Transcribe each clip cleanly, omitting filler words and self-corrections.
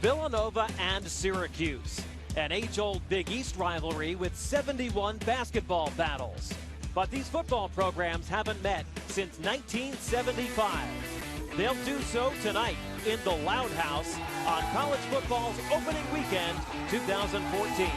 Villanova and Syracuse. An age-old Big East rivalry with 71 basketball battles. But these football programs haven't met since 1975. They'll do so tonight in the Loud House on college football's opening weekend 2014.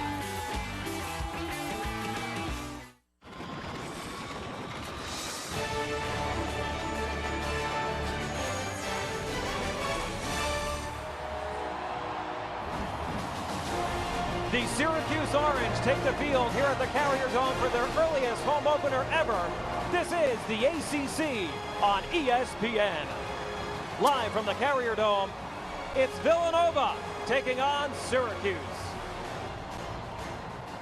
The Syracuse Orange take the field here at the Carrier Dome for their earliest home opener ever. This is the ACC on ESPN. Live from the Carrier Dome, it's Villanova taking on Syracuse.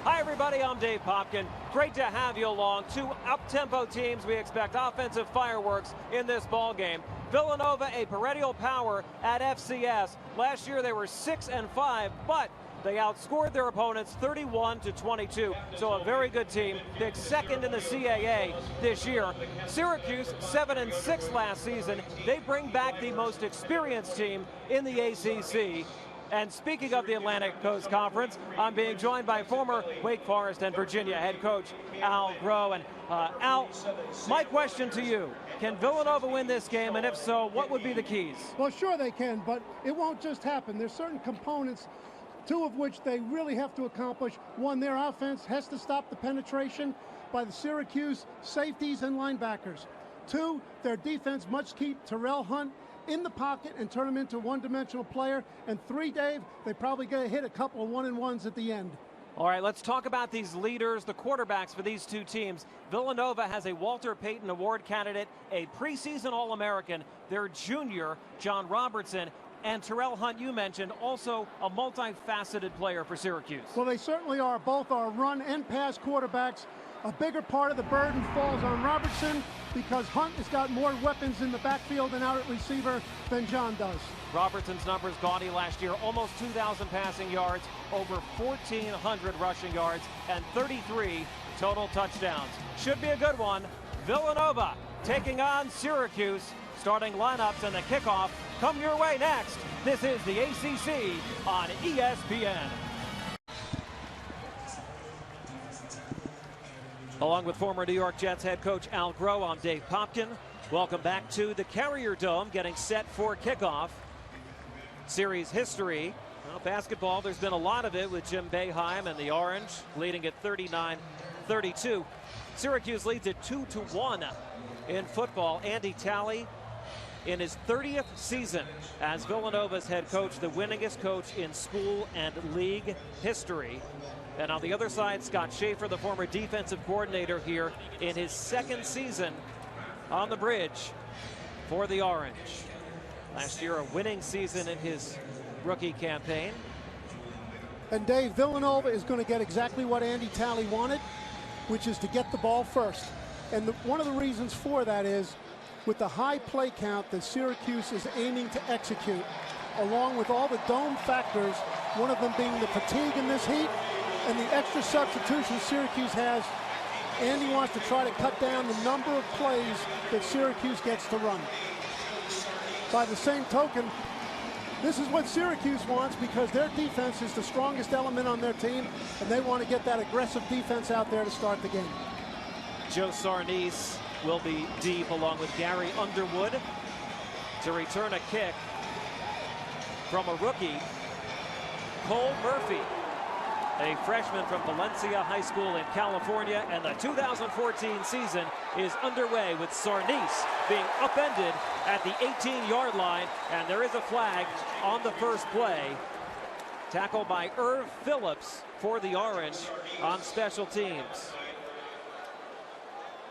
Hi everybody, I'm Dave Popkin. Great to have you along. Two up-tempo teams. We expect offensive fireworks in this ball game. Villanova, a perennial power at FCS. Last year they were 6-5, but they outscored their opponents 31-22, so a very good team. Picked second in the CAA this year. Syracuse 7-6 last season. They bring back the most experienced team in the ACC. And speaking of the Atlantic Coast Conference, I'm being joined by former Wake Forest and Virginia head coach Al Groh. And Al, my question to you, can Villanova win this game? And if so, what would be the keys? Well, sure they can, but it won't just happen. There's certain components, two of which they really have to accomplish. One, their offense has to stop the penetration by the Syracuse safeties and linebackers. Two, their defense must keep Terrell Hunt in the pocket and turn him into a one-dimensional player. And three, Dave, they probably going to hit a couple of one-and-ones at the end. All right, let's talk about these leaders, the quarterbacks for these two teams. Villanova has a Walter Payton Award candidate, a preseason All-American, their junior, John Robertson, and Terrell Hunt, you mentioned, also a multifaceted player for Syracuse. Well, they certainly are. Both are run and pass quarterbacks. A bigger part of the burden falls on Robertson because Hunt has got more weapons in the backfield and out at receiver than John does. Robertson's numbers gaudy last year, almost 2,000 passing yards, over 1,400 rushing yards, and 33 total touchdowns. Should be a good one. Villanova taking on Syracuse. Starting lineups and the kickoff come your way next. This is the ACC on ESPN. Along with former New York Jets head coach Al Groh, I'm Dave Popkin. Welcome back to the Carrier Dome, getting set for kickoff. Series history. Well, basketball, there's been a lot of it with Jim Boeheim and the Orange leading at 39-32. Syracuse leads at 2-1 in football. Andy Talley in his 30th season as Villanova's head coach, the winningest coach in school and league history. And on the other side, Scott Schaefer, the former defensive coordinator here in his second season on the bridge for the Orange. Last year, a winning season in his rookie campaign. And Dave, Villanova is going to get exactly what Andy Talley wanted, which is to get the ball first. And one of the reasons for that is with the high play count that Syracuse is aiming to execute, along with all the dome factors, one of them being the fatigue in this heat and the extra substitutions Syracuse has, Andy wants to try to cut down the number of plays that Syracuse gets to run. By the same token, this is what Syracuse wants because their defense is the strongest element on their team, and they want to get that aggressive defense out there to start the game. Joe Sarnice will be deep along with Gary Underwood to return a kick from a rookie, Cole Murphy, a freshman from Valencia High School in California, and the 2014 season is underway with Sarnice being upended at the 18-yard line, and there is a flag on the first play. Tackled by Irv Phillips for the Orange on special teams.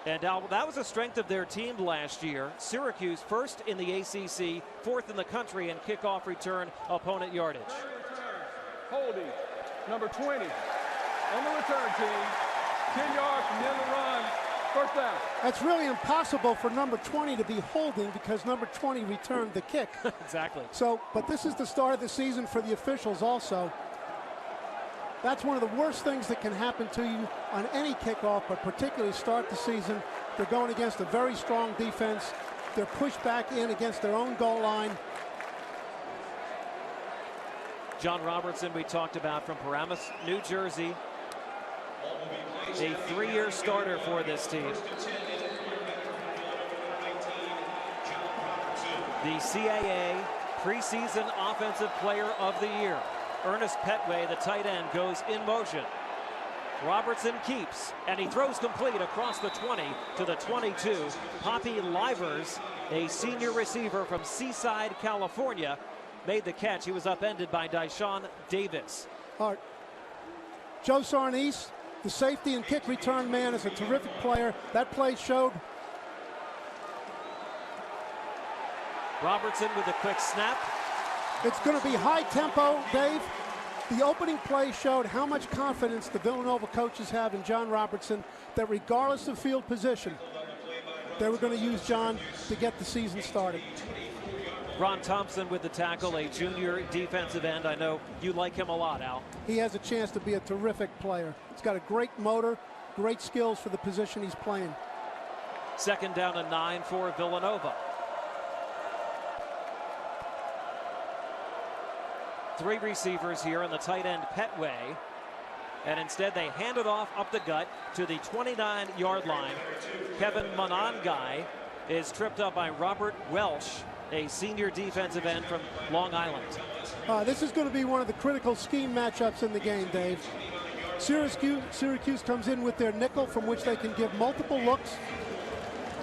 And that was a strength of their team last year. Syracuse first in the ACC, fourth in the country in kickoff return opponent yardage. Holding, number 20 on the return team. 10 yards from the end of the run, first down. That's really impossible for number 20 to be holding because number 20 returned the kick. Exactly. So, but this is the start of the season for the officials also. That's one of the worst things that can happen to you on any kickoff, but particularly start the season. They're going against a very strong defense. They're pushed back in against their own goal line. John Robertson, we talked about, from Paramus, New Jersey. A 3-year starter for this team. The CAA preseason Offensive Player of the Year. Ernest Petway, the tight end, goes in motion. Robertson keeps, and he throws complete across the 20 to the 22. Poppy Livers, a senior receiver from Seaside, California, made the catch. He was upended by Dyshawn Davis. Joe Sarnice, the safety and kick return man, is a terrific player. That play showed. Robertson with a quick snap. It's going to be high tempo, Dave. The opening play showed how much confidence the Villanova coaches have in John Robertson, that regardless of field position, they were going to use John to get the season started. Ron Thompson with the tackle, a junior defensive end. I know you like him a lot, Al. He has a chance to be a terrific player. He's got a great motor, great skills for the position he's playing. 2nd down and 9 for Villanova. 3 receivers here, and the tight end Petway. And instead they hand it off up the gut to the 29-yard line. Kevin Monangai is tripped up by Robert Welsh, a senior defensive end from Long Island. This is going to be one of the critical scheme matchups in the game, Dave. Syracuse comes in with their nickel, from which they can give multiple looks.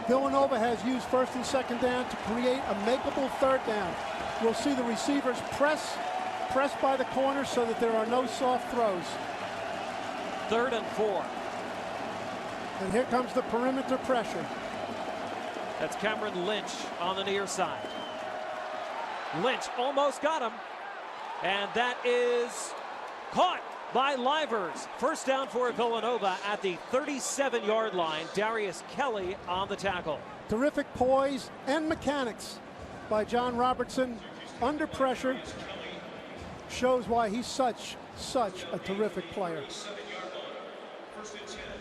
Villanova has used 1st and 2nd down to create a makeable 3rd down. We'll see the receivers press by the corner so that there are no soft throws. 3rd and 4. And here comes the perimeter pressure. That's Cameron Lynch on the near side. Lynch almost got him, and that is caught by Livers. 1st down for Villanova at the 37-yard line. Darius Kelly on the tackle. Terrific poise and mechanics by John Robertson under pressure. Shows why he's such a terrific player.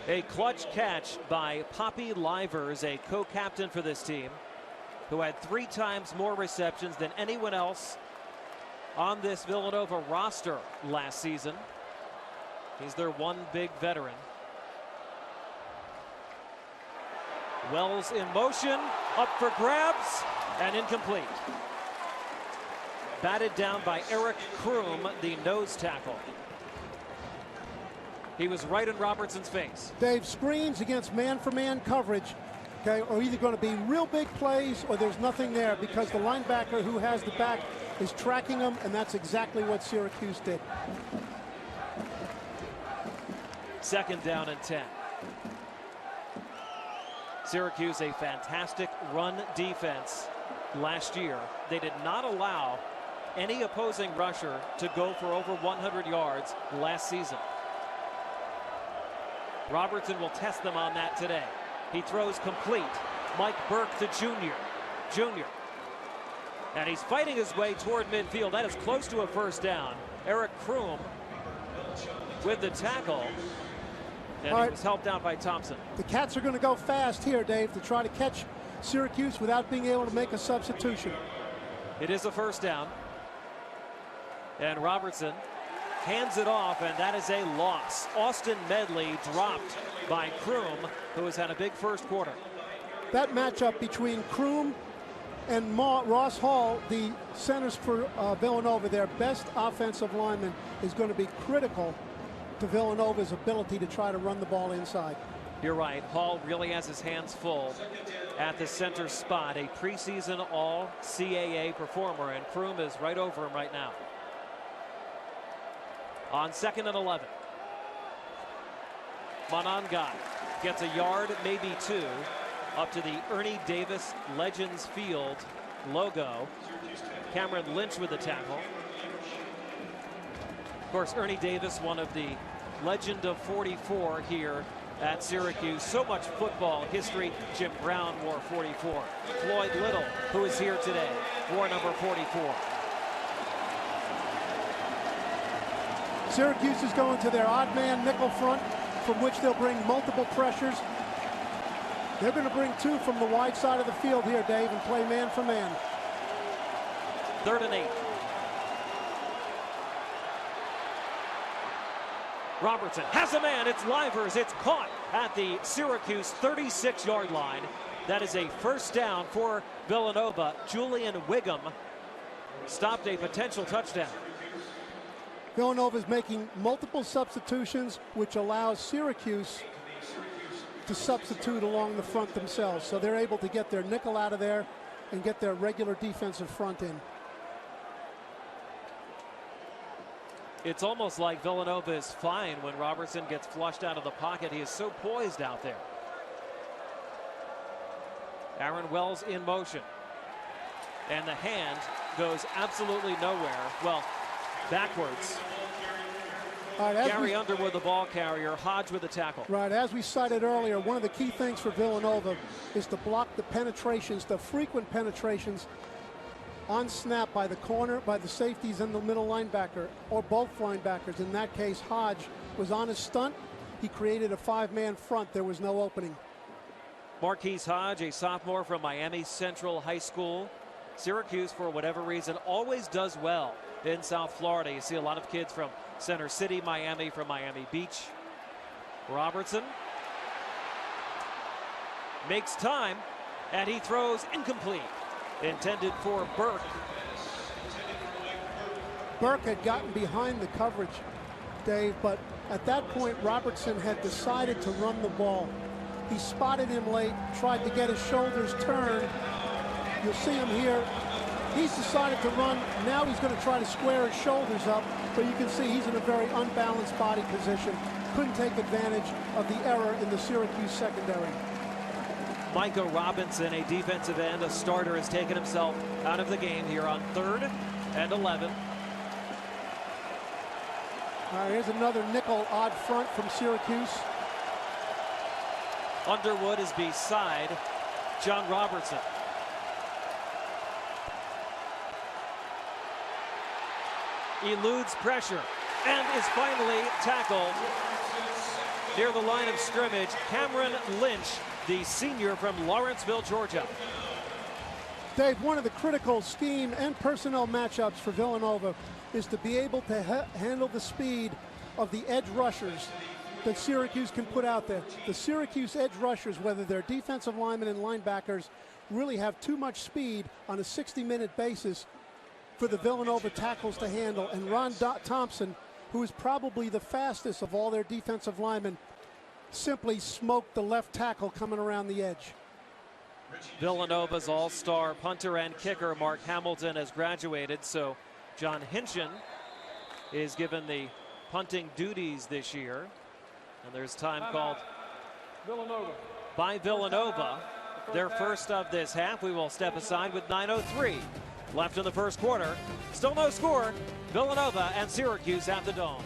A clutch catch by Poppy Livers, a co-captain for this team, who had 3 times more receptions than anyone else on this Villanova roster last season. He's their one big veteran. Wells in motion, up for grabs, and incomplete. Batted down by Eric Kroom, the nose tackle. He was right in Robertson's face. Dave, screens against man-for-man coverage, okay, are either going to be real big plays or there's nothing there, because the linebacker who has the back is tracking them, and that's exactly what Syracuse did. 2nd down and 10. Syracuse, a fantastic run defense last year. They did not allow any opposing rusher to go for over 100 yards last season. Robertson will test them on that today. He throws complete. Mike Burke, the junior. And he's fighting his way toward midfield. That is close to a 1st down. Eric Kroom with the tackle. And he was helped out by Thompson. The Cats are going to go fast here, Dave, to try to catch Syracuse without being able to make a substitution. It is a 1st down. And Robertson hands it off, and that is a loss. Austin Medley dropped by Kroom, who has had a big 1st quarter. That matchup between Kroom and Ross Hall, the centers for Villanova, their best offensive lineman, is going to be critical to Villanova's ability to try to run the ball inside. You're right. Hall really has his hands full at the center spot. A preseason all-CAA performer, and Kroom is right over him right now. On 2nd and 11. Monangai gets a yard, maybe 2, up to the Ernie Davis Legends Field logo. Cameron Lynch with the tackle. Of course, Ernie Davis, one of the legend of 44 here at Syracuse. So much football history. Jim Brown wore 44. Floyd Little, who is here today, wore number 44. Syracuse is going to their odd man nickel front, from which they'll bring multiple pressures. They're going to bring 2 from the wide side of the field here, Dave, and play man for man. 3rd and 8. Robertson has a man. It's Livers. It's caught at the Syracuse 36-yard line. That is a first down for Villanova. Julian Wiggum stopped a potential touchdown. Villanova is making multiple substitutions, which allows Syracuse to substitute along the front themselves. So they're able to get their nickel out of there and get their regular defensive front in. It's almost like Villanova is fine when Robertson gets flushed out of the pocket. He is so poised out there. Aaron Wells in motion. And the hand goes absolutely nowhere. Well, backwards. All right, Gary Underwood, the ball carrier. Hodge with the tackle. Right, as we cited earlier, one of the key things for Villanova is to block the penetrations, the frequent penetrations on snap by the corner, by the safeties and the middle linebacker, or both linebackers. In that case, Hodge was on his stunt. He created a five-man front. There was no opening. Marquise Hodge, a sophomore from Miami Central High School. Syracuse, for whatever reason, always does well in South Florida. You see a lot of kids from Center City, Miami, from Miami Beach. Robertson makes time, and he throws incomplete. Intended for Burke. Burke had gotten behind the coverage, Dave, but at that point, Robertson had decided to run the ball. He spotted him late, tried to get his shoulders turned. You'll see him here. He's decided to run. Now he's going to try to square his shoulders up, but you can see he's in a very unbalanced body position. Couldn't take advantage of the error in the Syracuse secondary. Micah Robinson, a defensive end, a starter, has taken himself out of the game here on 3rd and 11. All right, here's another nickel odd front from Syracuse. Underwood is beside John Robertson. Eludes pressure and is finally tackled near the line of scrimmage. Cameron Lynch, the senior from Lawrenceville, Georgia. Dave, one of the critical scheme and personnel matchups for Villanova is to be able to handle the speed of the edge rushers that Syracuse can put out there. The Syracuse edge rushers, whether they're defensive linemen and linebackers, really have too much speed on a 60-minute basis for the Villanova tackles to handle. And Ron Thompson, who is probably the fastest of all their defensive linemen, simply smoked the left tackle coming around the edge. Villanova's all-star punter and kicker Mark Hamilton has graduated, so John Hinchin is given the punting duties this year. And there's time called by Villanova. Their first of this half. We will step aside with 9:03 left in the first quarter. Still no score. Villanova and Syracuse at the Dome.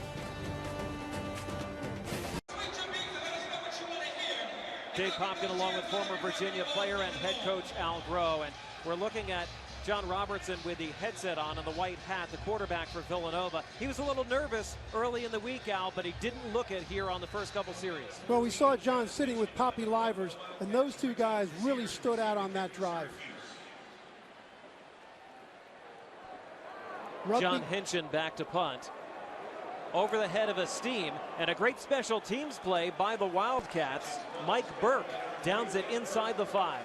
Dave Popkin along with former Virginia player and head coach Al Groh. And we're looking at John Robertson with the headset on and the white hat, the quarterback for Villanova. He was a little nervous early in the week, Al, but he didn't look it here on the first couple series. Well, we saw John sitting with Poppy Livers, and those two guys really stood out on that drive. John Hinchin back to punt. Over the head of Esteem, and a great special teams play by the Wildcats. Mike Burke downs it inside the 5.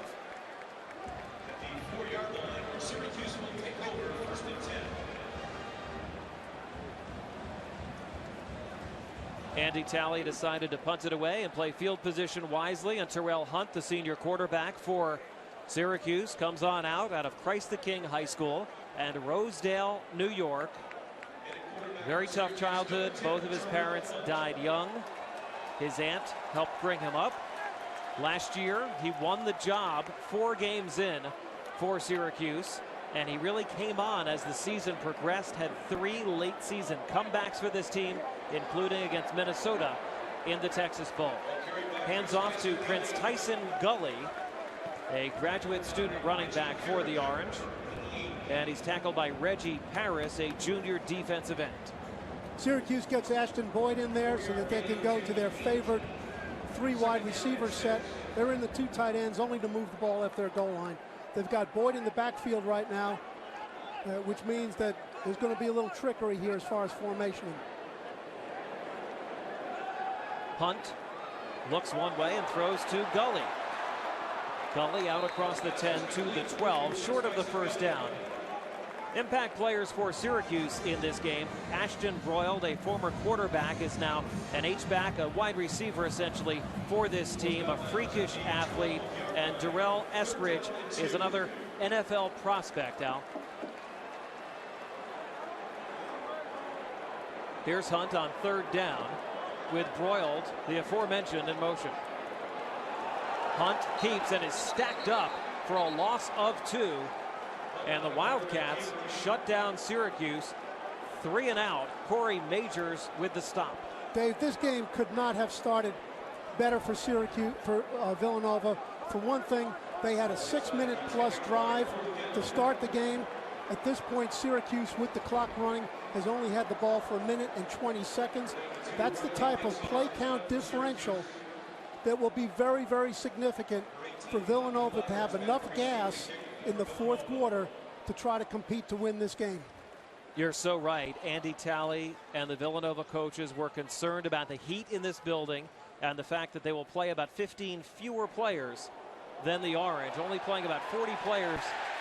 Andy Talley decided to punt it away and play field position wisely. And Terrell Hunt, the senior quarterback for Syracuse, comes on out of Christ the King High School and Rosedale, New York. Very tough childhood. Both of his parents died young. His aunt helped bring him up. Last year, he won the job 4 games in for Syracuse, and he really came on as the season progressed, had 3 late season comebacks for this team, including against Minnesota in the Texas Bowl. Hands off to Prince Tyson Gully, a graduate student running back for the Orange. And he's tackled by Reggie Paris, a junior defensive end. Syracuse gets Ashton Boyd in there so that they can go to their favorite 3 wide receiver set. They're in the 2 tight ends only to move the ball at their goal line. They've got Boyd in the backfield right now, which means that there's going to be a little trickery here as far as formation. Hunt looks one way and throws to Gully. Gully out across the 10 to the 12, short of the first down. Impact players for Syracuse in this game. Ashton Broyld, a former quarterback, is now an H-back, a wide receiver essentially for this team, a freakish athlete. And Darrell Eskridge is another NFL prospect, Al. Here's Hunt on third down with Broyld, the aforementioned, in motion. Hunt keeps and is stacked up for a loss of 2. And the Wildcats shut down Syracuse. 3 and out. Corey Majors with the stop. Dave, this game could not have started better for Syracuse, for Villanova. For one thing, they had a 6-minute plus drive to start the game. At this point, Syracuse, with the clock running, has only had the ball for 1 minute and 20 seconds. That's the type of play count differential that will be very, very significant for Villanova to have enough gas in the fourth quarter to try to compete to win this game. You're so right. Andy Talley and the Villanova coaches were concerned about the heat in this building and the fact that they will play about 15 fewer players than the Orange, only playing about 40 players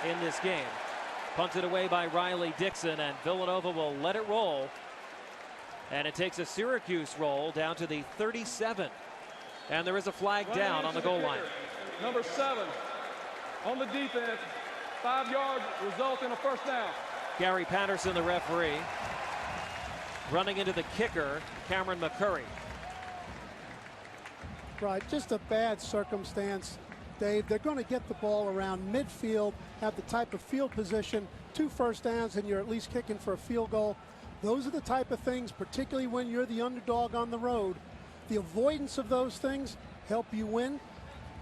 in this game. Punted away by Riley Dixon, and Villanova will let it roll. And it takes a Syracuse roll down to the 37. And there is a flag down on the goal line. Number 7 on the defense. 5 yards, result in a first down. Gary Patterson, the referee. Running into the kicker, Cameron McCurry. Right, just a bad circumstance, Dave. They're going to get the ball around midfield, have the type of field position, 2 first downs, and you're at least kicking for a field goal. Those are the type of things, particularly when you're the underdog on the road. The avoidance of those things help you win.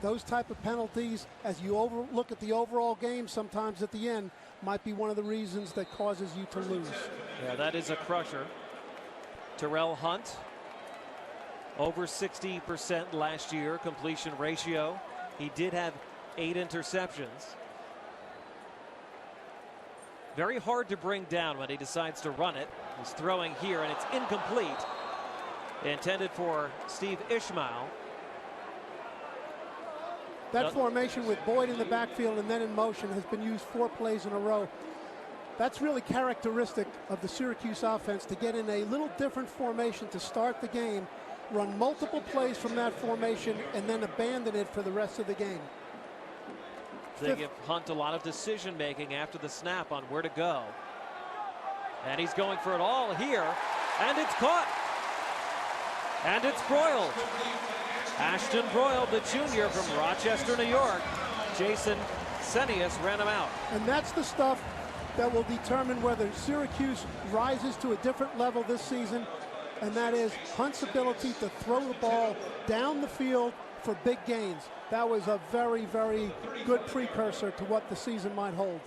Those type of penalties, as you look at the overall game, sometimes at the end, might be one of the reasons that causes you to lose. Yeah, that is a crusher. Terrell Hunt, over 60% last year completion ratio. He did have 8 interceptions. Very hard to bring down when he decides to run it. He's throwing here, and it's incomplete. Intended for Steve Ishmael. That formation with Boyd in the backfield and then in motion has been used 4 plays in a row. That's really characteristic of the Syracuse offense, to get in a little different formation to start the game, run multiple plays from that formation, and then abandon it for the rest of the game. They give Hunt a lot of decision making after the snap on where to go. And he's going for it all here, and it's caught. And it's Broyld. Ashton Broyld, the junior from Rochester, New York. Jason Senius ran him out. And that's the stuff that will determine whether Syracuse rises to a different level this season, and that is Hunt's ability to throw the ball down the field for big gains. That was a very, very good precursor to what the season might hold.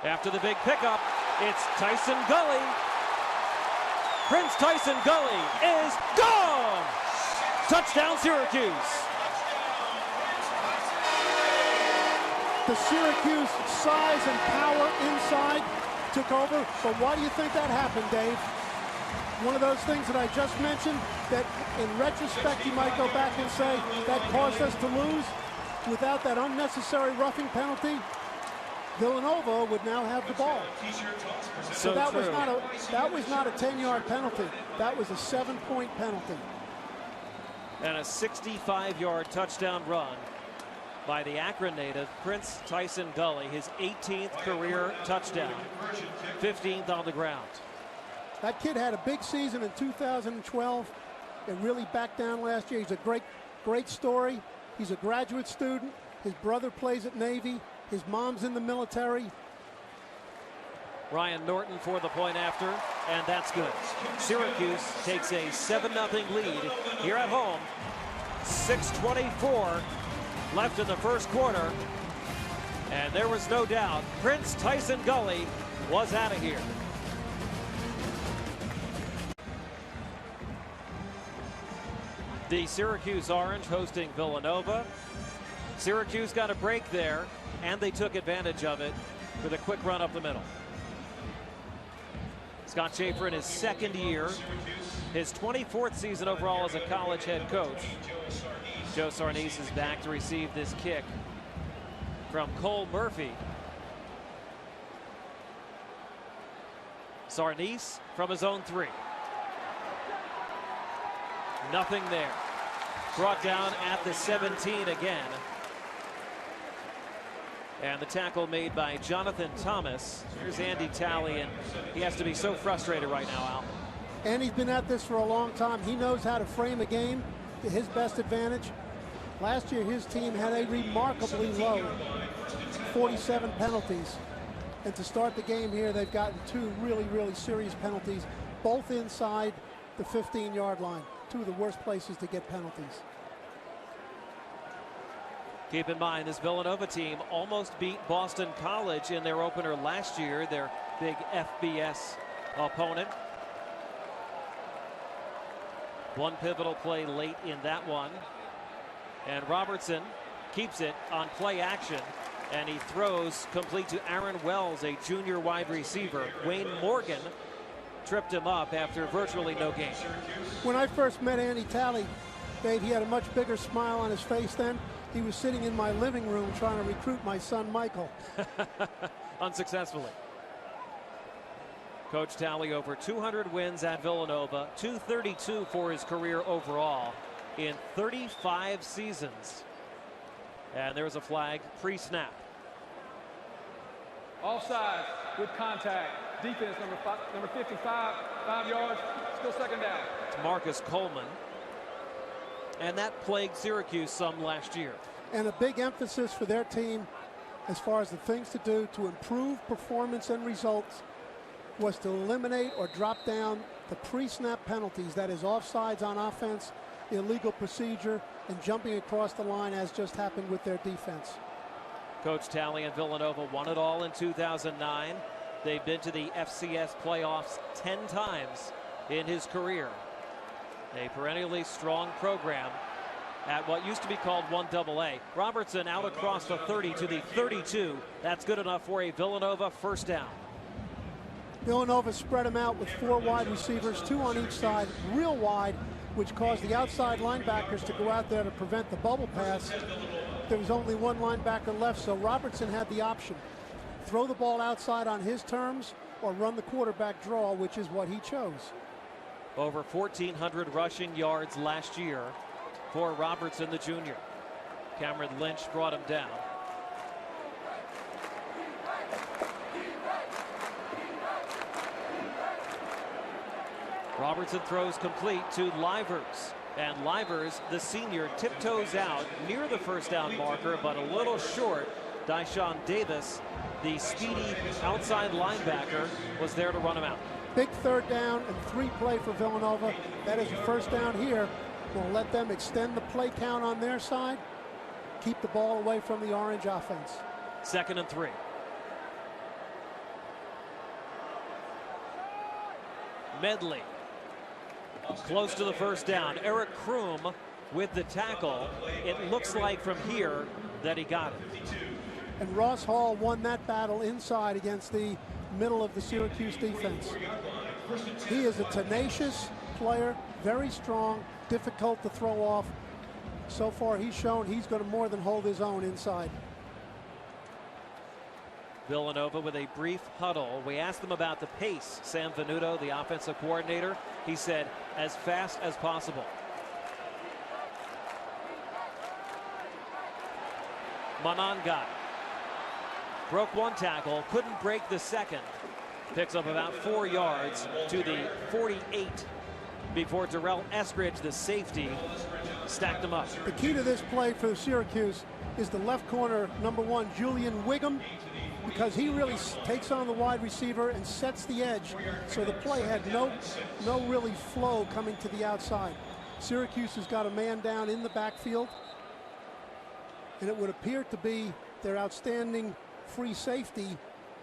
After the big pickup, it's Tyson Gully. Prince Tyson Gully is gone! Touchdown, Syracuse. The Syracuse size and power inside took over, but why do you think that happened, Dave? One of those things that I just mentioned that in retrospect you might go back and say that caused us to lose. Without that unnecessary roughing penalty, Villanova would now have the ball. So that was not a 10-yard penalty. That was a 7-point penalty. And a 65-yard touchdown run by the Akron native, Prince Tyson Gully, his 18th career touchdown, 15th on the ground. That kid had a big season in 2012 and really backed down last year. He's a great story. He's a graduate student. His brother plays at Navy. His mom's in the military. Ryan Norton for the point after, and that's good. Syracuse takes a 7-0 lead here at home. 6:24 left in the first quarter. And there was no doubt Prince Tyson Gully was out of here. The Syracuse Orange hosting Villanova. Syracuse got a break there, and they took advantage of it with a quick run up the middle. Scott Schaefer in his second year, his 24th season overall as a college head coach. Joe Sarnice is back to receive this kick from Cole Murphy. Sarnice from his own 3. Nothing there. Brought down at the 17 again. And the tackle made by Jonathan Thomas. Here's Andy Talley, and he has to be so frustrated right now, Al. Andy's been at this for a long time. He knows how to frame a game to his best advantage. Last year, his team had a remarkably low 47 penalties. And to start the game here, they've gotten 2 really, really serious penalties, both inside the 15-yard line. 2 of the worst places to get penalties. Keep in mind, this Villanova team almost beat Boston College in their opener last year, their big FBS opponent. One pivotal play late in that one. And Robertson keeps it on play action, and he throws complete to Aaron Wells, a junior wide receiver. Wayne Morgan tripped him up after virtually no gain. When I first met Andy Talley, Dave, he had a much bigger smile on his face then. He was sitting in my living room trying to recruit my son Michael. Unsuccessfully. Coach Talley over 200 wins at Villanova, 232 for his career overall in 35 seasons. And there's a flag pre-snap. Offside with contact. Defense number 55, 5 yards, still second down. It's Marcus Coleman. And that plagued Syracuse some last year. And a big emphasis for their team as far as the things to do to improve performance and results was to eliminate or drop down the pre-snap penalties. That is offsides on offense, illegal procedure, and jumping across the line, as just happened with their defense. Coach Talley and Villanova won it all in 2009. They've been to the FCS playoffs 10 times in his career. A perennially strong program at what used to be called 1AA. Robertson out across the 30 to the 32. That's good enough for a Villanova first down. Villanova spread them out with 4 wide receivers, 2 on each side, real wide, which caused the outside linebackers to go out there to prevent the bubble pass. There was only 1 linebacker left, so Robertson had the option. Throw the ball outside on his terms or run the quarterback draw, which is what he chose. Over 1,400 rushing yards last year for Robertson, the junior. Cameron Lynch brought him down. Robertson throws complete to Livers. And Livers, the senior, tiptoes out near the first down marker, but a little short. Dyshawn Davis, the speedy outside linebacker, was there to run him out. Big third down and 3 play for Villanova. That is a first down here. We'll let them extend the play count on their side. Keep the ball away from the Orange offense. 2nd and 3. Medley close to the first down. Eric Kroom with the tackle. It looks like from here that he got it. And Ross Hall won that battle inside against the middle of the Syracuse defense. He is a tenacious player, very strong, difficult to throw off. So far he's shown he's going to more than hold his own inside. Villanova with a brief huddle. We asked them about the pace. Sam Venuto, the offensive coordinator, he said as fast as possible. Monangai broke 1 tackle, couldn't break the second. Picks up about 4 yards to the 48 before Darrell Eskridge, the safety, stacked him up. The key to this play for Syracuse is the left corner, number 1, Julian Wiggum, because he really takes on the wide receiver and sets the edge. So the play had no really flow coming to the outside. Syracuse has got a man down in the backfield, and it would appear to be their outstanding free safety,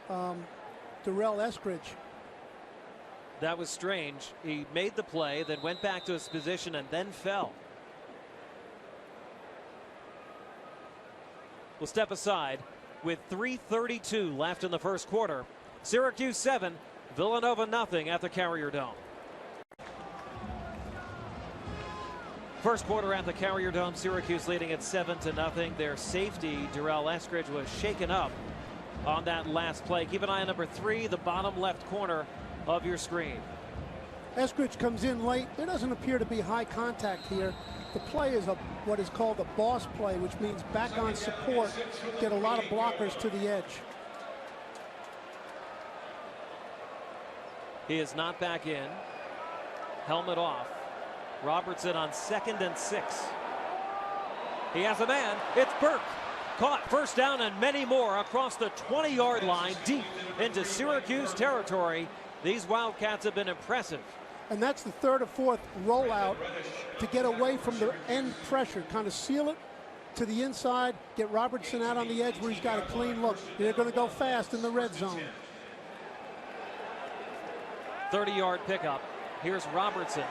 Darrell Eskridge. That was strange. He made the play, then went back to his position and then fell. We'll step aside with 3:32 left in the first quarter. Syracuse 7, Villanova nothing at the Carrier Dome. First quarter at the Carrier Dome, Syracuse leading at 7-0. Their safety, Darrell Eskridge, was shaken up on that last play. Keep an eye on number 3, the bottom left corner of your screen. Eskridge comes in late. There doesn't appear to be high contact here. The play is what is called a boss play, which means back on support, get a lot of blockers to the edge. He is not back in. Helmet off. Robertson on 2nd and 6. He has a man. It's Burke. Caught. First down and many more across the 20-yard line deep into Syracuse territory. These Wildcats have been impressive. And that's the 3rd or 4th rollout to get away from the end pressure. Kind of seal it to the inside, get Robertson out on the edge where he's got a clean look. They're going to go fast in the red zone. 30-yard pickup. Here's Robertson.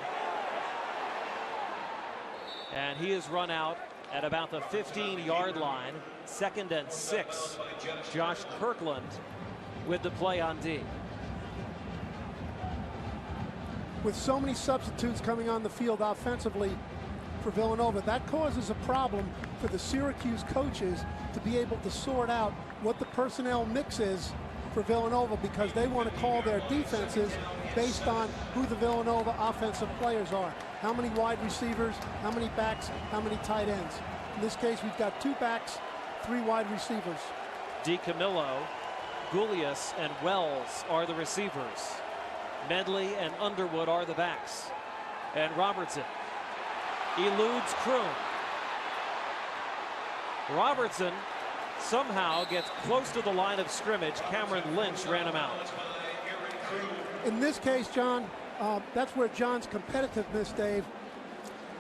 And he is run out at about the 15-yard line. 2nd and 6. Josh Kirkland with the play on D. With so many substitutes coming on the field offensively for Villanova, that causes a problem for the Syracuse coaches to be able to sort out what the personnel mix is for Villanova, because they want to call their defenses based on who the Villanova offensive players are. How many wide receivers, how many backs, how many tight ends. In this case, we've got 2 backs, 3 wide receivers. DiCamillo, Goulias, and Wells are the receivers. Medley and Underwood are the backs. And Robertson eludes Kroon. Robertson somehow gets close to the line of scrimmage. Cameron Lynch ran him out. In this case, John, that's where John's competitiveness, Dave,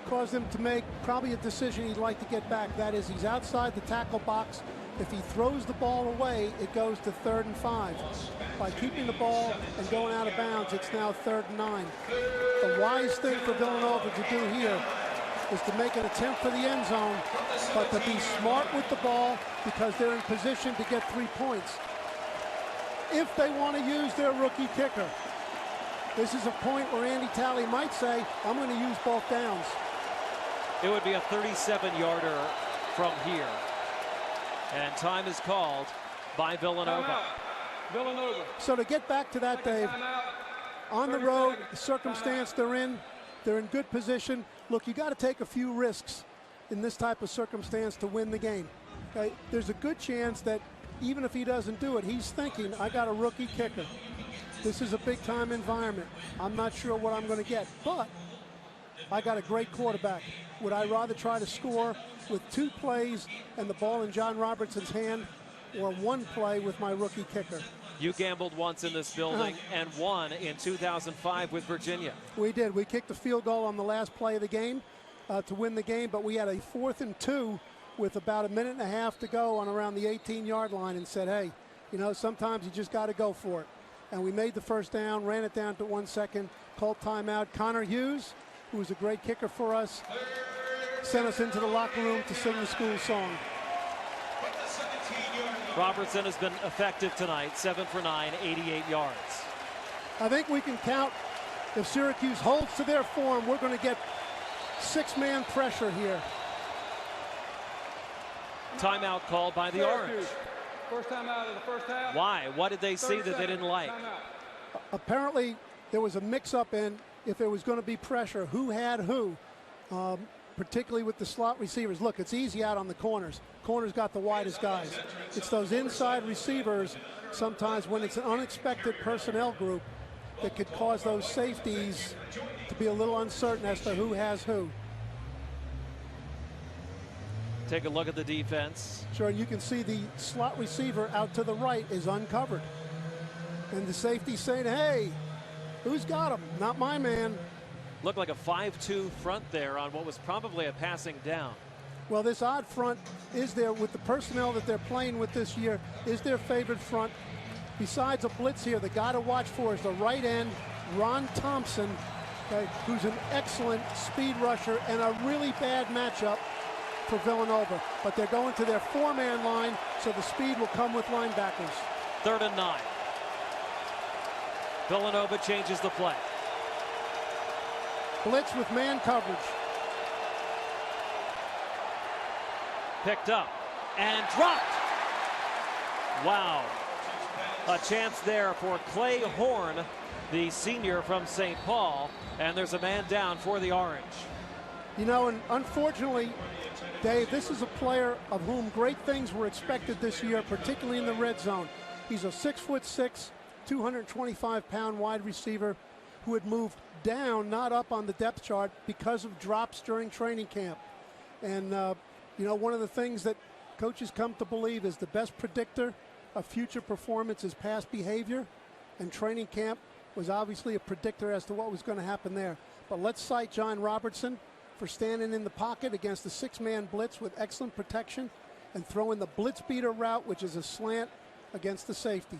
caused him to make probably a decision he'd like to get back. That is, he's outside the tackle box. If he throws the ball away, it goes to 3rd and 5. By keeping the ball and going out of bounds, it's now 3rd and 9. The wise thing for Villanova to do here is to make an attempt for the end zone, but to be smart with the ball because they're in position to get 3 points. If they want to use their rookie kicker, this is a point where Andy Talley might say, I'm going to use both downs. It would be a 37-yarder from here. And time is called by Villanova. Villanova. So to get back to that, Dave, on the road, the circumstance they're in good position. Look, you got to take a few risks in this type of circumstance to win the game. Okay? There's a good chance that even if he doesn't do it, he's thinking, I got a rookie kicker. This is a big-time environment. I'm not sure what I'm going to get, but I got a great quarterback. Would I rather try to score with 2 plays and the ball in John Robertson's hand, or 1 play with my rookie kicker? You gambled once in this building and won in 2005 with Virginia. We did. We kicked a field goal on the last play of the game to win the game, but we had a 4th and 2 with about 1.5 minutes to go on around the 18-yard line and said, hey, you know, sometimes you just got to go for it. And we made the first down, ran it down to 1 second, called timeout. Connor Hughes, who was a great kicker for us, sent us into the locker room to sing the school song. Robertson has been effective tonight, 7 for 9, 88 yards. I think we can count, if Syracuse holds to their form, we're going to get 6-man pressure here. Timeout called by the Orange. First time out of the first half. Why? What did they see that they didn't like? Apparently, there was a mix-up in if there was going to be pressure, who had who, particularly with the slot receivers. Look, it's easy out on the corners. Corners got the widest guys. It's those inside receivers, sometimes when it's an unexpected personnel group, that could cause those safeties to be a little uncertain as to who has who. Take a look at the defense. Sure, you can see the slot receiver out to the right is uncovered. And the safety saying, hey, who's got him? Not my man. Looked like a 5-2 front there on what was probably a passing down. Well, this odd front is there with the personnel that they're playing with this year, is their favorite front. Besides a blitz here, the guy to watch for is the right end, Ron Thompson, okay, who's an excellent speed rusher and a really bad matchup for Villanova. But they're going to their 4-man line, so the speed will come with linebackers. 3rd and 9. Villanova changes the play. Blitz with man coverage. Picked up and dropped. Wow. A chance there for Clay Horn, the senior from St. Paul, and there's a man down for the Orange. You know, and unfortunately, Dave, this is a player of whom great things were expected this year, particularly in the red zone. He's a 6'6", 225-pound wide receiver who had moved down, not up on the depth chart because of drops during training camp. And, you know, one of the things that coaches come to believe is the best predictor of future performance is past behavior, and training camp was obviously a predictor as to what was going to happen there. But let's cite John Robertson for standing in the pocket against the six-man blitz with excellent protection and throwing the blitz beater route, which is a slant against the safety.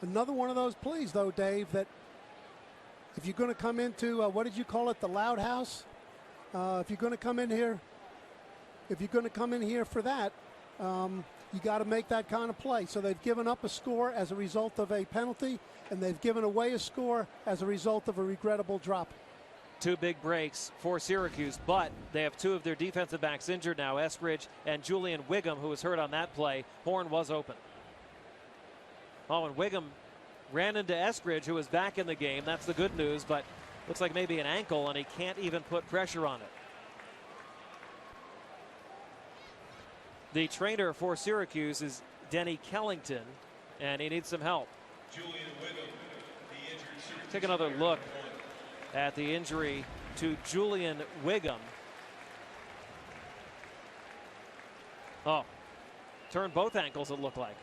Another one of those plays, though, Dave, that if you're going to come into, what did you call it, the loud house? If you're going to come in here, for that, you got to make that kind of play. So they've given up a score as a result of a penalty, and they've given away a score as a result of a regrettable drop. Two big breaks for Syracuse, but they have two of their defensive backs injured now, Eskridge and Julian Wiggum, who was hurt on that play. Horn was open. Oh, and Wiggum ran into Eskridge, who was back in the game. That's the good news, but looks like maybe an ankle, and he can't even put pressure on it. The trainer for Syracuse is Denny Kellington, and he needs some help. Take another look at the injury to Julian Wiggum. Oh, turned both ankles, it looked like.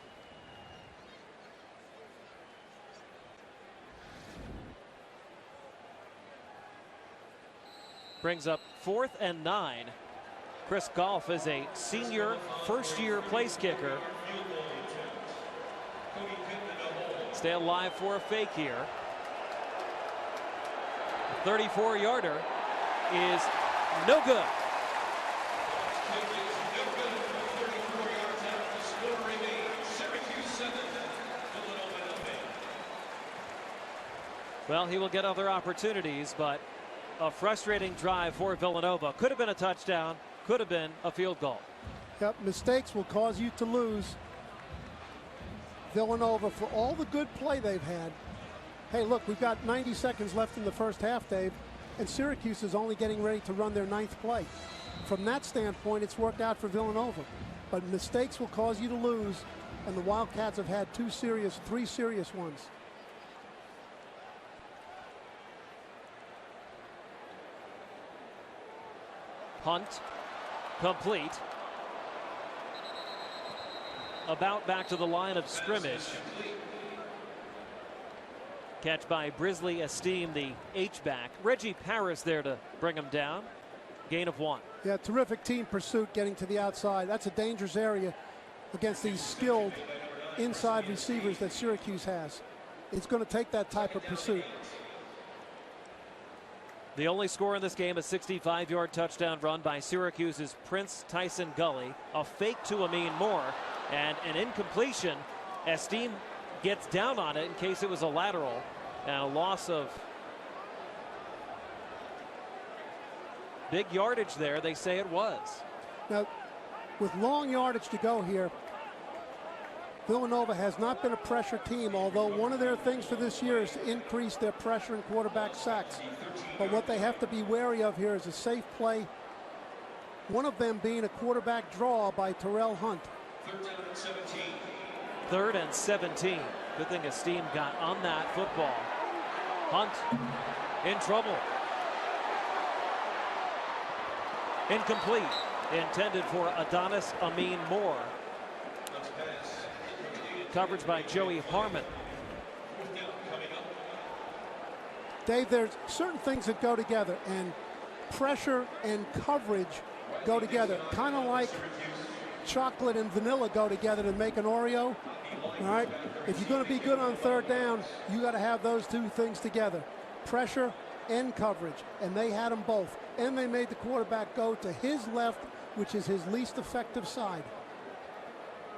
Brings up 4th and 9. Chris Goff is a senior, first-year place kicker. Stay alive for a fake here. A 34-yarder is no good. Well, he will get other opportunities, but a frustrating drive for Villanova. Could have been a touchdown, could have been a field goal. Yep, mistakes will cause you to lose. Villanova, for all the good play they've had. Hey, look, we've got 90 seconds left in the first half, Dave, and Syracuse is only getting ready to run their 9th play. From that standpoint, it's worked out for Villanova. But mistakes will cause you to lose, and the Wildcats have had three serious ones. Punt, complete. About back to the line of scrimmage. Catch by Brisley Esteem, the H-back. Reggie Paris there to bring him down. Gain of 1. Yeah, terrific team pursuit getting to the outside. That's a dangerous area against these skilled inside receivers that Syracuse has. It's going to take that type of pursuit. The only score in this game, a 65-yard touchdown run by Syracuse's Prince Tyson Gully. A fake to Amin Moore and an incompletion. Esteem gets down on it in case it was a lateral, and a loss of big yardage there. They say it was. Now, with long yardage to go here, Villanova has not been a pressure team, although one of their things for this year is to increase their pressure and quarterback sacks. But what they have to be wary of here is a safe play, one of them being a quarterback draw by Terrell Hunt. 3rd and 17. Good thing Esteem got on that football. Hunt in trouble. Incomplete. Intended for Adonis Amin Moore. Coverage by Joey Harmon. Dave, there's certain things that go together, and pressure and coverage go together. Kind of like chocolate and vanilla go together to make an Oreo. All right, if you're going to be good on 3rd down, you got to have those two things together, pressure and coverage, and they had them both. And they made the quarterback go to his left, which is his least effective side.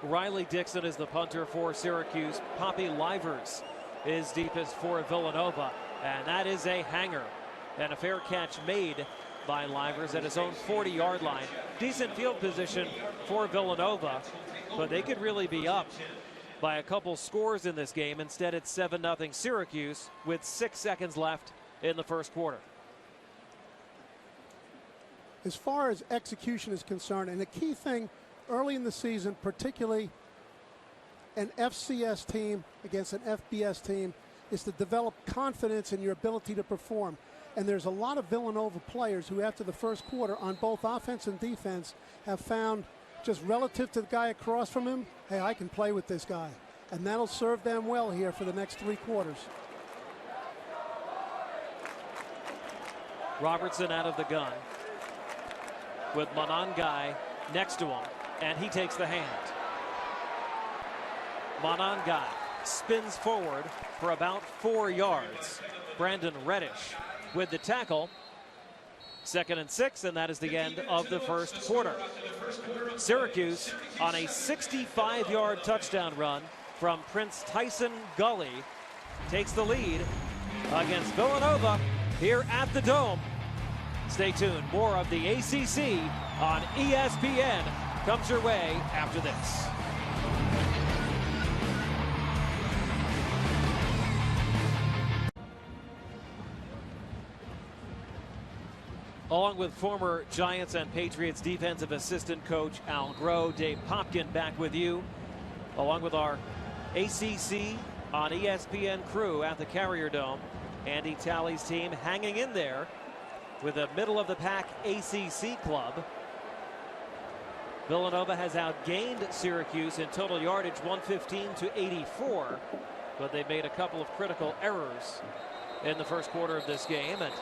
Riley Dixon is the punter for Syracuse. Poppy Livers is deepest for Villanova, and that is a hanger. And a fair catch made by Livers at his own 40-yard line. Decent field position for Villanova, but they could really be up by a couple scores in this game. Instead, it's 7-0 Syracuse with 6 seconds left in the first quarter. As far as execution is concerned, and a key thing early in the season, particularly an FCS team against an FBS team, is to develop confidence in your ability to perform. And there's a lot of Villanova players who, after the first quarter, on both offense and defense, have found, just relative to the guy across from him, hey, I can play with this guy. And that'll serve them well here for the next 3 quarters. Robertson out of the gun with Monangai next to him, and he takes the hand. Monangai spins forward for about 4 yards. Brandon Reddish with the tackle. 2nd and 6, and that is the end of the first quarter. Syracuse on a 65-yard touchdown run from Prince Tyson Gully takes the lead against Villanova here at the Dome. Stay tuned. More of the ACC on ESPN comes your way after this. Along with former Giants and Patriots defensive assistant coach Al Groh, Dave Popkin back with you, along with our ACC on ESPN crew at the Carrier Dome. Andy Talley's team hanging in there with a middle-of-the-pack ACC club. Villanova has outgained Syracuse in total yardage 115-84, but they made a couple of critical errors in the first quarter of this game, and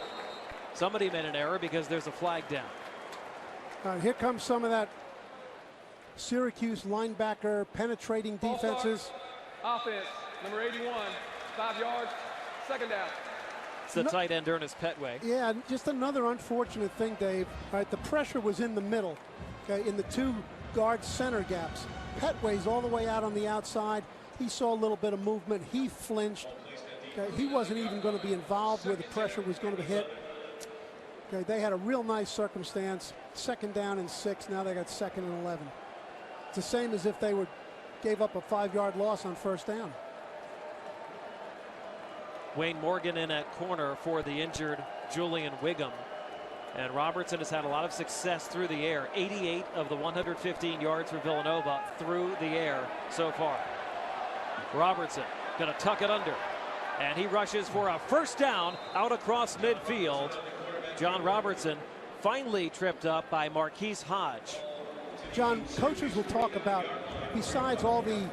somebody made an error because there's a flag down. All right, here comes some of that Syracuse linebacker penetrating defenses. Offense, number 81, 5 yards, 2nd down. It's the tight end, Ernest Petway. Yeah, just another unfortunate thing, Dave. All right, the pressure was in the middle, okay, in the 2 guard center gaps. Petway's all the way out on the outside. He saw a little bit of movement. He flinched. Okay, he wasn't even going to be involved where the pressure was going to hit. Okay, they had a real nice circumstance. 2nd down and 6. Now they got 2nd and 11. It's the same as if they gave up a 5-yard loss on 1st down. Wayne Morgan in at corner for the injured Julian Wiggum. And Robertson has had a lot of success through the air. 88 of the 115 yards for Villanova through the air so far. Robertson going to tuck it under. And he rushes for a 1st down out across midfield. John Robertson finally tripped up by Marquise Hodge. John, coaches will talk about, besides all the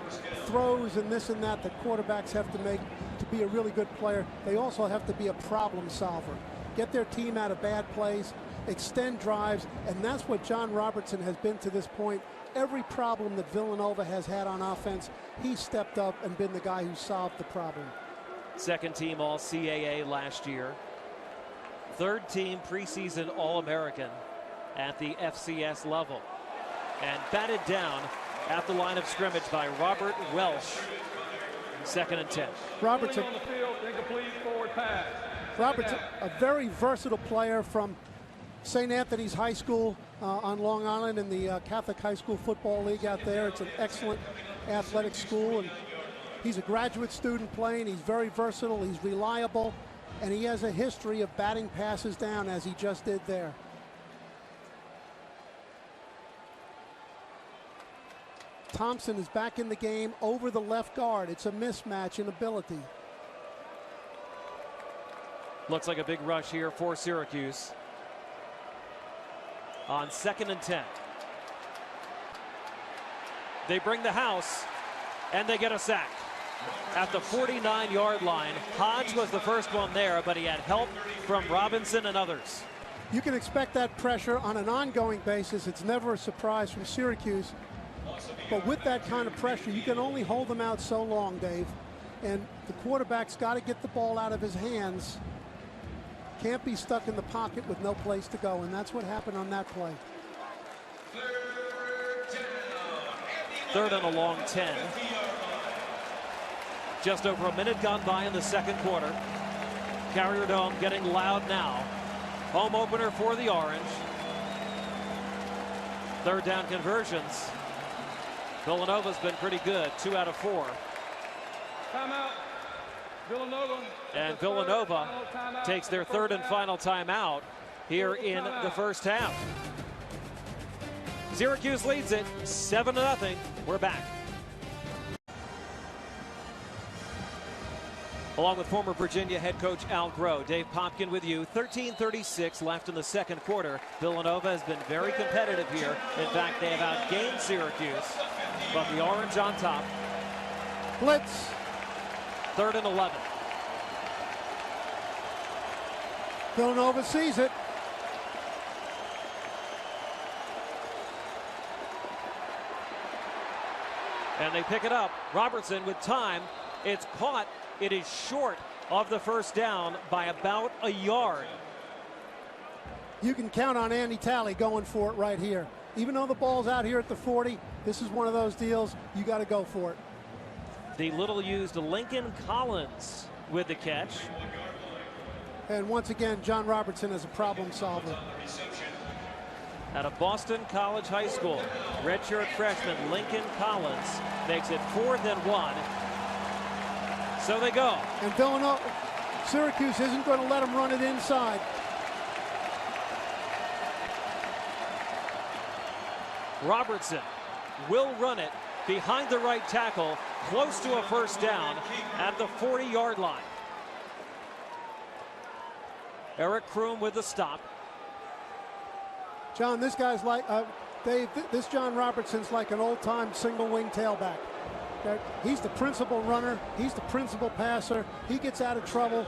throws and this and that quarterbacks have to make to be a really good player, they also have to be a problem solver. Get their team out of bad plays, extend drives, and that's what John Robertson has been to this point. Every problem that Villanova has had on offense, he stepped up and been the guy who solved the problem. 2nd team All-CAA last year. 3rd team preseason All-American at the FCS level. And batted down at the line of scrimmage by Robert Welsh. 2nd and 10. Robertson, On the field, incomplete forward pass. Robertson, a very versatile player from St. Anthony's High School on Long Island in the Catholic High School Football League out there. It's an excellent athletic school, and he's a graduate student playing. He's very versatile. He's reliable, and he has a history of batting passes down as he just did there. Thompson is back in the game over the left guard. It's a mismatch in ability. Looks like a big rush here for Syracuse on 2nd and 10. They bring the house, and they get a sack at the 49-yard line. Hodge was the first one there, but he had help from Robinson and others. You can expect that pressure on an ongoing basis. It's never a surprise from Syracuse. But with that kind of pressure, you can only hold them out so long, Dave. And the quarterback's got to get the ball out of his hands. Can't be stuck in the pocket with no place to go, and that's what happened on that play. 3rd and a long 10. Just over a minute gone by in the second quarter. Carrier Dome getting loud now. Home opener for the Orange. 3rd down conversions. Villanova's been pretty good, 2 out of 4. Timeout. Villanova. And Villanova takes their 3rd and final timeout here in the first half. Syracuse leads it 7-0. We're back. Along with former Virginia head coach Al Groh, Dave Popkin with you. 13:36 left in the second quarter. Villanova has been very competitive here. In fact, they have outgained Syracuse. But the Orange on top. Blitz. 3rd and 11. Villanova sees it. And they pick it up. Robertson with time. It's caught. It is short of the first down by about a yard. You can count on Andy Talley going for it right here. Even though the ball's out here at the 40, this is one of those deals you got to go for it. The little used Lincoln Collins with the catch. And once again, John Robertson is a problem solver. Out of Boston College High School, redshirt freshman Lincoln Collins makes it 4th and 1. So they go. And Villanova, Syracuse isn't going to let them run it inside. Robertson will run it behind the right tackle, close to a first down at the 40-yard line. Eric Kroom with the stop. John, this guy's like, Dave, this John Robertson's like an old-time single-wing tailback. He's the principal runner. He's the principal passer. He gets out of trouble.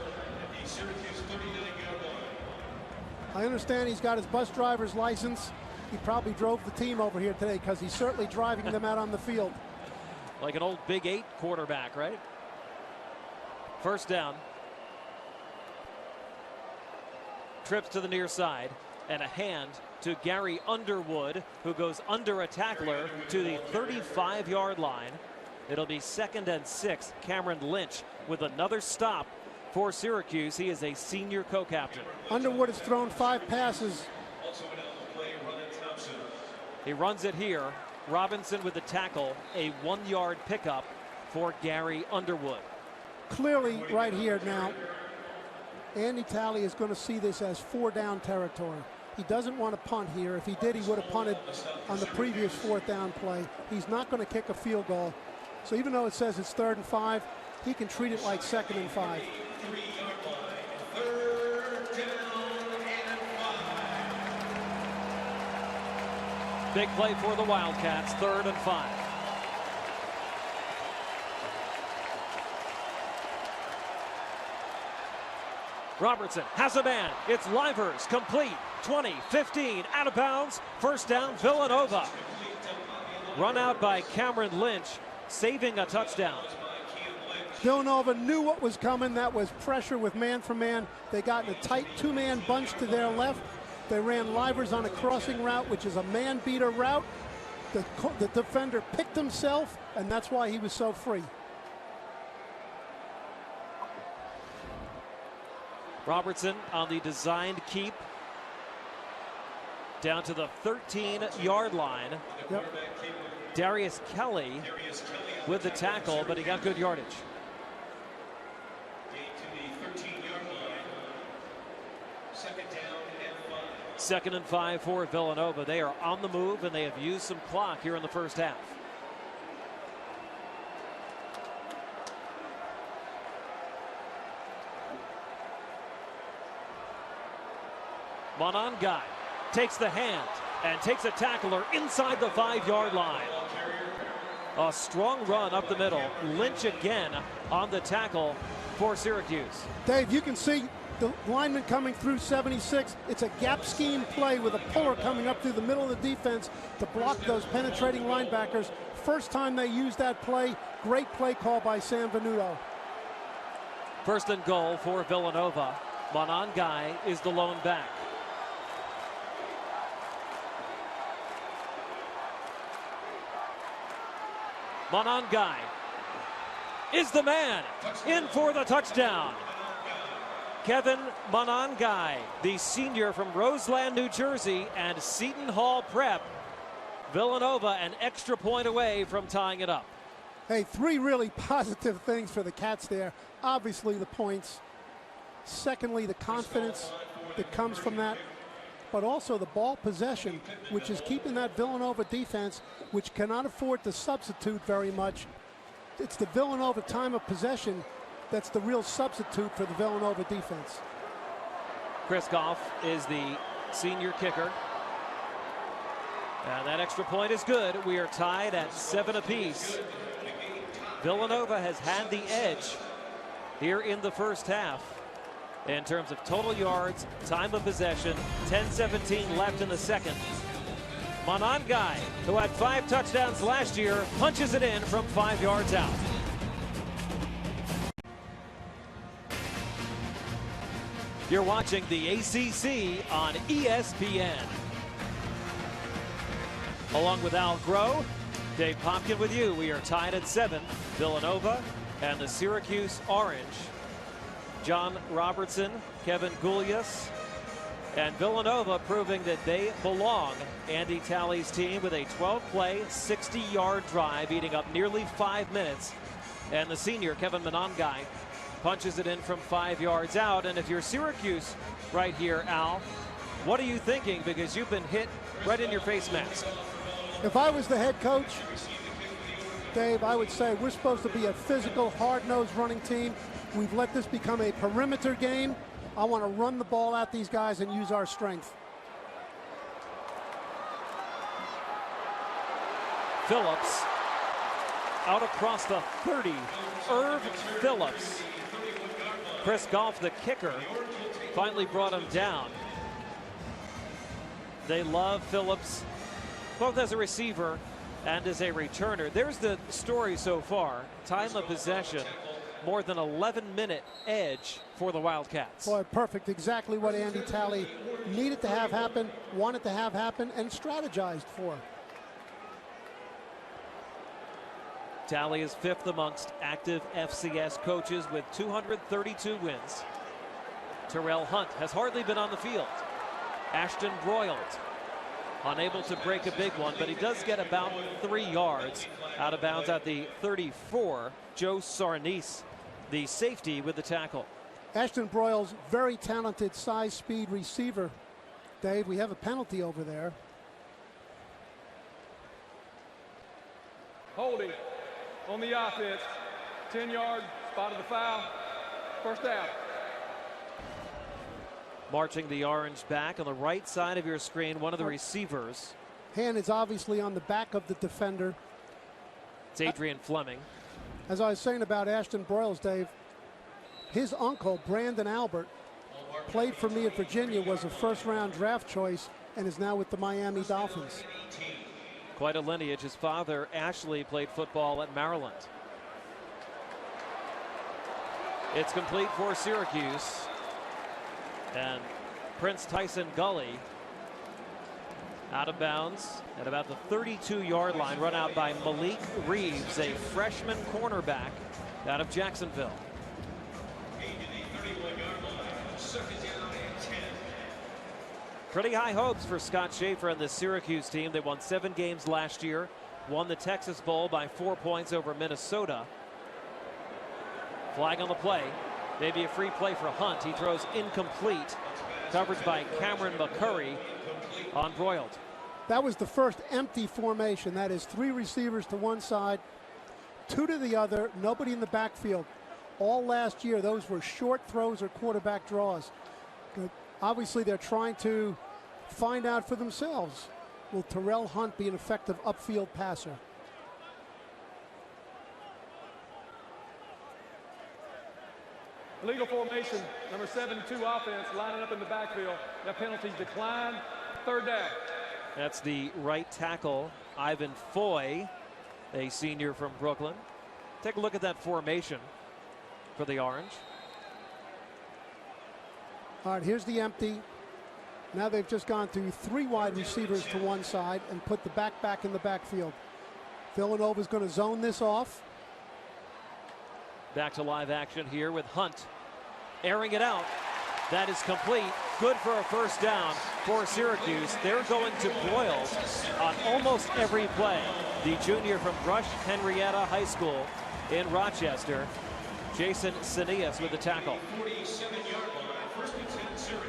I understand he's got his bus driver's license. He probably drove the team over here today because he's certainly driving them out on the field. Like an old Big 8 quarterback, right? First down. Trips to the near side and a hand to Gary Underwood, who goes under a tackler to the 35-yard line. It'll be 2nd and 6. Cameron Lynch with another stop for Syracuse. He is a senior co-captain. Underwood has thrown 5 passes. He runs it here. Robinson with the tackle, a 1-yard pickup for Gary Underwood. Clearly right here now, Andy Talley is going to see this as 4-down territory. He doesn't want to punt here. If he did, he would have punted on the previous 4th down play. He's not going to kick a field goal. So even though it says it's 3rd and 5, he can treat it like 2nd and 5. Big play for the Wildcats, 3rd and 5. Robertson has a man. It's Livers, complete. 20, 15, out of bounds. First down, Villanova. Run out by Cameron Lynch, saving a touchdown. Villanova knew what was coming. That was pressure with man for man. They got in a tight 2-man bunch to their left. They ran Livers on a crossing route, which is a man-beater route. The defender picked himself, and that's why he was so free. Robertson on the designed keep. Down to the 13-yard line. Yep. Darius Kelly with the tackle, but he got good yardage. Second and 5 for Villanova. They are on the move, and they have used some clock here in the first half. Monongai takes the hand and takes a tackler inside the 5-yard line. A strong run up the middle. Lynch again on the tackle for Syracuse. Dave, you can see the lineman coming through 76. It's a gap scheme play with a puller coming up through the middle of the defense to block those penetrating linebackers. First time they used that play. Great play call by Sam Venuto. First and goal for Villanova. Monongai is the lone back. Monangai is the man in for the touchdown. Kevin Monangai, the senior from Roseland, New Jersey, and Seton Hall Prep. Villanova an extra point away from tying it up. Hey, three really positive things for the Cats there. Obviously the points. Secondly, the confidence that comes from that. But also the ball possession, which is keeping that Villanova defense, which cannot afford to substitute very much. It's the Villanova time of possession that's the real substitute for the Villanova defense. Chris Goff is the senior kicker. And that extra point is good. We are tied at 7 apiece. Villanova has had the edge here in the first half in terms of total yards, time of possession, 10-17 left in the second. Monangai, who had 5 touchdowns last year, punches it in from 5 yards out. You're watching the ACC on ESPN. Along with Al Groh, Dave Popkin with you. We are tied at 7. Villanova and the Syracuse Orange. John Robertson, Kevin Gulyas, and Villanova proving that they belong. Andy Talley's team with a 12-play, 60-yard drive, eating up nearly 5 minutes. And the senior, Kevin Monangai, punches it in from 5 yards out. And if you're Syracuse right here, Al, what are you thinking? Because you've been hit right in your face mask. If I was the head coach, Dave, I would say we're supposed to be a physical, hard-nosed running team. We've let this become a perimeter game. I want to run the ball at these guys and use our strength. Phillips out across the 30. Irv Phillips. Chris Goff, the kicker, finally brought him down. They love Phillips both as a receiver and as a returner. There's the story so far. Time of possession, more than 11-minute edge for the Wildcats. Boy, perfect. Exactly what Andy Talley needed to have happen, wanted to have happen, and strategized for. Talley is 5th amongst active FCS coaches with 232 wins. Terrell Hunt has hardly been on the field. Ashton Broyles unable to break a big one, but he does get about 3 yards out of bounds at the 34. Joe Sarnice, the safety, with the tackle. Ashton Broyles, very talented size speed receiver. Dave, we have a penalty over there. Holding on the offense. 10-yard, spot of the foul. First down. Marching the Orange back on the right side of your screen, one of the receivers. Hand is obviously on the back of the defender. It's Adrian Fleming. As I was saying about Ashton Broyles, Dave, his uncle, Brandon Albert, played for me at Virginia, was a first-round draft choice, and is now with the Miami Dolphins. Quite a lineage. His father, Ashley, played football at Maryland. It's complete for Syracuse. And Prince Tyson Gully out of bounds at about the 32-yard line, run out by Malik Reeves, a freshman cornerback out of Jacksonville. Pretty high hopes for Scott Schaefer and the Syracuse team. They won 7 games last year, won the Texas Bowl by 4 points over Minnesota. Flag on the play. Maybe a free play for Hunt. He throws incomplete. Coverage by Cameron McCurry on Broyles. That was the first empty formation. That is 3 receivers to one side, 2 to the other, nobody in the backfield. All last year, those were short throws or quarterback draws. Obviously, they're trying to find out for themselves. Will Terrell Hunt be an effective upfield passer? Illegal formation, number 72 offense, lining up in the backfield. That penalty declined. Third down. That's the right tackle, Ivan Foy, a senior from Brooklyn. Take a look at that formation for the Orange. All right, here's the empty. Now they've just gone to 3 wide receivers to one side and put the back in the backfield. Villanova's going to zone this off. Back to live action here with Hunt airing it out. That is complete. Good for a first down for Syracuse. They're going to Boyle on almost every play. The junior from Rush Henrietta High School in Rochester, Jason Sinias with the tackle.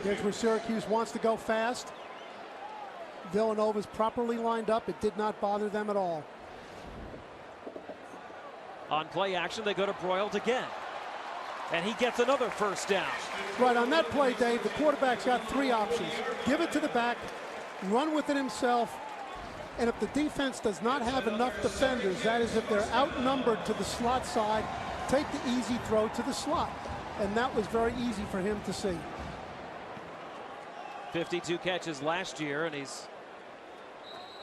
Here's where Syracuse wants to go fast. Villanova's properly lined up. It did not bother them at all. On play action, they go to Broyles again. And he gets another first down. Right, on that play, Dave, the quarterback's got three options. Give it to the back, run with it himself, and if the defense does not have enough defenders, that is if they're outnumbered to the slot side, take the easy throw to the slot. And that was very easy for him to see. 52 catches last year, and he's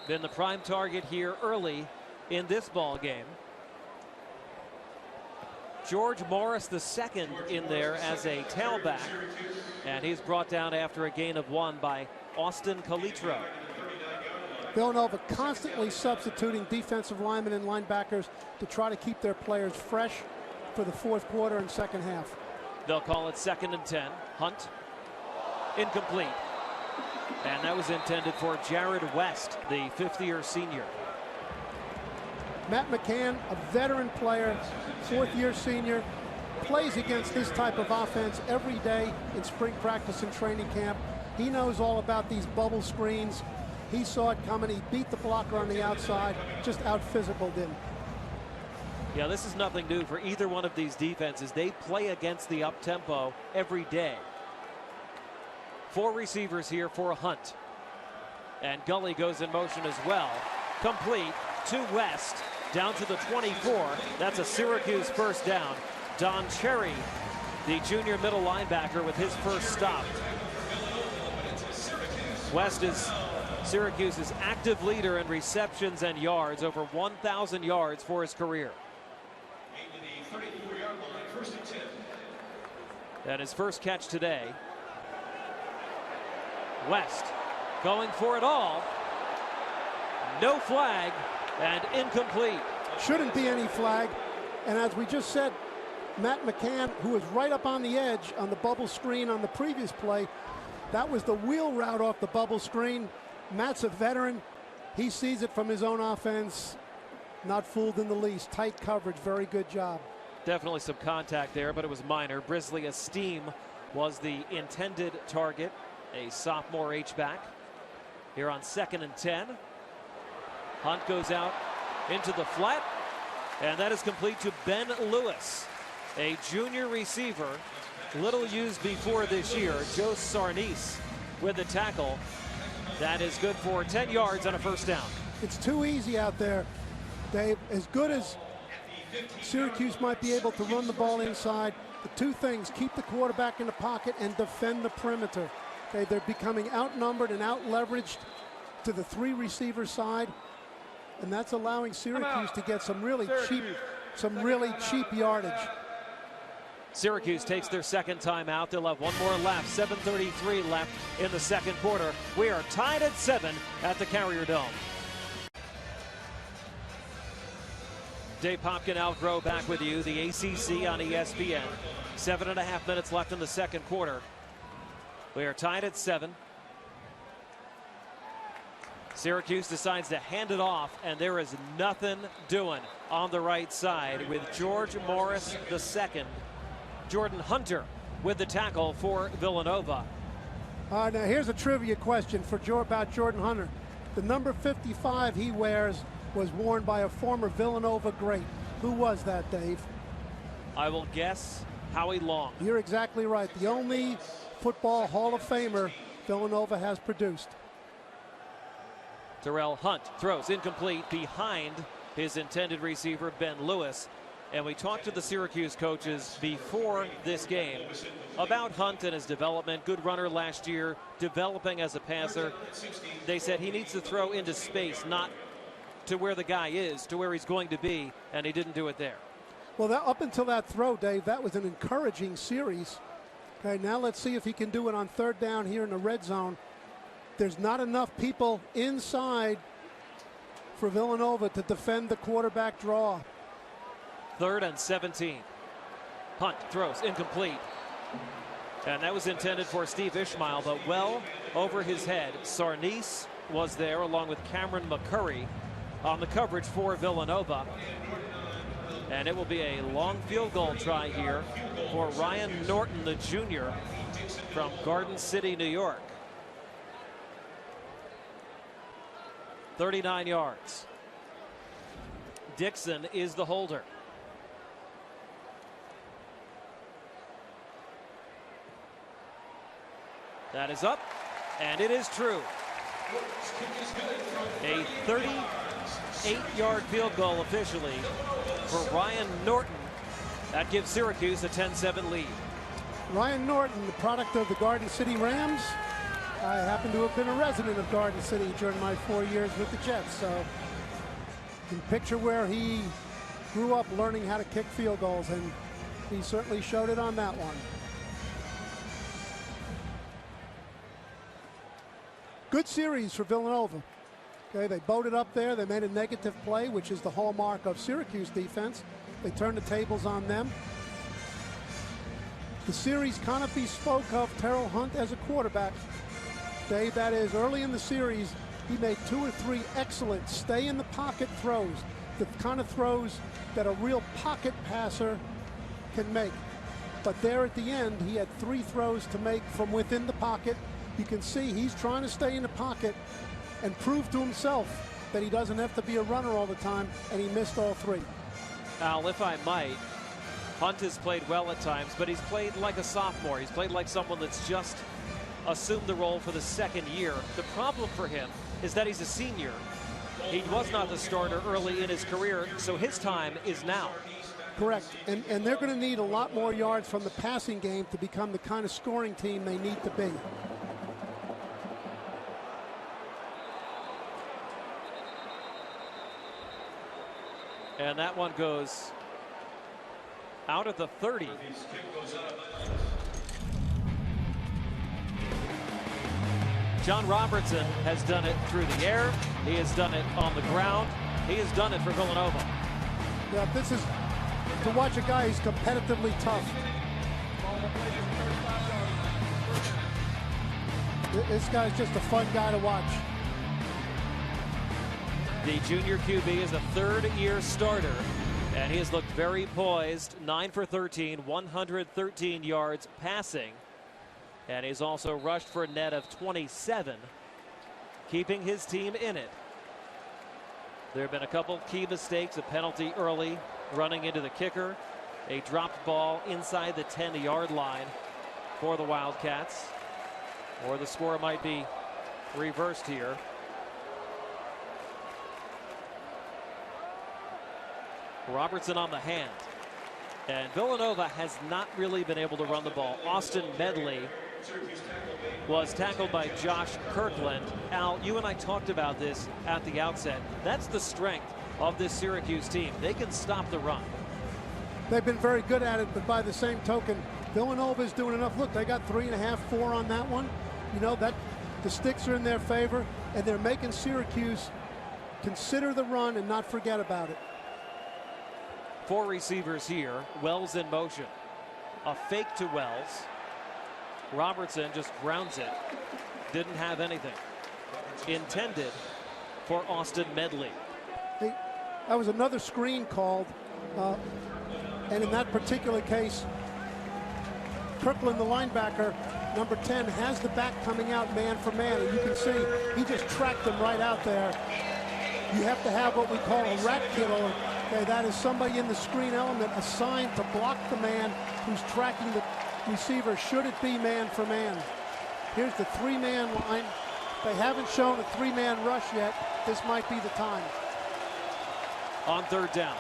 been the prime target here early in this ball game. George Morris II in there as a tailback, and he's brought down after a gain of 1 by Austin Calitro. Villanova constantly substituting defensive linemen and linebackers to try to keep their players fresh for the fourth quarter and second half. They'll call it 2nd and 10. Hunt, incomplete. And that was intended for Jared West, the fifth-year senior. Matt McCann, a veteran player, fourth-year senior, plays against this type of offense every day in spring practice and training camp. He knows all about these bubble screens. He saw it coming. He beat the blocker on the outside, just out-physicaled him. Yeah, this is nothing new for either one of these defenses. They play against the up-tempo every day. 4 receivers here for Hunt. And Gully goes in motion as well. Complete to West, down to the 24. That's a Syracuse first down. Don Cherry, the junior middle linebacker, with his first stop. West is Syracuse's active leader in receptions and yards, over 1,000 yards for his career. And his first catch today. West going for it all. No flag and incomplete. Shouldn't be any flag. And as we just said, Matt McCann, who was right up on the edge on the bubble screen on the previous play, that was the wheel route off the bubble screen. Matt's a veteran. He sees it from his own offense. Not fooled in the least. Tight coverage. Very good job. Definitely some contact there, but it was minor. Brisley Esteem was the intended target, a sophomore H-back. Here on 2nd and 10. Hunt goes out into the flat, and that is complete to Ben Lewis, a junior receiver, little used before this year. Joe Sarnice with the tackle. That is good for 10 yards on a first down. It's too easy out there, Dave. As good as Syracuse might be able to run the ball inside, the two things: keep the quarterback in the pocket and defend the perimeter. Okay, they're becoming outnumbered and out-leveraged to the 3 receiver side, and that's allowing Syracuse to get some really cheap yardage. Syracuse takes their second timeout. They'll have one more left. 7:33 left in the second quarter. We are tied at 7 at the Carrier Dome. Dave Popkin, Al Groh back with you. The ACC on ESPN. 7.5 minutes left in the second quarter. We are tied at 7. Syracuse decides to hand it off, and there is nothing doing on the right side with George Morris II. Jordan Hunter with the tackle for Villanova. Now here's a trivia question about Jordan Hunter. The number 55 he wears was worn by a former Villanova great. Who was that, Dave? I will guess Howie Long. You're exactly right. The only football Hall of Famer Villanova has produced. Terrell Hunt throws incomplete behind his intended receiver, Ben Lewis. And we talked to the Syracuse coaches before this game about Hunt and his development. Good runner last year, developing as a passer. They said he needs to throw into space, not to where the guy is, to where he's going to be, and he didn't do it there. Well, up until that throw, Dave, that was an encouraging series. Okay, now let's see if he can do it on third down here in the red zone. There's not enough people inside for Villanova to defend the quarterback draw. 3rd and 17. Hunt throws incomplete. And that was intended for Steve Ishmael, but well over his head. Sarnice was there along with Cameron McCurry on the coverage for Villanova. And it will be a long field goal try here for Ryan Norton, the junior from Garden City, New York. 39 yards. Dixon is the holder. That is up, and it is true. A 38-yard field goal officially for Ryan Norton. That gives Syracuse a 10-7 lead. Ryan Norton, the product of the Garden City Rams. I happen to have been a resident of Garden City during my 4 years with the Jets, so you can picture where he grew up learning how to kick field goals, and he certainly showed it on that one. Good series for Villanova. Okay, they boated up there. They made a negative play, which is the hallmark of Syracuse defense. They turned the tables on them. The series kind of bespoke of Terrell Hunt as a quarterback. Dave, that is, early in the series, he made 2 or 3 excellent stay-in-the-pocket throws, the kind of throws that a real pocket passer can make. But there at the end, he had 3 throws to make from within the pocket. You can see he's trying to stay in the pocket and prove to himself that he doesn't have to be a runner all the time, and he missed all 3. Al, if I might, Hunt has played well at times, but he's played like a sophomore. He's played like someone that's just assumed the role for the 2nd year. The problem for him is that he's a senior. He was not the starter early in his career, so his time is now. Correct, and they're going to need a lot more yards from the passing game to become the kind of scoring team they need to be. And that one goes out at the 30. John Robertson has done it through the air. He has done it on the ground. He has done it for Villanova. Yeah, this is to watch a guy who's competitively tough. This guy's just a fun guy to watch. The junior QB is a 3rd-year starter, and he has looked very poised. 9 for 13, 113 yards passing. And he's also rushed for a net of 27, keeping his team in it. There have been a couple key mistakes, a penalty early, running into the kicker, a dropped ball inside the 10-yard line for the Wildcats, or the score might be reversed here. Robertson on the hand. And Villanova has not really been able to run the ball. Austin Medley was tackled by Josh Kirkland. Al, you and I talked about this at the outset. That's the strength of this Syracuse team. They can stop the run. They've been very good at it, but by the same token, Villanova is doing enough. Look, they got 3.5, 4 on that one. You know, that the sticks are in their favor, and they're making Syracuse consider the run and not forget about it. 4 receivers here. Wells in motion. A fake to Wells. Robertson just grounds it. Didn't have anything. Intended for Austin Medley. Hey, that was another screen called. And in that particular case, Kirkland, the linebacker, number 10, has the back coming out man for man. And you can see he just tracked him right out there. You have to have what we call a rat killer. Okay, that is somebody in the screen element assigned to block the man who's tracking the receiver, should it be man for man. Here's the 3-man line. They haven't shown a 3-man rush yet. This might be the time. On 3rd down.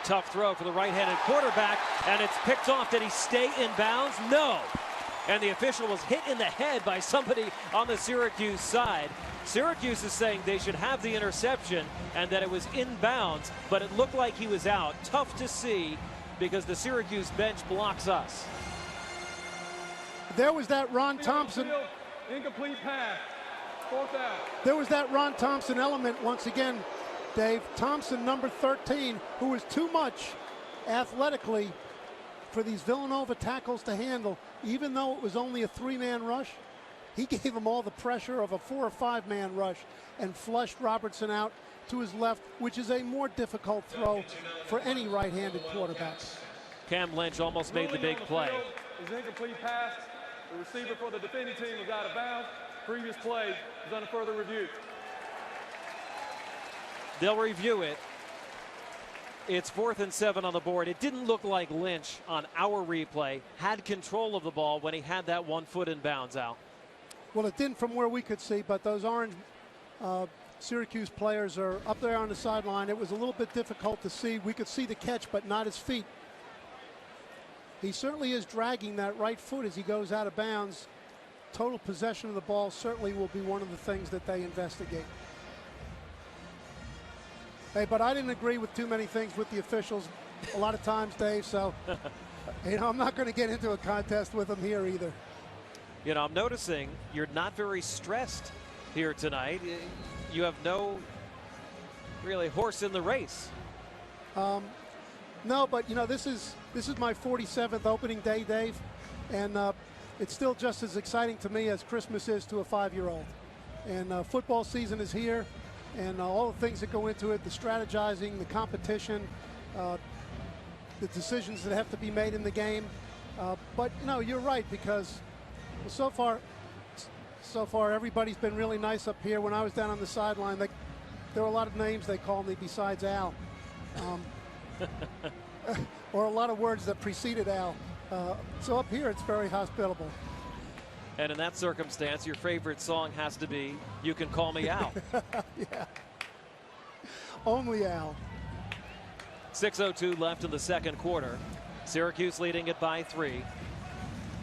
Tough throw for the right-handed quarterback, and it's picked off. Did he stay in bounds? No. And the official was hit in the head by somebody on the Syracuse side. Syracuse is saying they should have the interception and that it was in bounds, but it looked like he was out. Tough to see because the Syracuse bench blocks us. There was that Ron Thompson. Incomplete pass. 4th down. There was that Ron Thompson element once again, Dave. Thompson, number 13, who was too much athletically for these Villanova tackles to handle. Even though it was only a 3-man rush, he gave them all the pressure of a 4 or 5-man rush and flushed Robertson out to his left, which is a more difficult throw for any right-handed quarterback. Cam Lynch almost made the big play. His incomplete pass. The receiver for the defending team was out of bounds. Previous play is under further review. They'll review it. It's 4th and 7 on the board. It didn't look like Lynch on our replay had control of the ball when he had that 1 foot in bounds, Al. Well, it didn't from where we could see, but those orange Syracuse players are up there on the sideline. It was a little bit difficult to see. We could see the catch, but not his feet. He certainly is dragging that right foot as he goes out of bounds. Total possession of the ball certainly will be one of the things that they investigate. Hey, but I didn't agree with too many things with the officials a lot of times, Dave, so I'm not going to get into a contest with them here either. You know, I'm noticing you're not very stressed here tonight. You have no really horse in the race. No, but this is my 47th opening day, Dave, and it's still just as exciting to me as Christmas is to a 5-year-old. And football season is here, and all the things that go into it, the strategizing, the competition, the decisions that have to be made in the game. But no, you're right, because so far everybody's been really nice up here. When I was down on the sideline, there were a lot of names they called me besides Al. Or a lot of words that preceded Al. So up here, it's very hospitable. And in that circumstance, your favorite song has to be "You Can Call Me Al." Yeah. Only Al. 6:02 left in the second quarter. Syracuse leading it by 3.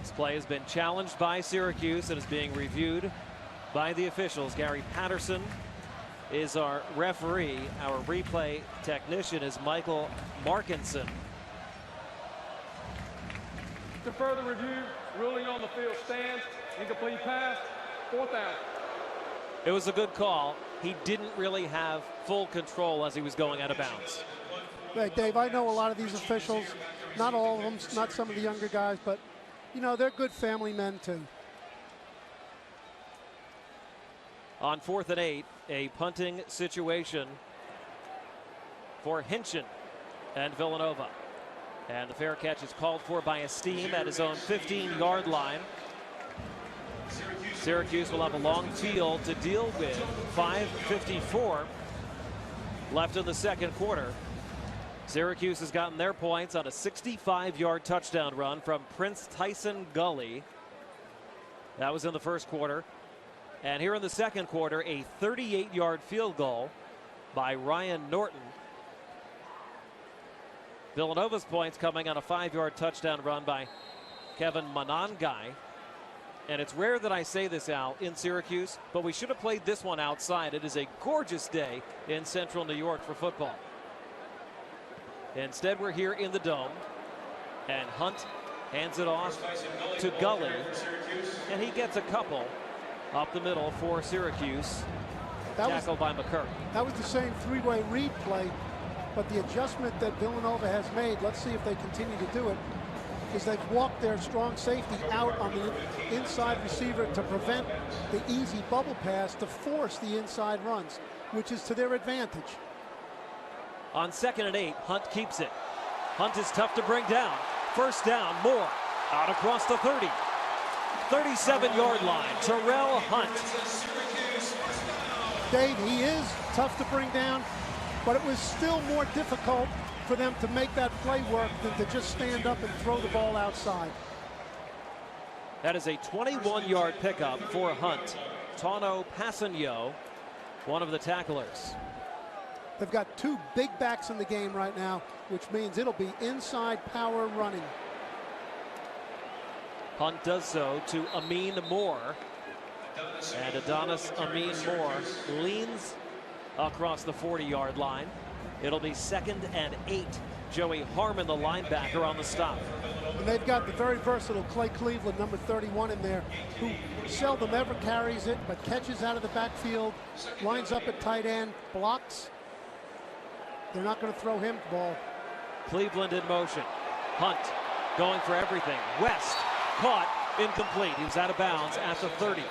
This play has been challenged by Syracuse and is being reviewed by the officials. Gary Patterson is our referee. Our replay technician is Michael Markinson. To further review, ruling on the field stands. Incomplete pass. 4th down. It was a good call. He didn't really have full control as he was going out of bounds. Hey, Dave, I know a lot of these officials. Not all of them, not some of the younger guys, but, they're good family men, too. On 4th and 8, a punting situation for Hinchin and Villanova. And the fair catch is called for by Esteem at his own 15-yard line. Syracuse will have a long field to deal with. 5:54 left in the second quarter. Syracuse has gotten their points on a 65-yard touchdown run from Prince Tyson Gully. That was in the first quarter. And here in the second quarter, a 38-yard field goal by Ryan Norton. Villanova's points coming on a 5-yard touchdown run by Kevin Monangai. And it's rare that I say this, Al, in Syracuse, but we should have played this one outside. It is a gorgeous day in central New York for football. Instead, we're here in the Dome, and Hunt hands it off to Gully, and he gets a couple up the middle for Syracuse, tackled by McCurry. That was the same 3-way read play, but the adjustment that Villanova has made, let's see if they continue to do it, is they've walked their strong safety out on the inside receiver to prevent the easy bubble pass to force the inside runs, which is to their advantage. On 2nd and 8, Hunt keeps it. Hunt is tough to bring down. First down, Moore out across the 30. 37-yard line, Terrell Hunt. Dave, he is tough to bring down, but it was still more difficult for them to make that play work than to just stand up and throw the ball outside. That is a 21-yard pickup for Hunt. Tano Passanio, one of the tacklers. They've got 2 big backs in the game right now, which means it'll be inside power running. Hunt does so to Amin Moore. And Adonis Amin Moore leans across the 40-yard line. It'll be 2nd and 8. Joey Harmon, the linebacker, on the stop. And they've got the very versatile Clay Cleveland, number 31 in there, who seldom ever carries it, but catches out of the backfield, lines up at tight end, blocks. They're not going to throw him the ball. Cleveland in motion. Hunt going for everything. West caught, incomplete. He was out of bounds at the 30.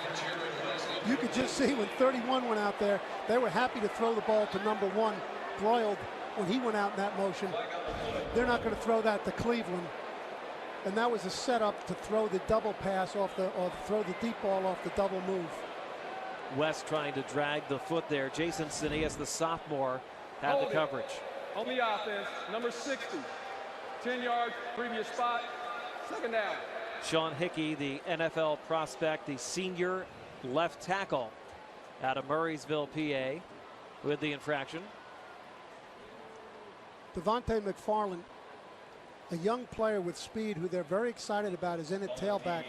You could just see when 31 went out there, they were happy to throw the ball to number 1, Broiled, when he went out in that motion. They're not going to throw that to Cleveland. And that was a setup to throw the double pass or throw the deep ball off the double move. West trying to drag the foot there. Jason Cineas, the sophomore, had the coverage. On the offense, number 60. 10 yards, previous spot, second down. Sean Hickey, the NFL prospect, the senior left tackle out of Murraysville, PA, with the infraction. Devontae McFarland, a young player with speed who they're very excited about, is in at tailback.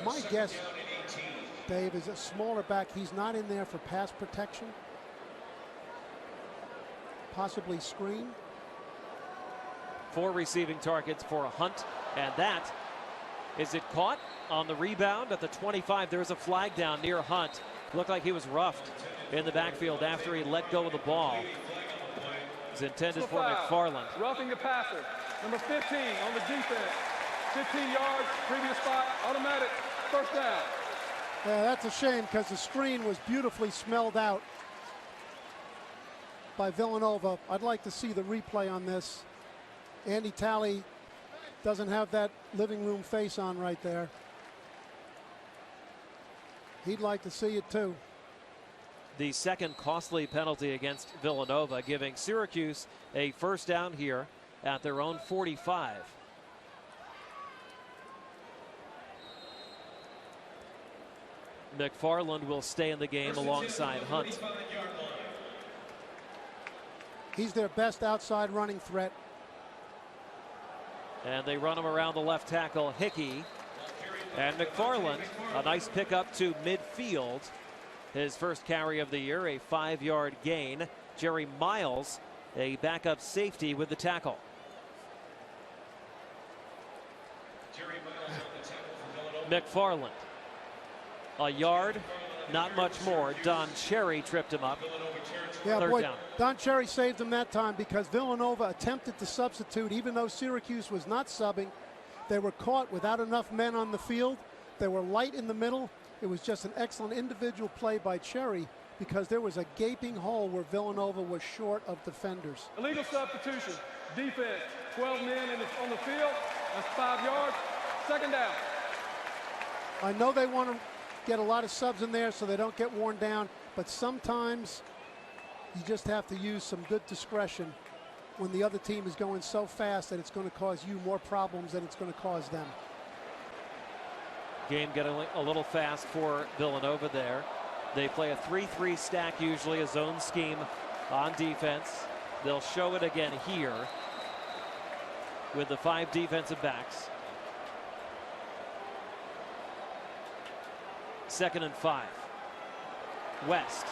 My guess, Dave, is a smaller back. He's not in there for pass protection. Possibly screen. 4 receiving targets for Hunt, and that is it caught on the rebound at the 25. There's a flag down near Hunt. Looked like he was roughed in the backfield after he let go of the ball. It's intended for McFarland. Roughing the passer, number 15 on the defense. 15 yards, previous spot, automatic, first down. Yeah, that's a shame because the screen was beautifully smelled out by Villanova. I'd like to see the replay on this. Andy Talley doesn't have that living room face on right there. He'd like to see it too. The second costly penalty against Villanova, giving Syracuse a first down here at their own 45. McFarland will stay in the game alongside Hunt. He's their best outside running threat. And they run him around the left tackle, Hickey. And McFarland, a nice pickup to midfield. His first carry of the year, a 5-yard gain. Jerry Miles, a backup safety, with the tackle. McFarland, a yard, not much more. Don Cherry tripped him up. Yeah, Third boy, down. Don Cherry saved him that time because Villanova attempted to substitute. Even though Syracuse was not subbing, they were caught without enough men on the field. They were light in the middle. It was just an excellent individual play by Cherry because there was a gaping hole where Villanova was short of defenders. Illegal substitution, defense, 12 men on the field, that's 5 yards, second down. I know they want to get a lot of subs in there so they don't get worn down, but sometimes you just have to use some good discretion when the other team is going so fast that it's going to cause you more problems than it's going to cause them. Game getting a little fast for Villanova there. They play a 3-3 stack, usually a zone scheme on defense. They'll show it again here with the 5 defensive backs. 2nd and 5. West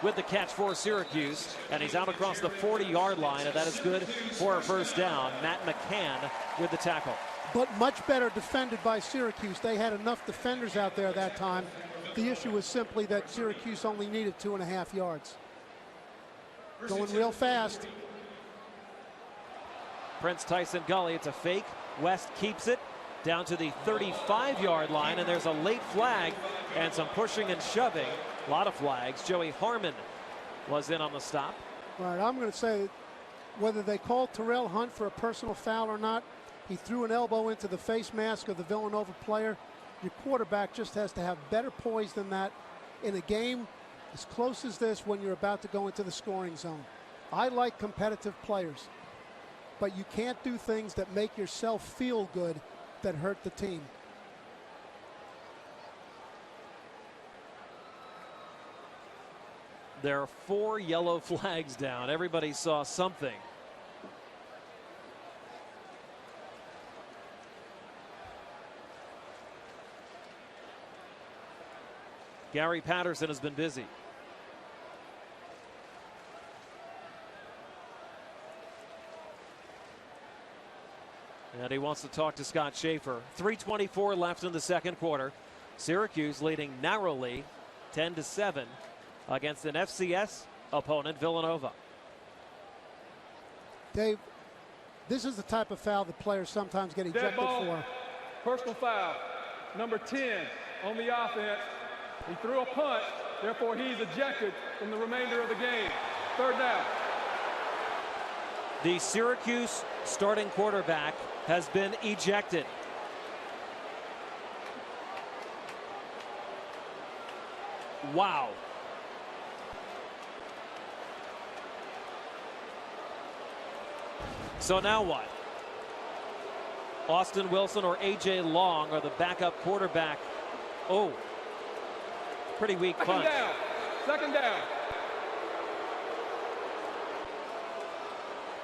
with the catch for Syracuse, and he's out across the 40-yard line, and that is good for a first down. Matt McCann with the tackle. But much better defended by Syracuse. They had enough defenders out there that time. The issue was simply that Syracuse only needed 2.5 yards. Going real fast. Prince Tyson Gully, it's a fake. West keeps it down to the 35-yard line, and there's a late flag and some pushing and shoving. A lot of flags. Joey Harmon was in on the stop. Right, I'm going to say whether they called Terrell Hunt for a personal foul or not, he threw an elbow into the face mask of the Villanova player. Your quarterback just has to have better poise than that in a game as close as this when you're about to go into the scoring zone. I like competitive players, but you can't do things that make yourself feel good that hurt the team. There are 4 yellow flags down. Everybody saw something. Gary Patterson has been busy. And he wants to talk to Scott Schaefer. 3:24 left in the second quarter. Syracuse leading narrowly 10-7 against an FCS opponent, Villanova. Dave, this is the type of foul that players sometimes get ejected for. Personal foul. Number 10 on the offense. He threw a punt. Therefore, he's ejected from the remainder of the game. Third down. The Syracuse starting quarterback has been ejected. Wow. So now what? Austin Wilson or A.J. Long are the backup quarterback. Oh, pretty weak punch. Second down.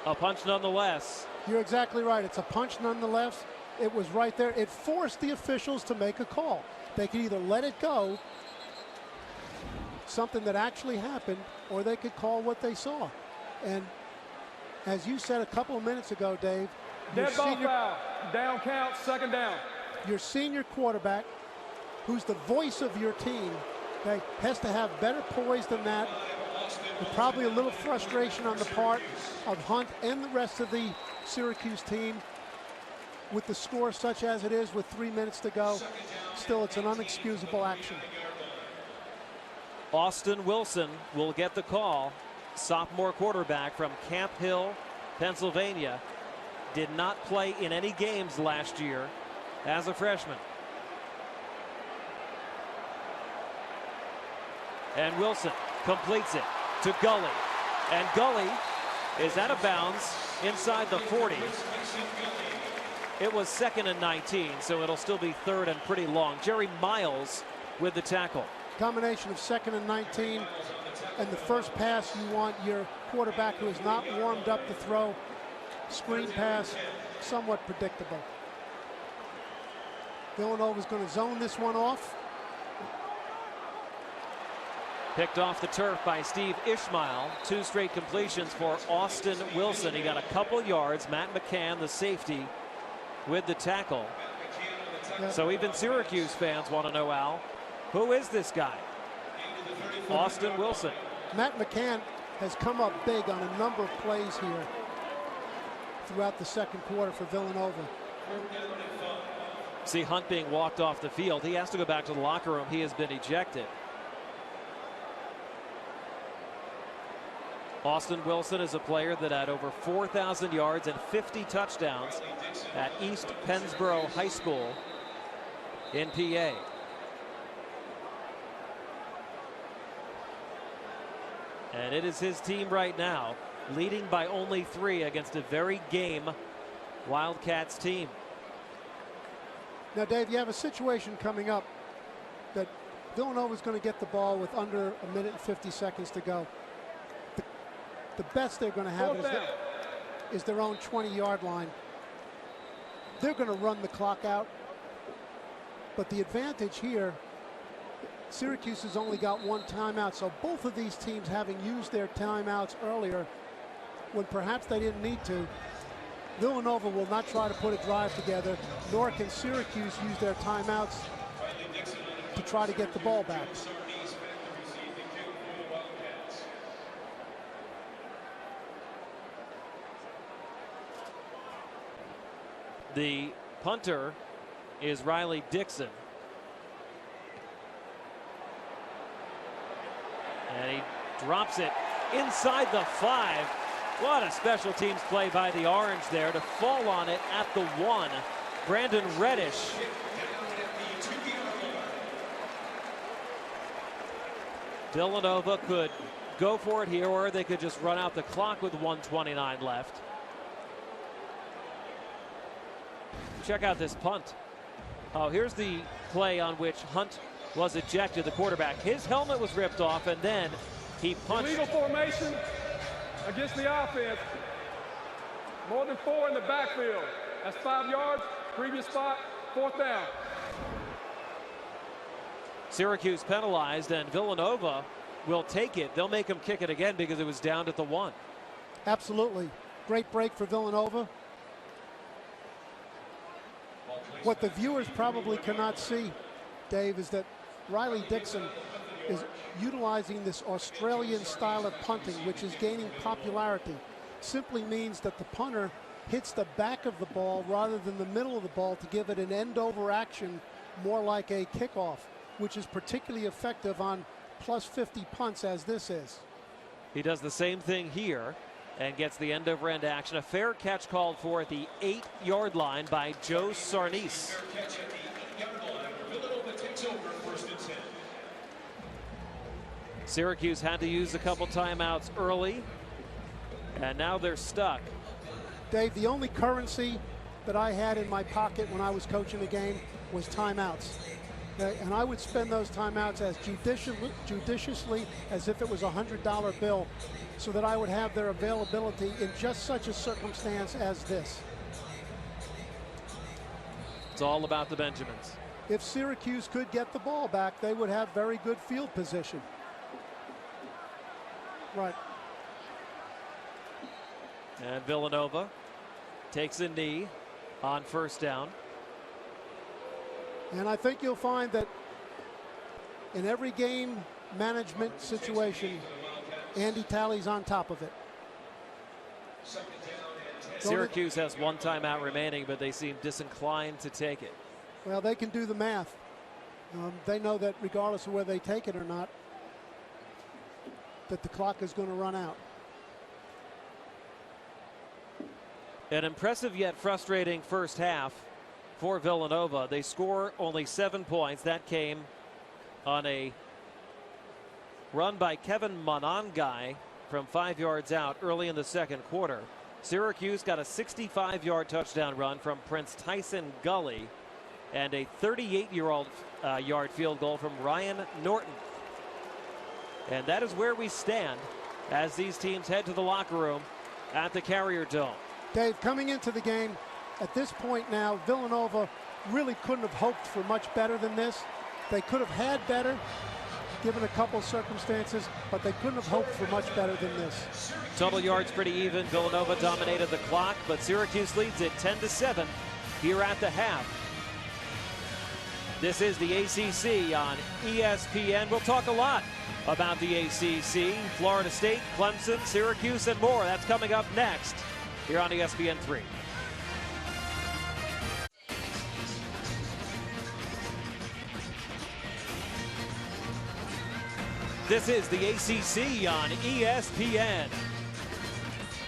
A punch nonetheless. You're exactly right. It's a punch nonetheless. It was right there. It forced the officials to make a call. They could either let it go, something that actually happened, or they could call what they saw. And as you said a couple of minutes ago, Dave, Dead ball foul. Down count, second down. Your senior quarterback, who's the voice of your team, okay, has to have better poise than that. And probably a little frustration on the part of Hunt and the rest of the Syracuse team with the score such as it is with 3 minutes to go. Still, it's an unexcusable action. Austin Wilson will get the call. Sophomore quarterback from Camp Hill, Pennsylvania. Did not play in any games last year as a freshman. And Wilson completes it to Gully. And Gully is out of bounds inside the 40. It was 2nd and 19, so it'll still be 3rd and pretty long. Jerry Miles with the tackle. Combination of 2nd and 19 and the first pass, you want your quarterback who is not warmed up to throw. Screen pass, somewhat predictable. Villanova's going to zone this one off. Picked off the turf by Steve Ishmael. 2 straight completions for Austin Wilson. He got a couple yards. Matt McCann, the safety, with the tackle. Yeah. So even Syracuse fans want to know, Al, who is this guy? Austin Wilson. Matt McCann has come up big on a number of plays here throughout the second quarter for Villanova. See Hunt being walked off the field. He has to go back to the locker room. He has been ejected. Austin Wilson is a player that had over 4,000 yards and 50 touchdowns at East Pennsboro High School in PA. And it is his team right now, leading by only 3 against a very game Wildcats team. Now, Dave, you have a situation coming up that Villanova's going to get the ball with under 1 minute and 50 seconds to go. The best they're going to have is their own 20-yard line. They're going to run the clock out. But the advantage here, Syracuse has only got 1 timeout, so both of these teams having used their timeouts earlier when perhaps they didn't need to. Villanova will not try to put a drive together, nor can Syracuse use their timeouts to try to get the ball back. The punter is Riley Dixon. And he drops it inside the 5. What a special teams play by the Orange there to fall on it at the 1. Brandon Reddish. Villanova could go for it here, or they could just run out the clock with 1:29 left. Check out this punt. Oh, here's the play on which Hunt was ejected, the quarterback. His helmet was ripped off, and then he punched. Illegal formation against the offense. More than 4 in the backfield. That's 5 yards. Previous spot, 4th down. Syracuse penalized, and Villanova will take it. They'll make him kick it again because it was down at the 1. Absolutely. Great break for Villanova. What the viewers probably cannot see, Dave, is that Riley Dixon is utilizing this Australian style of punting, which is gaining popularity. Simply means that the punter hits the back of the ball rather than the middle of the ball to give it an end-over action, more like a kickoff, which is particularly effective on plus 50 punts as this is. He does the same thing here and gets the end-over-end action. A fair catch called for at the 8-yard line by Joe Sarnice. Syracuse had to use a couple timeouts early, and now they're stuck. Dave, the only currency that I had in my pocket when I was coaching a game was timeouts. Okay? And I would spend those timeouts as judiciously as if it was a $100 bill, so that I would have their availability in just such a circumstance as this. It's all about the Benjamins. If Syracuse could get the ball back, they would have very good field position. Right. And Villanova takes a knee on first down. And I think you'll find that in every game management situation, Andy Talley's on top of it. Syracuse has one timeout remaining, but they seem disinclined to take it. Well, they can do the math. They know that regardless of whether they take it or not, that the clock is going to run out. An impressive yet frustrating first half for Villanova. They score only 7 points. That came on a run by Kevin Monangai from 5 yards out early in the second quarter. Syracuse got a 65-yard touchdown run from Prince Tyson Gully and a 38-yard field goal from Ryan Norton. And that is where we stand as these teams head to the locker room at the Carrier Dome. Dave, coming into the game, at this point now, Villanova really couldn't have hoped for much better than this. They could have had better, given a couple circumstances, but they couldn't have hoped for much better than this. Total yards pretty even. Villanova dominated the clock, but Syracuse leads it 10-7 here at the half. This is the ACC on ESPN. We'll talk a lot about the ACC, Florida State, Clemson, Syracuse, and more. That's coming up next here on ESPN3. This is the ACC on ESPN.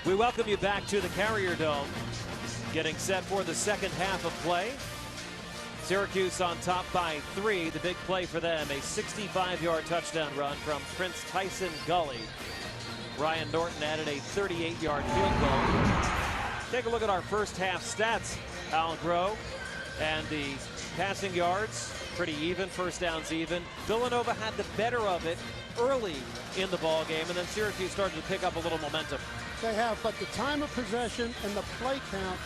We welcome you back to the Carrier Dome, getting set for the second half of play. Syracuse on top by 3. The big play for them, a 65-yard touchdown run from Prince Tyson Gully. Ryan Norton added a 38-yard field goal. Take a look at our first half stats, Al Groh, and the passing yards, pretty even, first downs even. Villanova had the better of it early in the ball game, and then Syracuse started to pick up a little momentum. They have, but the time of possession and the play count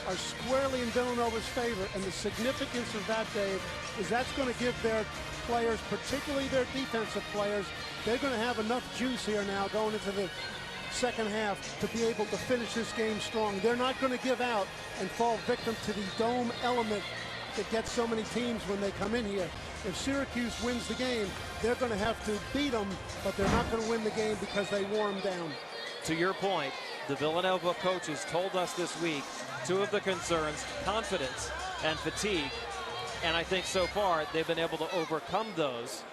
are squarely in Villanova's favor, and the significance of that, Dave, is that's going to give their players, particularly their defensive players, they're going to have enough juice here now going into the second half to be able to finish this game strong. They're not going to give out and fall victim to the dome element that gets so many teams when they come in here. If Syracuse wins the game, they're going to have to beat them, but they're not going to win the game because they wore them down. To your point, the Villanova coaches told us this week two of the concerns, confidence and fatigue. And I think so far they've been able to overcome those.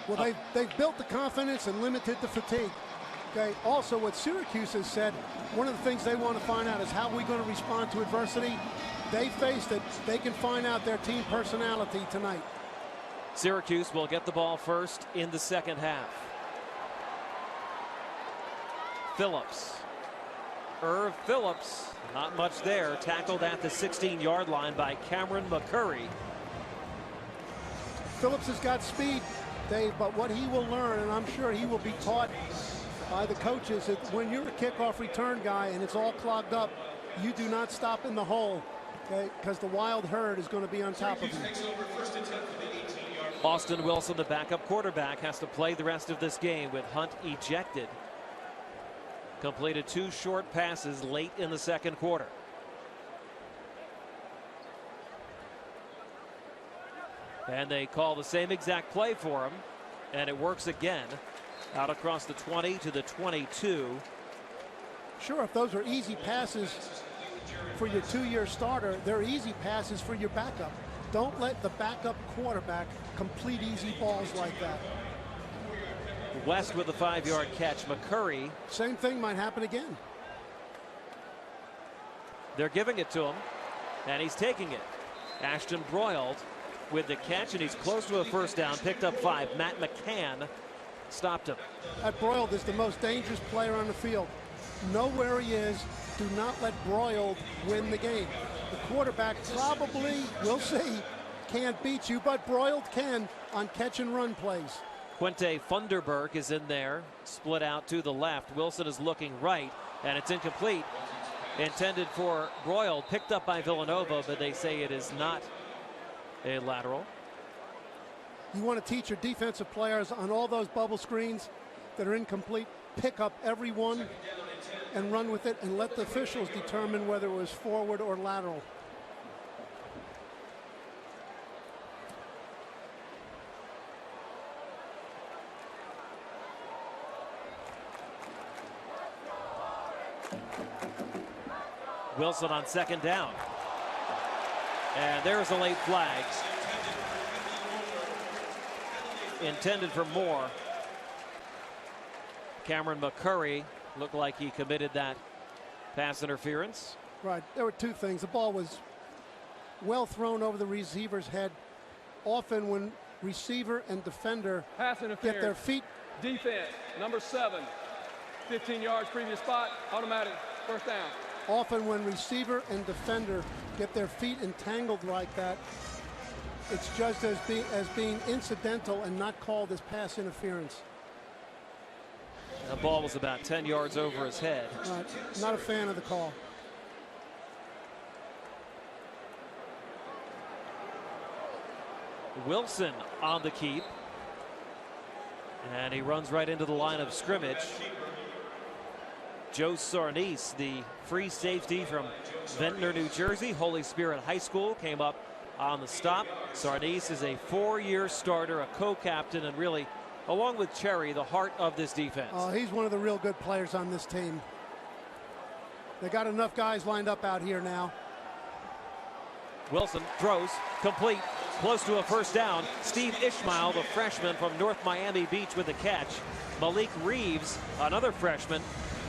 Well, they've built the confidence and limited the fatigue. Okay. Also, what Syracuse has said, one of the things they want to find out is how we're going to respond to adversity. They faced it. They can find out their team personality tonight. Syracuse will get the ball first in the second half. Phillips. Irv Phillips, not much there, tackled at the 16-yard line by Cameron McCurry. Phillips has got speed, Dave, but what he will learn, and I'm sure he will be taught by the coaches, that when you're a kickoff return guy and it's all clogged up, you do not stop in the hole, okay, because the wild herd is going to be on top of you. Austin Wilson, the backup quarterback, has to play the rest of this game with Hunt ejected. Completed 2 short passes late in the second quarter. And they call the same exact play for him, and it works again. Out across the 20 to the 22. Sure, if those are easy passes for your two-year starter, they're easy passes for your backup. Don't let the backup quarterback complete easy balls like that. West with a 5-yard catch. McCurry. Same thing might happen again. They're giving it to him, and he's taking it. Ashton Broyles with the catch, and he's close to a first down. Picked up 5. Matt McCann stopped him. That Broyles is the most dangerous player on the field. Know where he is. Do not let Broyles win the game. The quarterback probably, we'll see, can't beat you, but Broyles can on catch and run plays. Quinte Funderburk is in there, split out to the left. Wilson is looking right, and it's incomplete. Intended for Broyles, picked up by Villanova, but they say it is not a lateral. You want to teach your defensive players on all those bubble screens that are incomplete, pick up every one and run with it, and let the officials determine whether it was forward or lateral. Wilson on second down. And there's a late flag. Intended for Moore. Cameron McCurry looked like he committed that pass interference. Right. There were two things. The ball was well thrown over the receiver's head. Often when receiver and defender get their feet. Defense, number 7. 15 yards, previous spot, automatic, first down. Often when receiver and defender get their feet entangled like that, it's judged as being incidental and not called as pass interference. The ball was about 10 yards over his head. Right. Not a fan of the call. Wilson on the keep. And he runs right into the line of scrimmage. Joe Sarnice, the free safety from Ventnor, New Jersey, Holy Spirit High School, came up on the stop. Sarnice is a 4-year starter, a co-captain, and really, along with Cherry, the heart of this defense. He's one of the real good players on this team. They got enough guys lined up out here now. Wilson throws, complete, close to a first down. Steve Ishmael, the freshman from North Miami Beach, with the catch. Malik Reeves, another freshman,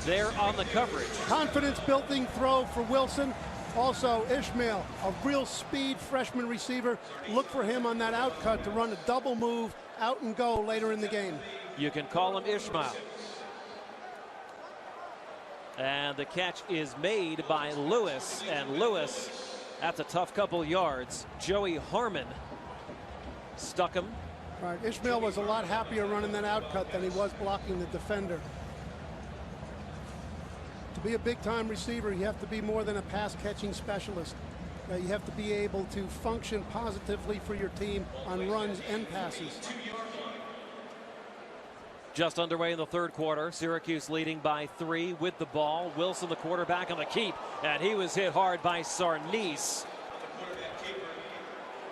there on the coverage. Confidence-building throw for Wilson. Also, Ishmael, a real speed freshman receiver. Look for him on that out cut to run a double move, out and go later in the game. You can call him Ishmael. And the catch is made by Lewis. And Lewis, that's a tough couple yards. Joey Harmon stuck him. Right, Ishmael was a lot happier running that out cut than he was blocking the defender. To be a big-time receiver, you have to be more than a pass-catching specialist. You have to be able to function positively for your team on runs and passes. Just underway in the third quarter. Syracuse leading by 3 with the ball. Wilson, the quarterback, on the keep, and he was hit hard by Sarnice.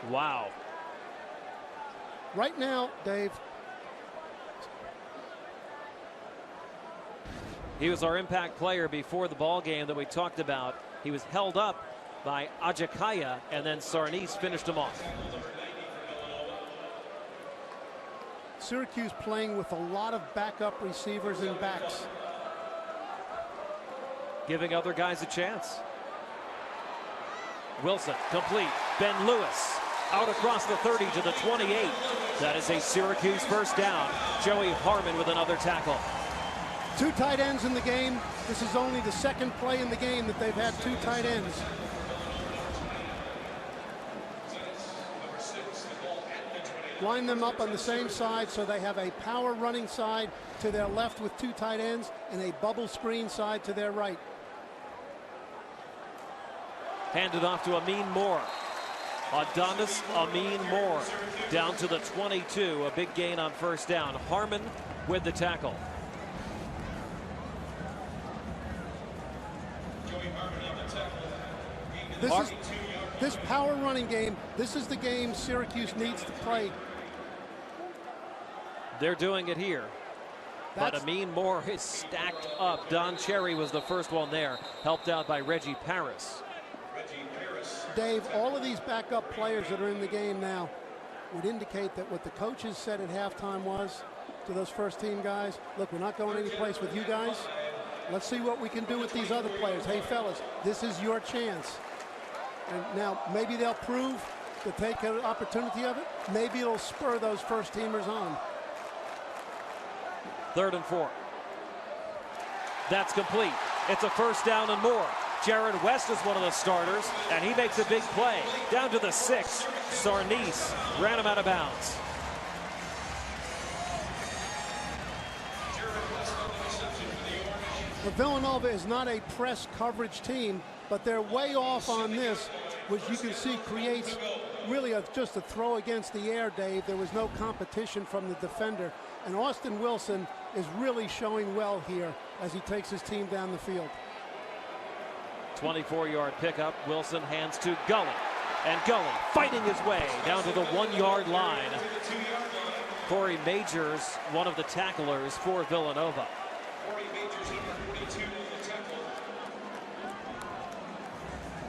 Wow. Right now, Dave, he was our impact player before the ball game that we talked about. He was held up by Ajakaya, and then Sarnice finished him off. Syracuse playing with a lot of backup receivers and backs. Giving other guys a chance. Wilson, complete. Ben Lewis, out across the 30 to the 28. That is a Syracuse first down. Joey Harmon with another tackle. 2 tight ends in the game. This is only the second play in the game that they've had 2 tight ends. Line them up on the same side so they have a power running side to their left with 2 tight ends and a bubble screen side to their right. Handed off to Amin Moore. Adonis Amin Moore down to the 22. A big gain on first down. Harmon with the tackle. this power running game, this is the game Syracuse needs to play. They're doing it here. But Amin Moore is stacked up. Don Cherry was the first one there, helped out by Reggie Paris. Dave, all of these backup players that are in the game now would indicate that what the coaches said at halftime was to those first team guys, look, we're not going any place with you guys. Let's see what we can do with these other players. Hey, fellas, this is your chance. And now maybe they'll prove to take an opportunity of it. Maybe it'll spur those first teamers on. 3rd and 4. That's complete. It's a first down and more. Jared West is one of the starters, and he makes a big play. Down to the 6. Sarnice ran him out of bounds. But Villanova is not a press coverage team, but they're way off on this, which you can see creates really just a throw against the air, Dave. There was no competition from the defender. And Austin Wilson is really showing well here as he takes his team down the field. 24-yard pickup. Wilson hands to Gully. And Gully fighting his way down to the 1-yard line. Corey Majors, one of the tacklers for Villanova.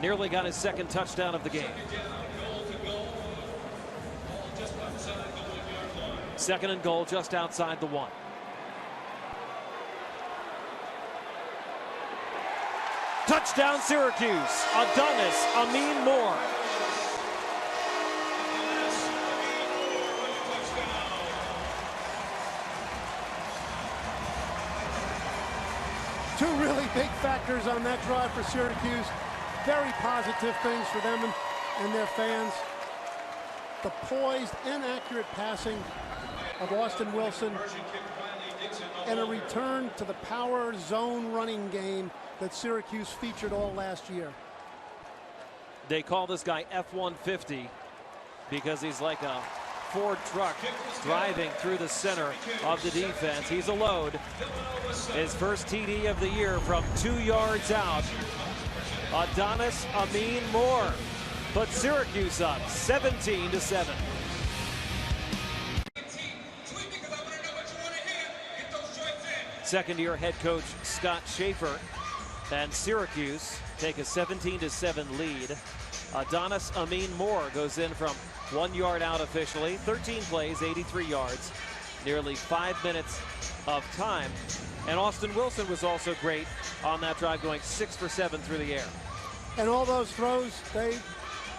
Nearly got his second touchdown of the game. 2nd and goal just outside the 1. Touchdown Syracuse. Adonis Amin Moore. Two really big factors on that drive for Syracuse. Very positive things for them and their fans. The poised and accurate passing of Austin Wilson and a return to the power zone running game that Syracuse featured all last year. They call this guy F-150 because he's like a Ford truck driving through the center of the defense. He's a load. His first TD of the year from 2 yards out. Adonis Amin Moore put Syracuse up 17-7. Second-year head coach Scott Schaefer and Syracuse take a 17-7 lead. Adonis Amin Moore goes in from 1 yard out officially. 13 plays, 83 yards, nearly 5 minutes of time. And Austin Wilson was also great on that drive, going 6 for 7 through the air. And all those throws, they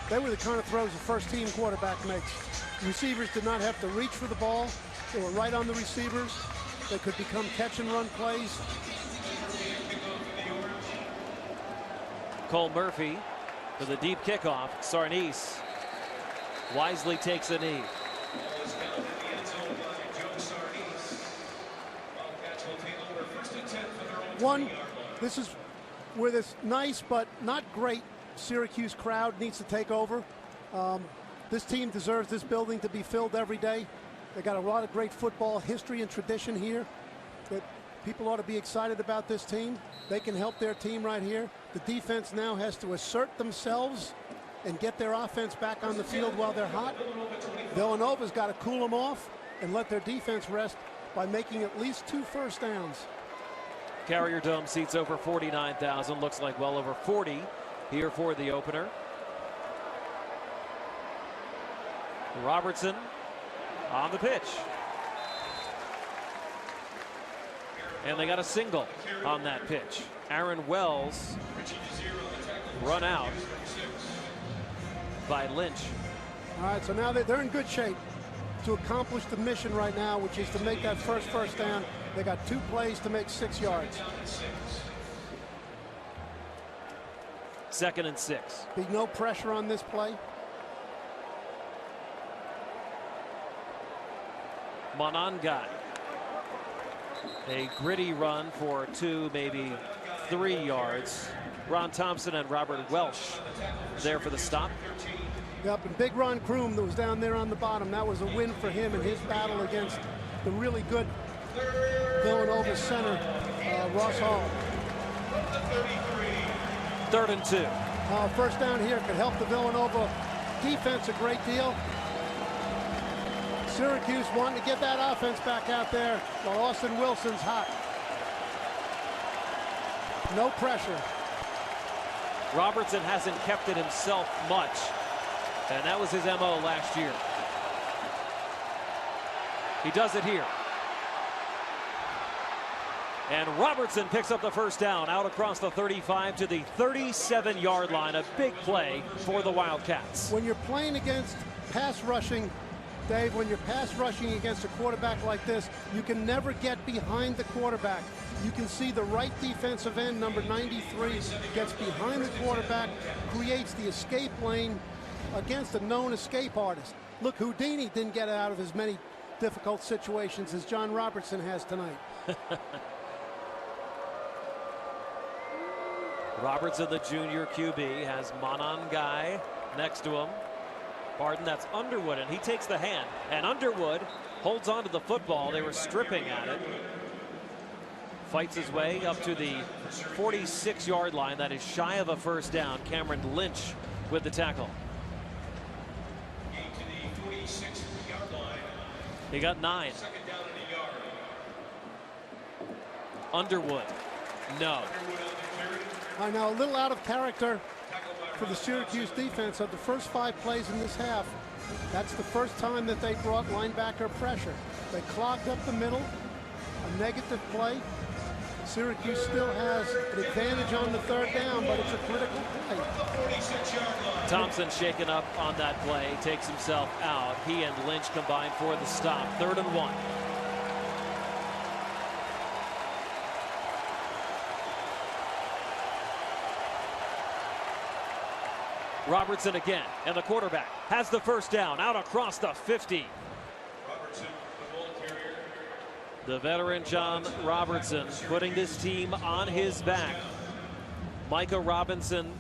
were the kind of throws a first-team quarterback makes. Receivers did not have to reach for the ball. They were right on the receivers. They could become catch-and-run plays. Cole Murphy for the deep kickoff. Sarnice wisely takes a knee. This is where this nice but not great Syracuse crowd needs to take over. This team deserves this building to be filled every day. They got a lot of great football history and tradition here. That people ought to be excited about this team. They can help their team right here. The defense now has to assert themselves and get their offense back on the field while they're hot. Villanova's got to cool them off and let their defense rest by making at least 2 first downs. Carrier Dome seats over 49,000. Looks like well over 40 here for the opener. Robertson on the pitch. And they got a single on that pitch. Aaron Wells run out by Lynch. All right, so now they're in good shape to accomplish the mission right now, which is to make that first down. They got 2 plays to make 6 yards. 2nd and 6. Be no pressure on this play. Monangai. A gritty run for 2, maybe 3 yards. Ron Thompson and Robert Welsh there for the stop. Yep, and Big Ron Kroom that was down there on the bottom. That was a win for him in his battle against the really good Villanova center, Ross Hall. 3rd and 2. First down here could help the Villanova defense a great deal. Syracuse wanting to get that offense back out there while Austin Wilson's hot. No pressure. Robertson hasn't kept it himself much, and that was his MO last year. He does it here. And Robertson picks up the first down out across the 35 to the 37-yard line. A big play for the Wildcats. When you're playing against pass rushing, Dave, when you're pass rushing against a quarterback like this, you can never get behind the quarterback. You can see the right defensive end, number 93, gets behind the quarterback, creates the escape lane against a known escape artist. Look, Houdini didn't get out of as many difficult situations as John Robertson has tonight. Robertson, the junior QB, has Manan Guy next to him. Pardon, that's Underwood, and he takes the hand. And Underwood holds on to the football. They were stripping at it. Fights his way up to the 46-yard line. That is shy of a first down. Cameron Lynch with the tackle. He got 9. Underwood. No. I know, a little out of character for the Syracuse defense. Of the first 5 plays in this half, that's the first time that they brought linebacker pressure. They clogged up the middle, a negative play. Syracuse still has an advantage on the third down, but it's a critical play. Thompson shaken up on that play, takes himself out. He and Lynch combine for the stop. 3rd and 1. Robertson again, and the quarterback has the first down out across the 50. The veteran John Robertson putting this team on his back. Micah Robinson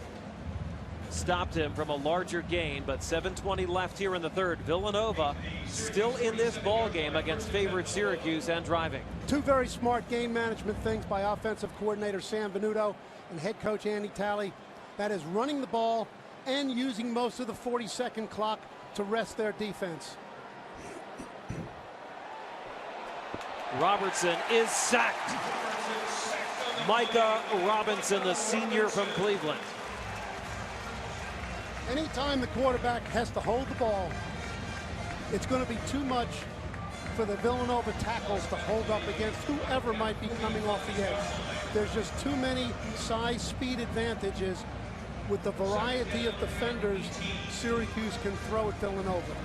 stopped him from a larger gain, but 7:20 left here in the third. Villanova still in this ball game against favorite Syracuse and driving. 2 very smart game management things by offensive coordinator Sam Venuto and head coach Andy Talley. That is running the ball and using most of the 40-second clock to rest their defense. Robertson is sacked. Micah Robinson, the senior from Cleveland. Anytime the quarterback has to hold the ball, it's going to be too much for the Villanova tackles to hold up against whoever might be coming off the edge. There's just too many size speed advantages with the variety of defenders Syracuse can throw at Villanova.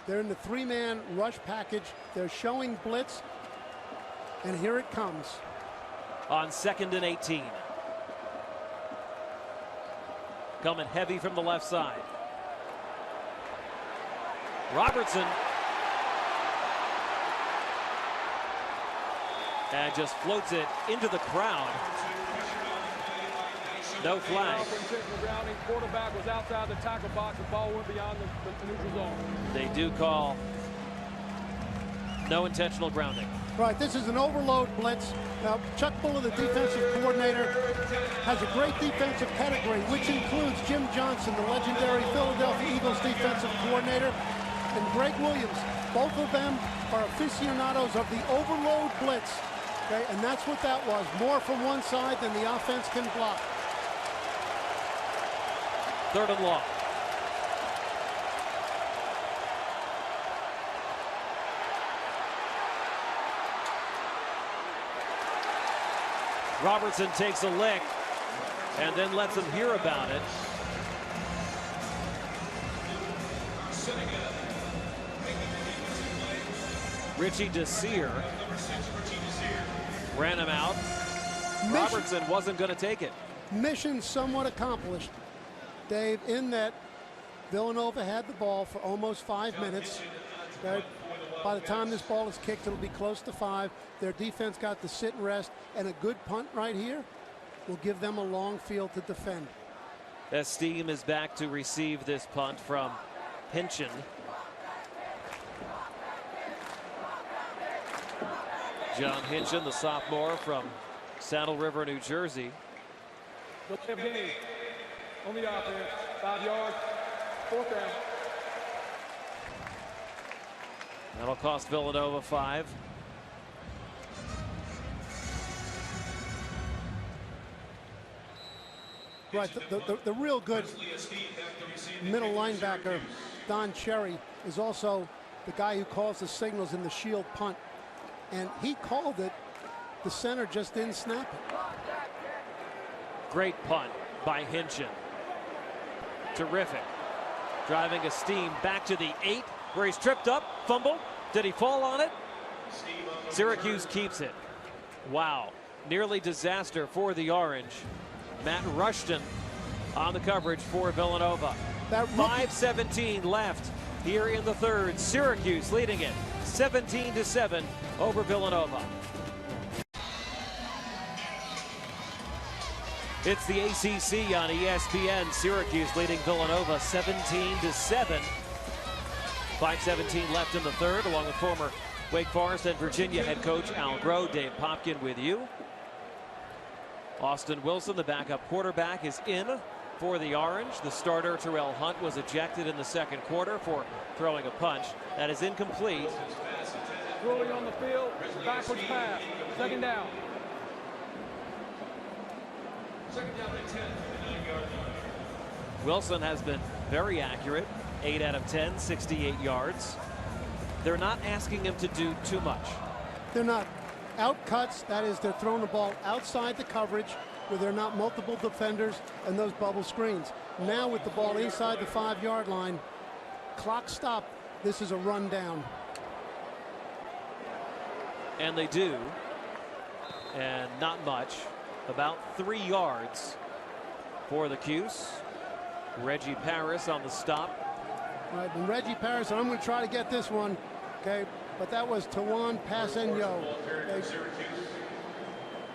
They're in the 3-man rush package. They're showing blitz, and here it comes. On 2nd and 18. Coming heavy from the left side. Robertson. And just floats it into the crowd. No flag. Quarterback was outside the tackle box. The ball went beyond the neutral zone. They do call no intentional grounding. Right, this is an overload blitz. Now, Chuck Buller, the defensive coordinator, has a great defensive pedigree, which includes Jim Johnson, the legendary Philadelphia Eagles defensive coordinator, and Greg Williams. Both of them are aficionados of the overload blitz. Okay, and that's what that was. More from one side than the offense can block. 3rd and long. Robertson takes a lick and then lets him hear about it. Richie Desir ran him out. Robertson wasn't going to take it. Mission somewhat accomplished, Dave, in that Villanova had the ball for almost 5 minutes. Okay? By the time this ball is kicked, it'll be close to 5. Their defense got to sit and rest, and a good punt right here will give them a long field to defend. Esteem is back to receive this punt from Hinchin. John Hinchin, the sophomore from Saddle River, New Jersey. Delay of game on the offense. 5 yards. 4th down. That'll cost Villanova 5. Right, the real good middle linebacker, Don Cherry, is also the guy who calls the signals in the shield punt. And he called it. The center just didn't snap it. Great punt by Hinchin. Terrific. Driving a steam back to the 8, where he's tripped up, fumbled. Did he fall on it? Syracuse keeps it. Wow. Nearly disaster for the Orange. Matt Rushton on the coverage for Villanova. 5:17 left here in the third. Syracuse leading it 17-7 over Villanova. It's the ACC on ESPN. Syracuse leading Villanova 17-7. 5:17 left in the third, along with former Wake Forest and Virginia head coach Al Groh. Dave Popkin with you. Austin Wilson, the backup quarterback, is in for the Orange. The starter, Terrell Hunt, was ejected in the second quarter for throwing a punch. That is incomplete. Rolling on the field, backwards pass. 2nd down. 2nd down and 10 from the 9-yard line. Wilson has been very accurate. 8 out of 10, 68 yards. They're not asking him to do too much. They're not. Out cuts, that is, they're throwing the ball outside the coverage where there are not multiple defenders and those bubble screens. Now with the ball inside the 5-yard line, clock stop, this is a run down. And they do. And not much. About 3 yards for the Cuse. Reggie Paris on the stop. Right, and Reggie Paris, and I'm going to try to get this one, okay, but that was Tawan Pasenyo.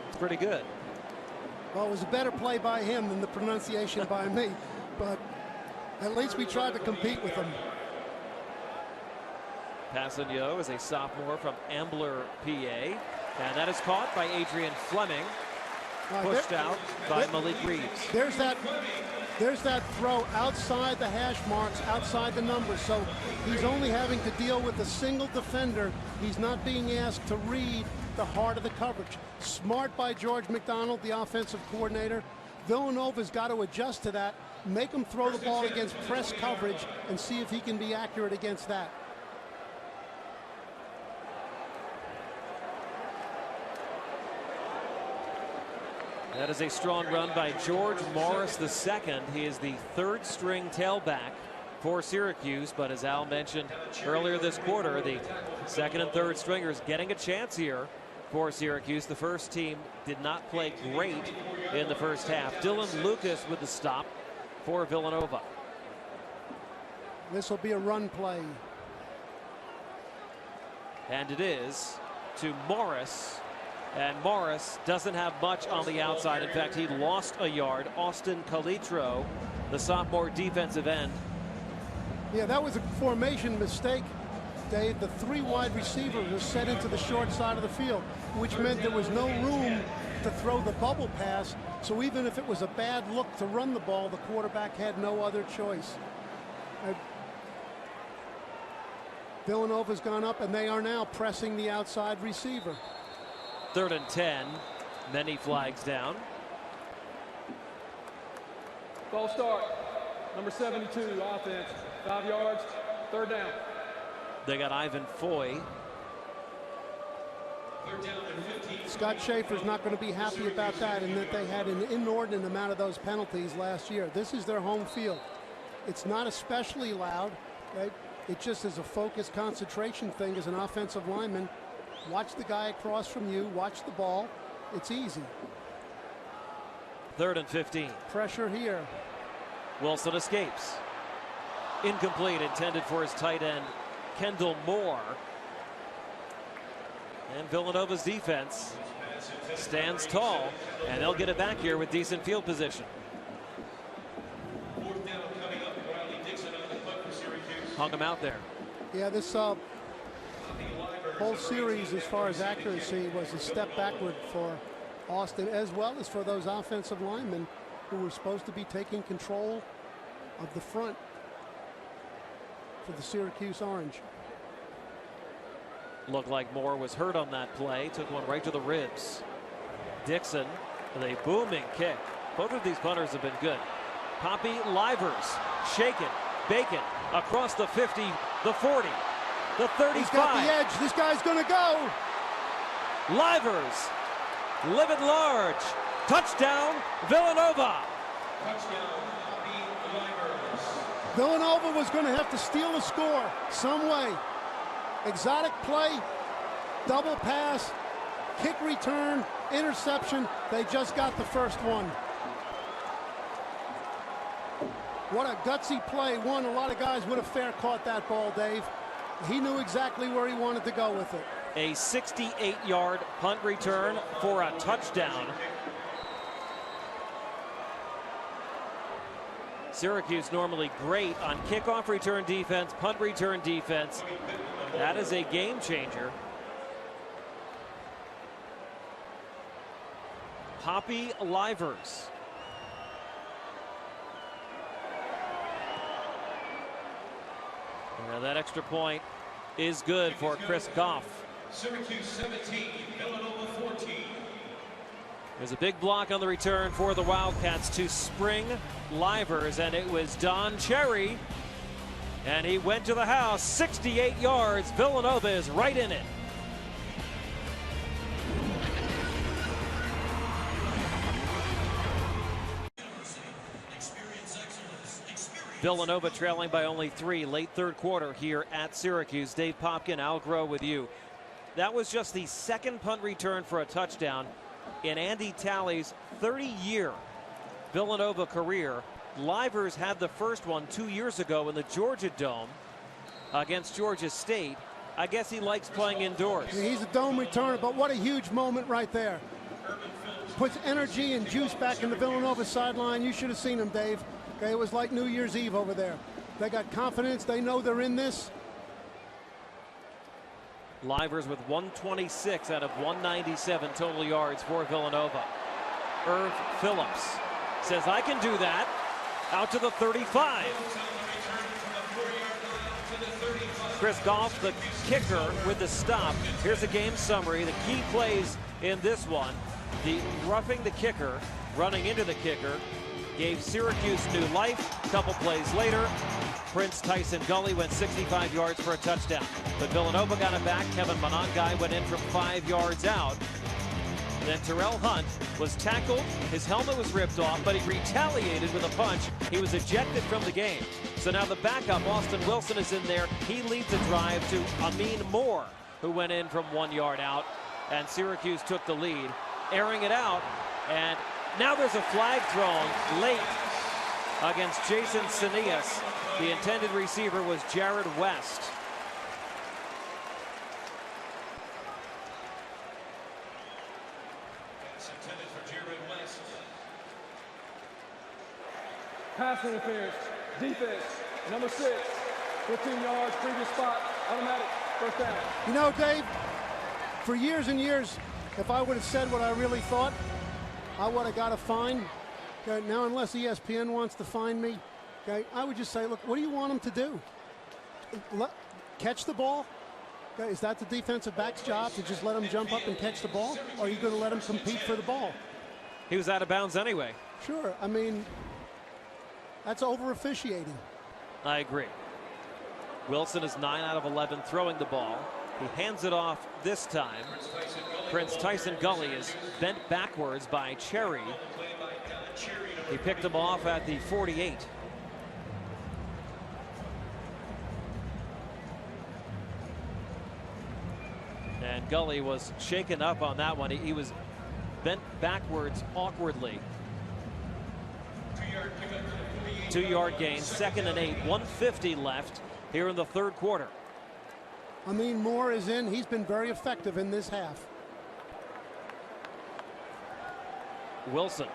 It's pretty good. Well, it was a better play by him than the pronunciation by me, but at least we tried to compete with him. Pasenyo is a sophomore from Ambler, PA, and that is caught by Adrian Fleming. Pushed out by Malik Reeves. There's that throw outside the hash marks, outside the numbers. So he's only having to deal with a single defender. He's not being asked to read the heart of the coverage. Smart by George McDonald, the offensive coordinator. Villanova's got to adjust to that, make him throw the ball against press coverage, and see if he can be accurate against that. That is a strong run by George Morris II. He is the 3rd string tailback for Syracuse, but as Al mentioned earlier this quarter, the 2nd and 3rd stringers getting a chance here for Syracuse. The first team did not play great in the first half. Dylan Lucas with the stop for Villanova. This will be a run play. And it is to Morris. And Morris doesn't have much on the outside. In fact, he lost a yard. Austin Calitro, the sophomore defensive end. Yeah, that was a formation mistake, Dave. The 3 wide receivers were set into the short side of the field, which meant there was no room to throw the bubble pass. So even if it was a bad look to run the ball, the quarterback had no other choice. Villanova's gone up, and they are now pressing the outside receiver. 3rd and 10. Many flags down. False start. Number 72, offense. 5 yards. 3rd down. They got Ivan Foy. 3rd down and 15. Scott Schaefer's not going to be happy about that, and that they had an inordinate amount of those penalties last year. This is their home field. It's not especially loud. Right? It just is a focused concentration thing as an offensive lineman. Watch the guy across from you. Watch the ball. It's easy. 3rd and 15. Pressure here. Wilson escapes. Incomplete, intended for his tight end, Kendall Moore. And Villanova's defense stands tall, and they'll get it back here with decent field position. 4th down coming up. Riley Dixon on the punt for Syracuse. Hung him out there. Yeah, this whole series, as far as accuracy, was a step backward for Austin, as well as for those offensive linemen who were supposed to be taking control of the front for the Syracuse Orange. Looked like Moore was hurt on that play. Took one right to the ribs. Dixon with a booming kick. Both of these punters have been good. Poppy Livers, shaken, bacon, across the 50, the 40, the 35. He's got the edge. This guy's going to go. Livers, live it large. Touchdown, Villanova. Touchdown, Poppy Livers. Villanova was going to have to steal a score some way. Exotic play, double pass, kick return, interception. They just got the first one. What a gutsy play. One, a lot of guys would have fair caught that ball, Dave. He knew exactly where he wanted to go with it. A 68-yard punt return for a touchdown. Syracuse normally great on kickoff return defense, punt return defense. That is a game changer. Poppy Livers. Now that extra point is good for Chris Goff. Syracuse 17, Villanova 14. There's a big block on the return for the Wildcats to spring Livers, and it was Don Cherry. And he went to the house, 68 yards. Villanova is right in it. Villanova trailing by only 3, late third quarter here at Syracuse. Dave Popkin, Al Groh with you. That was just the second punt return for a touchdown in Andy Talley's 30-year Villanova career. Livers had the first one 2 years ago in the Georgia Dome against Georgia State. I guess he likes playing indoors. He's a dome returner, but what a huge moment right there. Puts energy and juice back in the Villanova sideline. You should have seen him, Dave. Okay, it was like New Year's Eve over there. They got confidence. They know they're in this. Livers with 126 out of 197 total yards for Villanova. Irv Phillips says, I can do that. Out to the 35. Chris Goff, the kicker, with the stop. Here's the game summary. The key plays in this one. The roughing the kicker, running into the kicker, gave Syracuse new life. A couple plays later, Prince Tyson Gully went 65 yards for a touchdown. But Villanova got it back. Kevin Monangai went in from 5 yards out. Then Terrell Hunt was tackled. His helmet was ripped off, but he retaliated with a punch. He was ejected from the game. So now the backup, Austin Wilson, is in there. He leads the drive to Amin Moore, who went in from 1 yard out. And Syracuse took the lead, airing it out. And now there's a flag thrown late against Jason Sinias. The intended receiver was Jared West. Pass interference, defense, number 6, 15 yards, previous spot, automatic, first down. You know, Dave, for years and years, if I would have said what I really thought, I would have got a fine. Okay, now, unless ESPN wants to fine me, okay, I would just say, look, what do you want him to do? Catch the ball? Okay, is that the defensive back's job, to just let him jump up and catch the ball? Or are you going to let him compete for the ball? He was out of bounds anyway. Sure. I mean, that's over officiating. I agree. Wilson is 9 out of 11 throwing the ball. He hands it off this time. Prince Tyson Gully is bent backwards by Cherry. He picked him off at the 48. And Gully was shaken up on that one. He was bent backwards awkwardly. 2-yard gain, 2nd and 8, 150 left here in the third quarter. Amin Moore is in. He's been very effective in this half. Wilson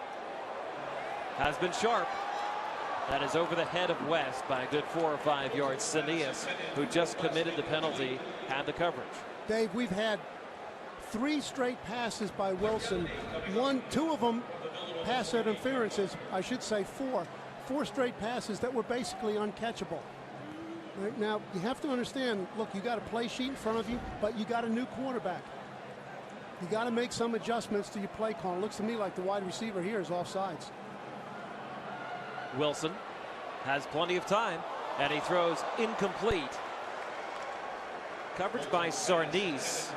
has been sharp. That is over the head of West by a good 4 or 5 yards. Sinias, who just committed the penalty, had the coverage. Dave, we've had 3 straight passes by Wilson. 2 of them pass interferences, I should say 4. 4 straight passes that were basically uncatchable. Right now, you have to understand, look, you got a play sheet in front of you, but you got a new quarterback. You got to make some adjustments to your play call. It looks to me like the wide receiver here is offsides. Wilson has plenty of time, and he throws incomplete. Coverage by Sarnice.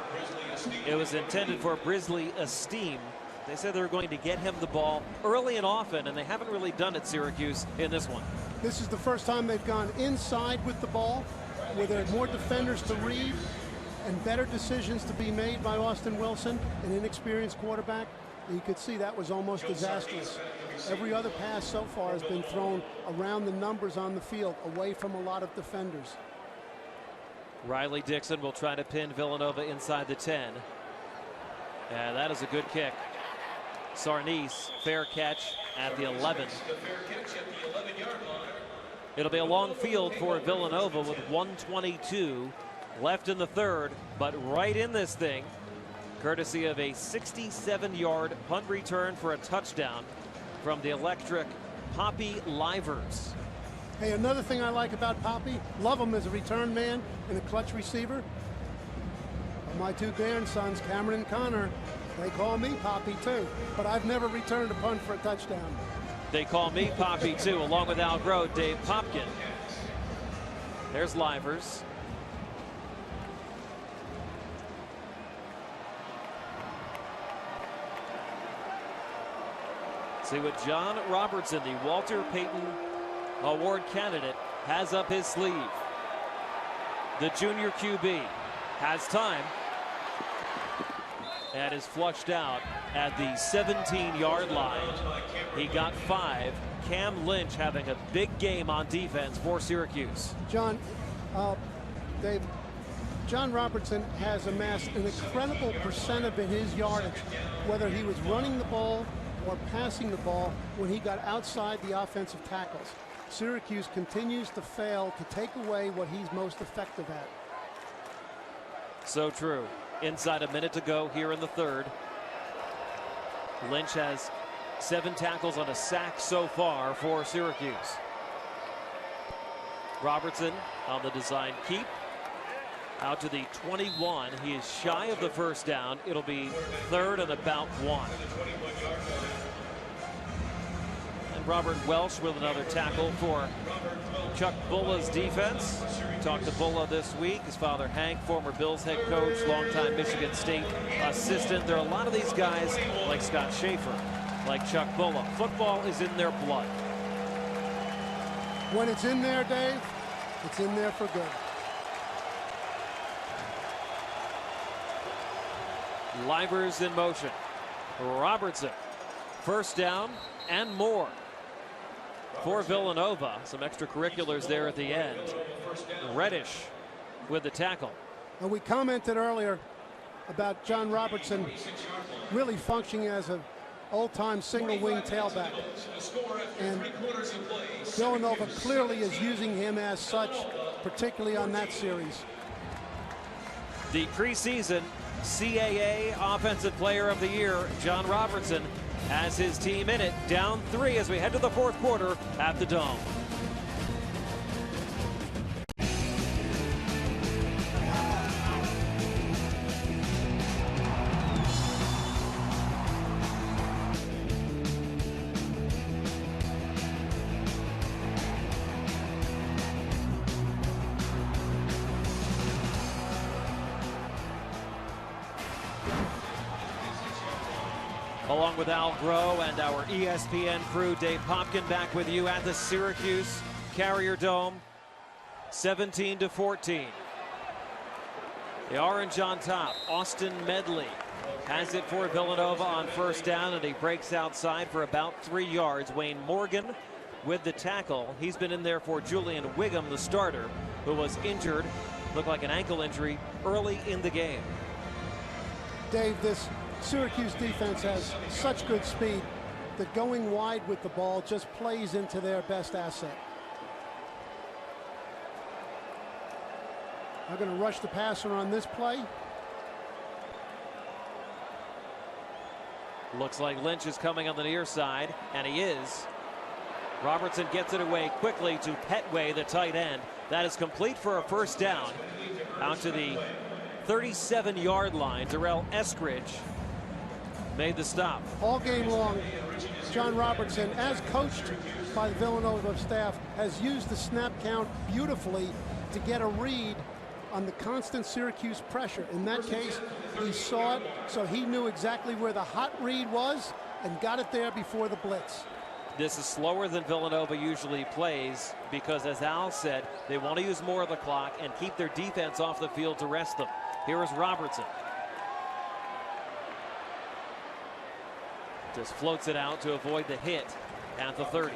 It was intended for Brisley Esteem. They said they were going to get him the ball early and often, and they haven't really done it, Syracuse, in this one. This is the first time they've gone inside with the ball, where there are more defenders to read and better decisions to be made by Austin Wilson, an inexperienced quarterback. And you could see that was almost disastrous. Every other pass so far has been thrown around the numbers on the field, away from a lot of defenders. Riley Dixon will try to pin Villanova inside the 10. And that is a good kick. Sarnice, fair catch at the 11. It'll be a long field for Villanova with 1:22 left in the third, but right in this thing, courtesy of a 67-yard punt return for a touchdown from the electric Poppy Livers. Hey, another thing I like about Poppy, love him as a return man and a clutch receiver. My 2 grandsons, Cameron and Connor, they call me Poppy too, but I've never returned a punt for a touchdown. They call me Poppy too, along with Al Groh, Dave Popkin. There's Livers. See what John Robertson, the Walter Payton Award candidate, has up his sleeve. The junior QB has time and is flushed out at the 17-yard line. He got 5. Cam Lynch having a big game on defense for Syracuse. Dave, John Robertson has amassed an incredible percent of his yardage, whether he was running the ball or passing the ball, when he got outside the offensive tackles. Syracuse continues to fail to take away what he's most effective at. So true. Inside a minute to go here in the third. Lynch has 7 tackles on a sack so far for Syracuse. Robertson on the design keep. Out to the 21. He is shy of the first down. It'll be 3rd and about 1. And Robert Welsh with another tackle for Chuck Bulla's defense. Talked to Bulla this week. His father Hank, former Bills head coach, longtime Michigan State assistant. There are a lot of these guys like Scott Schaefer, like Chuck Bulla. Football is in their blood. When it's in there, Dave, it's in there for good. Livers in motion. Robertson. First down and more for Villanova. Some extracurriculars there at the end. Reddish with the tackle. And we commented earlier about John Robertson really functioning as an old-time single-wing tailback. And Villanova clearly is using him as such, particularly on that series. The preseason CAA Offensive Player of the Year, John Robertson, has his team in it. Down 3 as we head to the 4th quarter at the Dome. Along with Al Groh and our ESPN crew, Dave Popkin back with you at the Syracuse Carrier Dome. 17-14. The orange on top. Austin Medley has it for Villanova on first down, and he breaks outside for about 3 yards. Wayne Morgan with the tackle. He's been in there for Julian Wiggum, the starter, who was injured, looked like an ankle injury early in the game. Dave, this Syracuse defense has such good speed that going wide with the ball just plays into their best asset. They're going to rush the passer on this play. Looks like Lynch is coming on the near side, and he is. Robertson gets it away quickly to Petway, the tight end. That is complete for a first down. Out to the 37-yard line. Darrell Eskridge made the stop. All game long, John Robertson, as coached by the Villanova staff, has used the snap count beautifully to get a read on the constant Syracuse pressure. In that case, he saw it, so he knew exactly where the hot read was and got it there before the blitz. This is slower than Villanova usually plays because, as Al said, they want to use more of the clock and keep their defense off the field to rest them. Here is Robertson. Just floats it out to avoid the hit at the 30.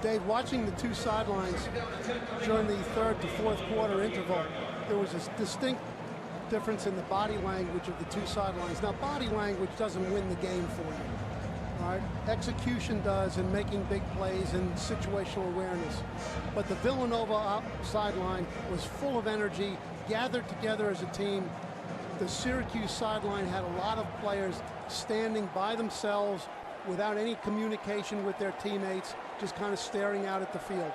Dave, watching the two sidelines during the third to fourth quarter interval, there was a distinct difference in the body language of the two sidelines. Now, body language doesn't win the game for you. All right? Execution does, and making big plays and situational awareness. But the Villanova sideline was full of energy, gathered together as a team. The Syracuse sideline had a lot of players standing by themselves without any communication with their teammates, just kind of staring out at the field.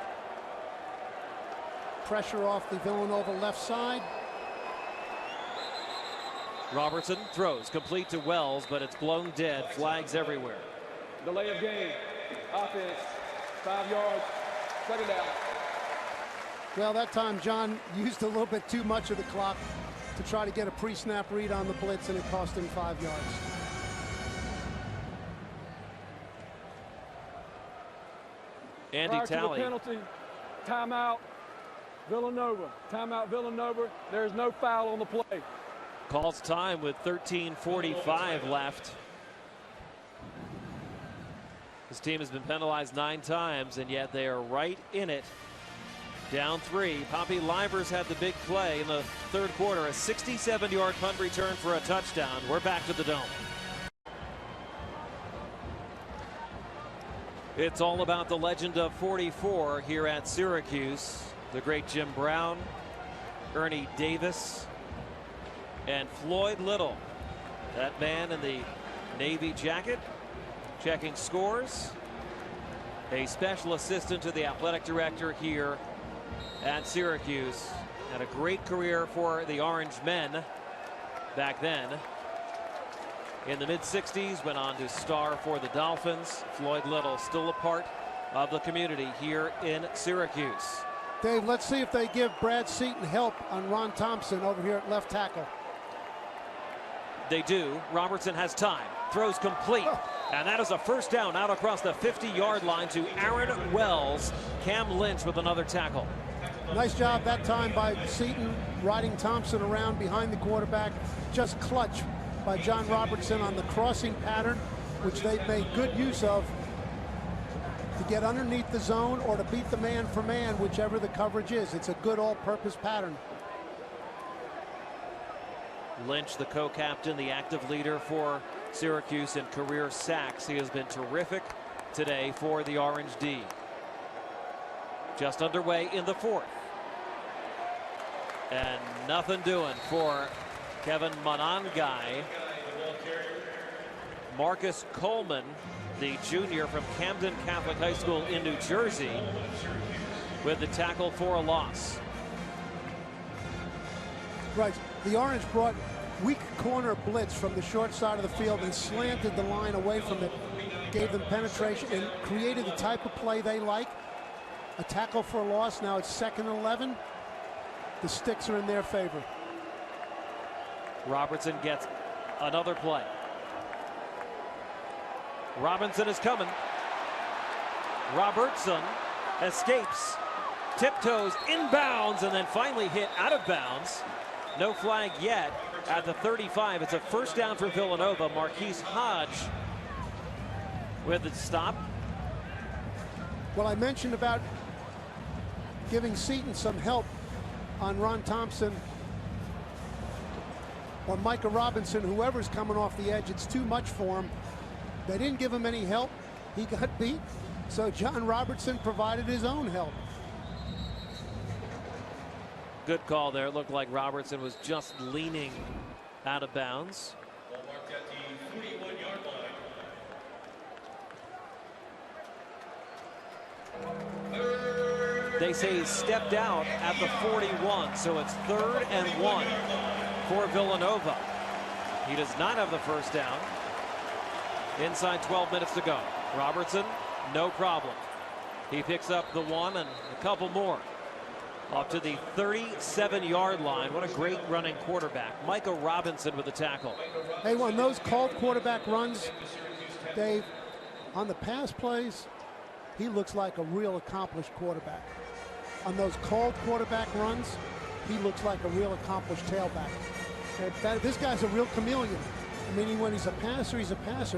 Pressure off the Villanova left side. Robertson throws complete to Wells, but it's blown dead. Flags everywhere. Delay of game. Offense. 5 yards. Second down. Well, that time John used a little bit too much of the clock to try to get a pre-snap read on the blitz, and it cost him 5 yards. Andy Prior to the Talley. penalty, timeout, Villanova. Timeout, Villanova. There's no foul on the play. Calls time with 13:45 left. His team has been penalized 9 times, and yet they are right in it. Down 3. Poppy Livers had the big play in the third quarter. A 67-yard punt return for a touchdown. We're back to the Dome. It's all about the legend of 44 here at Syracuse. The great Jim Brown, Ernie Davis, and Floyd Little. That man in the Navy jacket, checking scores. A special assistant to the athletic director here at Syracuse. Had a great career for the Orange Men back then. In the mid-60s, went on to star for the Dolphins. Floyd Little still a part of the community here in Syracuse. Dave, let's see if they give Brad Seaton help on Ron Thompson over here at left tackle. They do. Robertson has time. Throws complete. And that is a first down out across the 50-yard line to Aaron Wells. Cam Lynch with another tackle. Nice job that time by Seaton, riding Thompson around behind the quarterback. Just clutch by John Robertson on the crossing pattern, which they've made good use of to get underneath the zone or to beat the man for man, whichever the coverage is. It's a good all-purpose pattern. Lynch, the co-captain, the active leader for Syracuse in career sacks. He has been terrific today for the Orange D. Just underway in the fourth. And nothing doing for Kevin Monangai. Marcus Coleman, the junior from Camden Catholic High School in New Jersey, with the tackle for a loss. Right. The Orange brought weak corner blitz from the short side of the field and slanted the line away from it. Gave them penetration and created the type of play they like. A tackle for a loss. Now it's 2nd and 11. The sticks are in their favor. Robertson gets another play. Robinson is coming. Robertson escapes, tiptoes inbounds, and then finally hit out of bounds. No flag yet at the 35. It's a first down for Villanova. Marquise Hodge with the stop. Well, I mentioned about giving Seaton some help on Ron Thompson or Micah Robinson, whoever's coming off the edge. It's too much for him. They didn't give him any help. He got beat. So John Robertson provided his own help. Good call there. It looked like Robertson was just leaning out of bounds. Ball marked at the 41-yard line. They say he stepped out at the 41, so it's 3rd and 1 for Villanova. He does not have the first down. Inside 12 minutes to go. Robertson, no problem. He picks up the 1 and a couple more. Up to the 37-yard line. What a great running quarterback. Micah Robinson with the tackle. Hey, on those called quarterback runs, Dave, on the pass plays, he looks like a real accomplished quarterback. On those called quarterback runs, he looks like a real accomplished tailback. This guy's a real chameleon. I mean, when he's a passer,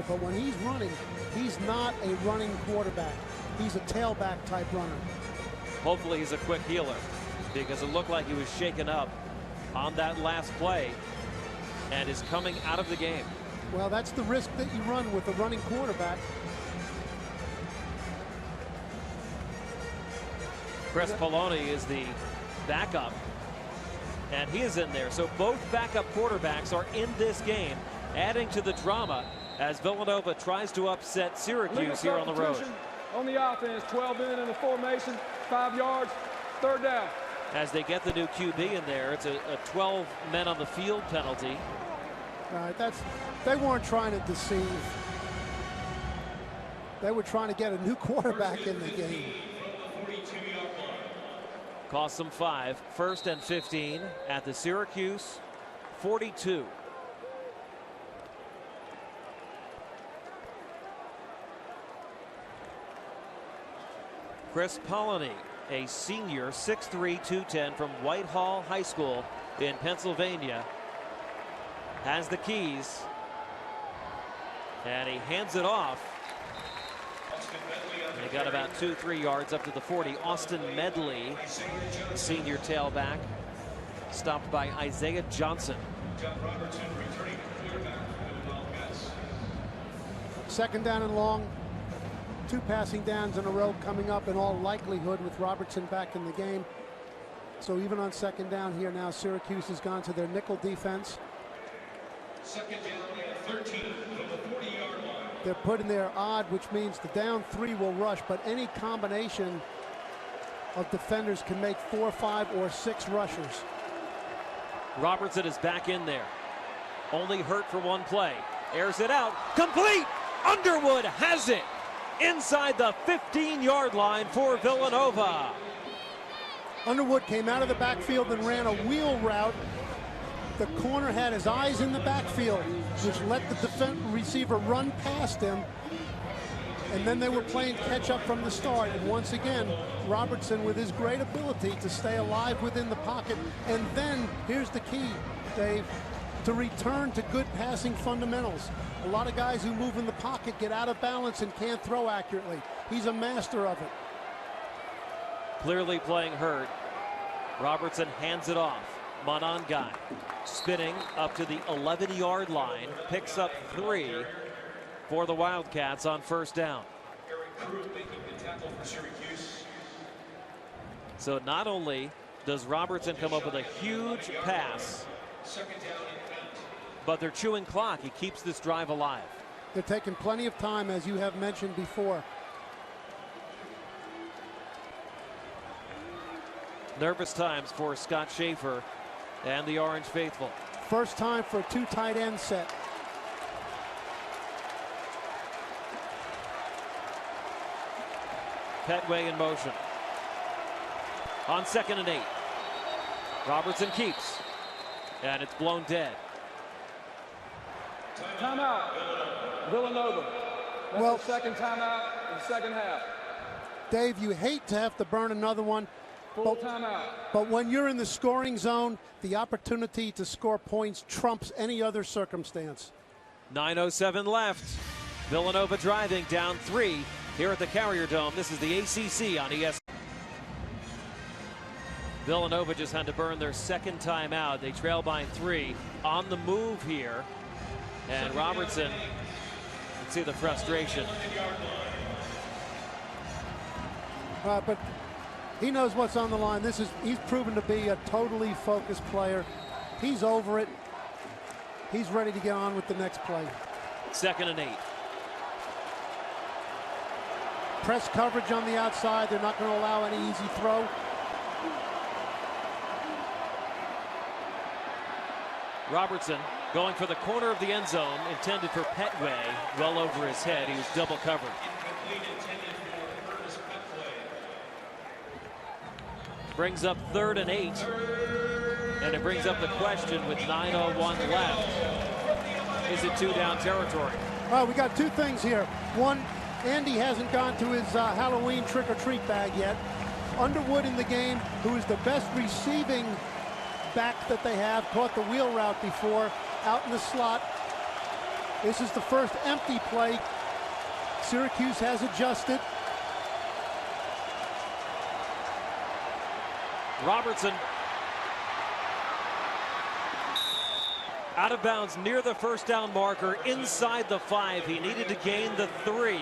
but when he's running, he's not a running quarterback. He's a tailback type runner. Hopefully he's a quick healer, because it looked like he was shaken up on that last play and is coming out of the game. Well, that's the risk that you run with a running quarterback. Chris Poloni is the backup, and he is in there. So both backup quarterbacks are in this game, adding to the drama as Villanova tries to upset Syracuse here on the road. On the offense, 12 in the formation, 5 yards, 3rd down. As they get the new QB in there, it's a 12 men on the field penalty. All right, they weren't trying to deceive. They were trying to get a new quarterback in the game. Cost them 5. 1st and 15 at the Syracuse 42. Chris Poloni, a senior, 6'3", 210 from Whitehall High School in Pennsylvania, has the keys, and he hands it off. They got about 2-3 yards up to the 40. Austin Medley, senior tailback, stopped by Isaiah Johnson. Second down and long. 2 passing downs in a row coming up in all likelihood with Robertson back in the game. So even on second down here now, Syracuse has gone to their nickel defense. Second down and 13 from the 40-yard line. They're put in there odd, which means the down 3 will rush, but any combination of defenders can make 4, 5, or 6 rushers. Robertson is back in there. Only hurt for 1 play. Airs it out. Complete! Underwood has it! Inside the 15-yard line for Villanova. Underwood came out of the backfield and ran a wheel route. The corner had his eyes in the backfield, which let the receiver run past him. And then they were playing catch up from the start. And once again, Robertson with his great ability to stay alive within the pocket. And then here's the key, Dave, to return to good passing fundamentals. A lot of guys who move in the pocket get out of balance and can't throw accurately. He's a master of it. Clearly playing hurt. Robertson hands it off. Manan guy spinning up to the 11-yard line, picks up 3 for the Wildcats on first down. So not only does Robertson come up with a huge pass, but they're chewing clock. He keeps this drive alive. They're taking plenty of time, as you have mentioned before. Nervous times for Scott Schaefer and the Orange Faithful. First time for a 2 tight end set. Petway in motion. On 2nd and 8. Robertson keeps. And it's blown dead. Timeout. Villanova. That's Well, the second timeout in the second half. Dave, you hate to have to burn another one. Full timeout. But when you're in the scoring zone, the opportunity to score points trumps any other circumstance. 9:07 left. Villanova driving down 3 here at the Carrier Dome. This is the ACC on ESPN. Villanova just had to burn their second timeout. They trail by 3 on the move here. And Robertson, you can see the frustration. But he knows what's on the line. He's proven to be a totally focused player. He's over it. He's ready to get on with the next play. 2nd and 8. Press coverage on the outside. They're not going to allow any easy throw. Robertson going for the corner of the end zone, intended for Petway, well over his head. He was double covered. Brings up 3rd and 8. And it brings up the question with 9:01 left. Is it 2-down territory? All right, we got two things here. One, Andy hasn't gone to his Halloween trick-or-treat bag yet. Underwood in the game, who is the best receiving back that they have, caught the wheel route before, out in the slot. This is the first empty play. Syracuse has adjusted. Robertson out of bounds near the 1st down marker, inside the 5. He needed to gain the 3.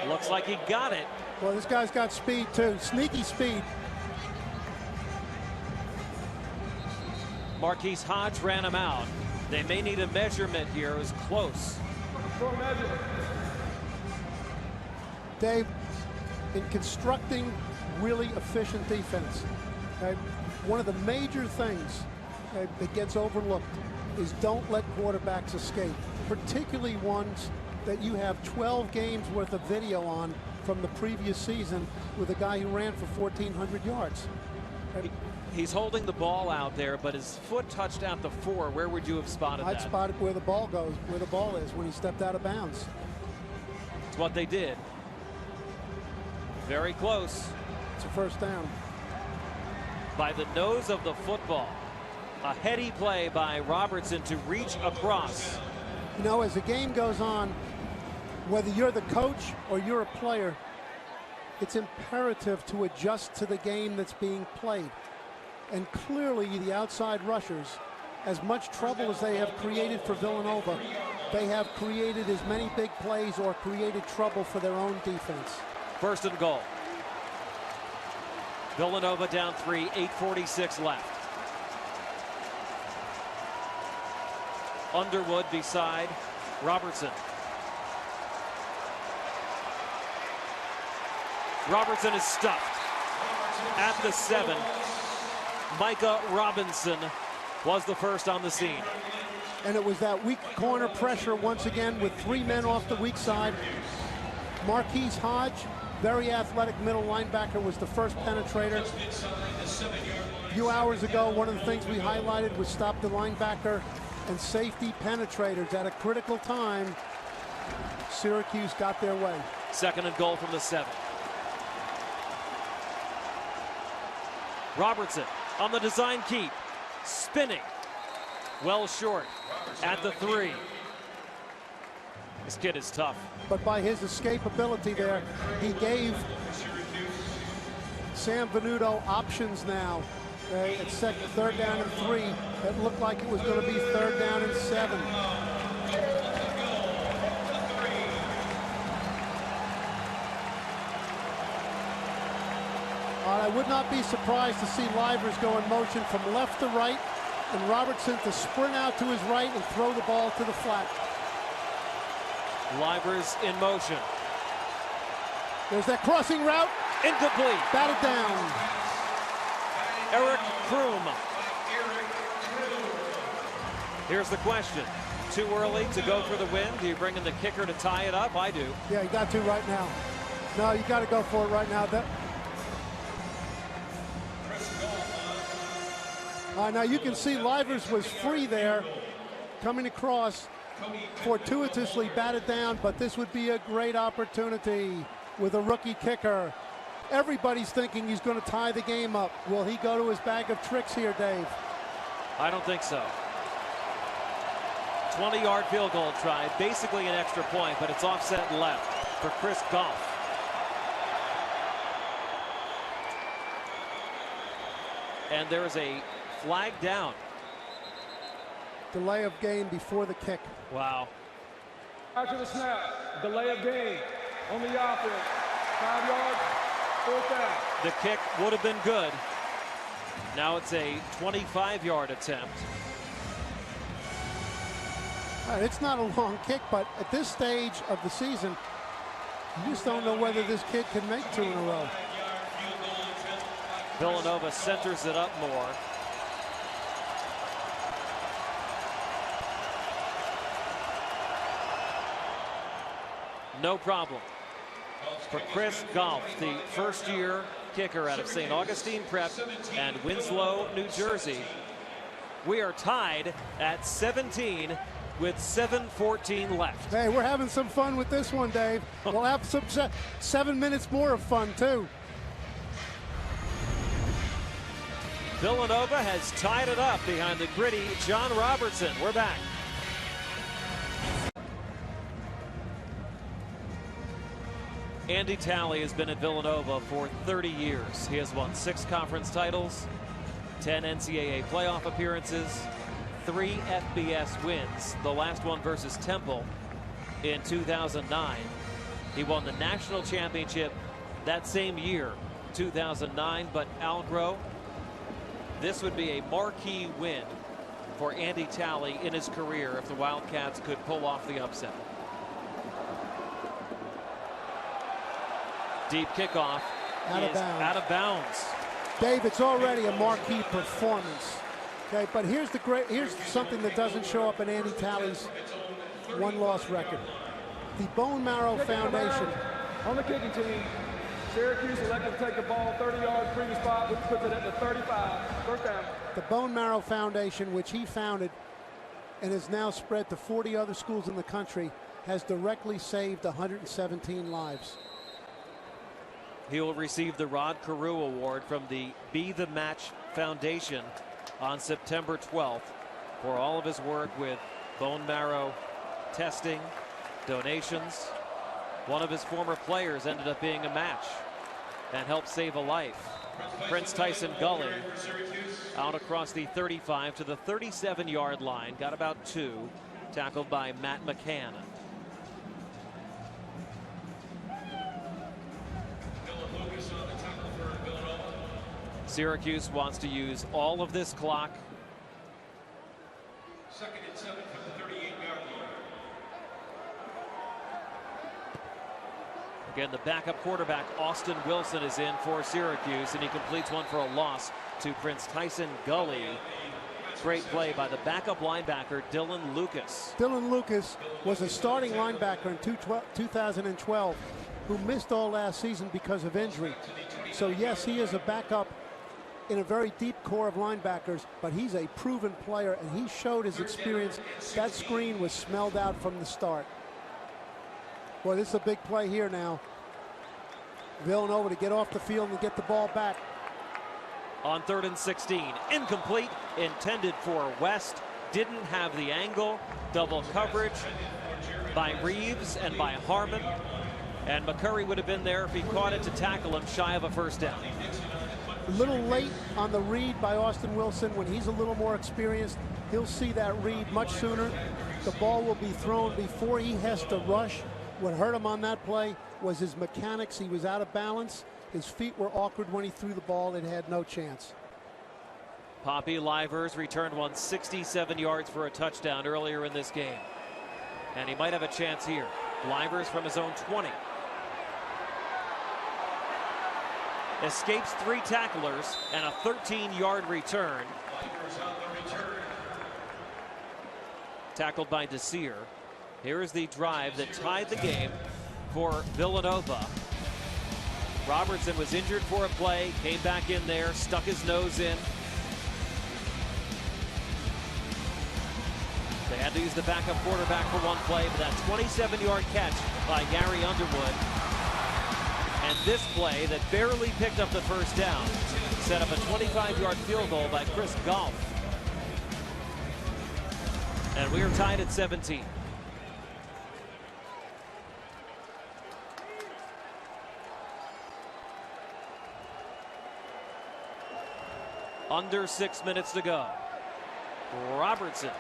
Looks like he got it. Well, this guy's got speed too, sneaky speed. Marquise Hodge ran him out. They may need a measurement here. It was close. Dave, in constructing really efficient defense, okay, one of the major things that gets overlooked is don't let quarterbacks escape, particularly ones that you have 12 games worth of video on from the previous season with a guy who ran for 1,400 yards. He's holding the ball out there, but his foot touched at the 4. Where would you have spotted that? I'd spot it where the ball goes, where the ball is when he stepped out of bounds. It's what they did. Very close. It's a 1st down. By the nose of the football. A heady play by Robertson to reach across. You know, as the game goes on, whether you're the coach or you're a player, it's imperative to adjust to the game that's being played. And clearly the outside rushers, as much trouble as they have created for Villanova, they have created as many big plays or created trouble for their own defense. 1st and goal. Villanova down 3, 8:46 left. Underwood beside Robertson. Robertson is stuffed at the 7. Micah Robinson was the first on the scene. And it was that weak corner pressure once again with 3 men off the weak side. Marquise Hodge, very athletic middle linebacker, was the first penetrator. A few hours ago, one of the things we highlighted was stop the linebacker and safety penetrators at a critical time. Syracuse got their way. 2nd and goal from the 7. Robertson on the design keep, spinning, well short at the 3. This kid is tough. But by his escapability there, he gave Sam Venuto options now. It's 3rd down and 3. It looked like it was going to be 3rd down and 7. I would not be surprised to see Livers go in motion from left to right and Robertson to sprint out to his right and throw the ball to the flat. Livers in motion. There's that crossing route. Incomplete. Batted down. Eric Kroom. Here's the question. Too early to go for the win? Do you bring in the kicker to tie it up? I do. Yeah, you got to right now. No, you got to go for it right now. Now you can see Livers was free there, coming across, fortuitously batted down, but this would be a great opportunity with a rookie kicker. Everybody's thinking he's going to tie the game up. Will he go to his bag of tricks here, Dave? I don't think so. 20-yard field goal try, basically an extra point, but it's offset left for Chris Goff. And there is a flag down. Delay of game before the kick. Wow. After the snap, delay of game on the offense. 5 yards, 4th down. The kick would have been good. Now it's a 25-yard attempt. It's not a long kick, but at this stage of the season, you just don't know whether this kid can make 2 in a row. Villanova centers it up more. No problem for Chris Golf, the first-year kicker out of St. Augustine Prep and Winslow, New Jersey. We are tied at 17 with 7:14 left. Hey, we're having some fun with this one, Dave. We'll have some 7 minutes more of fun, too. Villanova has tied it up behind the gritty John Robertson. We're back. Andy Talley has been at Villanova for 30 years. He has won 6 conference titles, 10 NCAA playoff appearances, 3 FBS wins, the last one versus Temple in 2009. He won the national championship that same year, 2009, but Al Groh, this would be a marquee win for Andy Talley in his career if the Wildcats could pull off the upset. Deep kickoff is out of bounds. Dave, it's already a marquee performance. Okay, but here's something that doesn't show up in Andy Talley's one-loss record. The Bone Marrow Foundation. On the kicking team, Syracuse elected to take the ball 30 yards previous spot, which puts it at the 35. First down. The Bone Marrow Foundation, which he founded and has now spread to 40 other schools in the country, has directly saved 117 lives. He will receive the Rod Carew Award from the Be the Match Foundation on September 12th for all of his work with bone marrow testing, donations. One of his former players ended up being a match and helped save a life. Prince Tyson Gully out across the 35 to the 37-yard line, got about 2, tackled by Matt McCann. Syracuse wants to use all of this clock. 2nd and 7 from the 38-yard line. Again, the backup quarterback Austin Wilson is in for Syracuse, and he completes one for a loss to Prince Tyson Gully. Great play by the backup linebacker Dylan Lucas. Dylan Lucas was a starting linebacker in 2012 who missed all last season because of injury. So yes, he is a backup in a very deep core of linebackers, but he's a proven player, and he showed his experience. That screen was smelled out from the start. Boy, this is a big play here now. Villanova to get off the field and get the ball back. On 3rd and 16, incomplete, intended for West, didn't have the angle. Double coverage by Reeves and by Harmon, and McCurry would have been there if he caught it to tackle him shy of a first down. A little late on the read by Austin Wilson. When he's a little more experienced, he'll see that read much sooner. The ball will be thrown before he has to rush. What hurt him on that play was his mechanics. He was out of balance. His feet were awkward when he threw the ball. It had no chance. Poppy Livers returned one 67 yards for a touchdown earlier in this game, and he might have a chance here. Livers from his own 20. Escapes 3 tacklers and a 13-yard return. Tackled by Desir. Here is the drive that tied the game for Villanova. Robertson was injured for a play, came back in there, stuck his nose in. They had to use the backup quarterback for one play, but that 27-yard catch by Gary Underwood. And this play that barely picked up the first down set up a 25-yard field goal by Chris Golf. And we are tied at 17. Under 6 minutes to go. Robertson,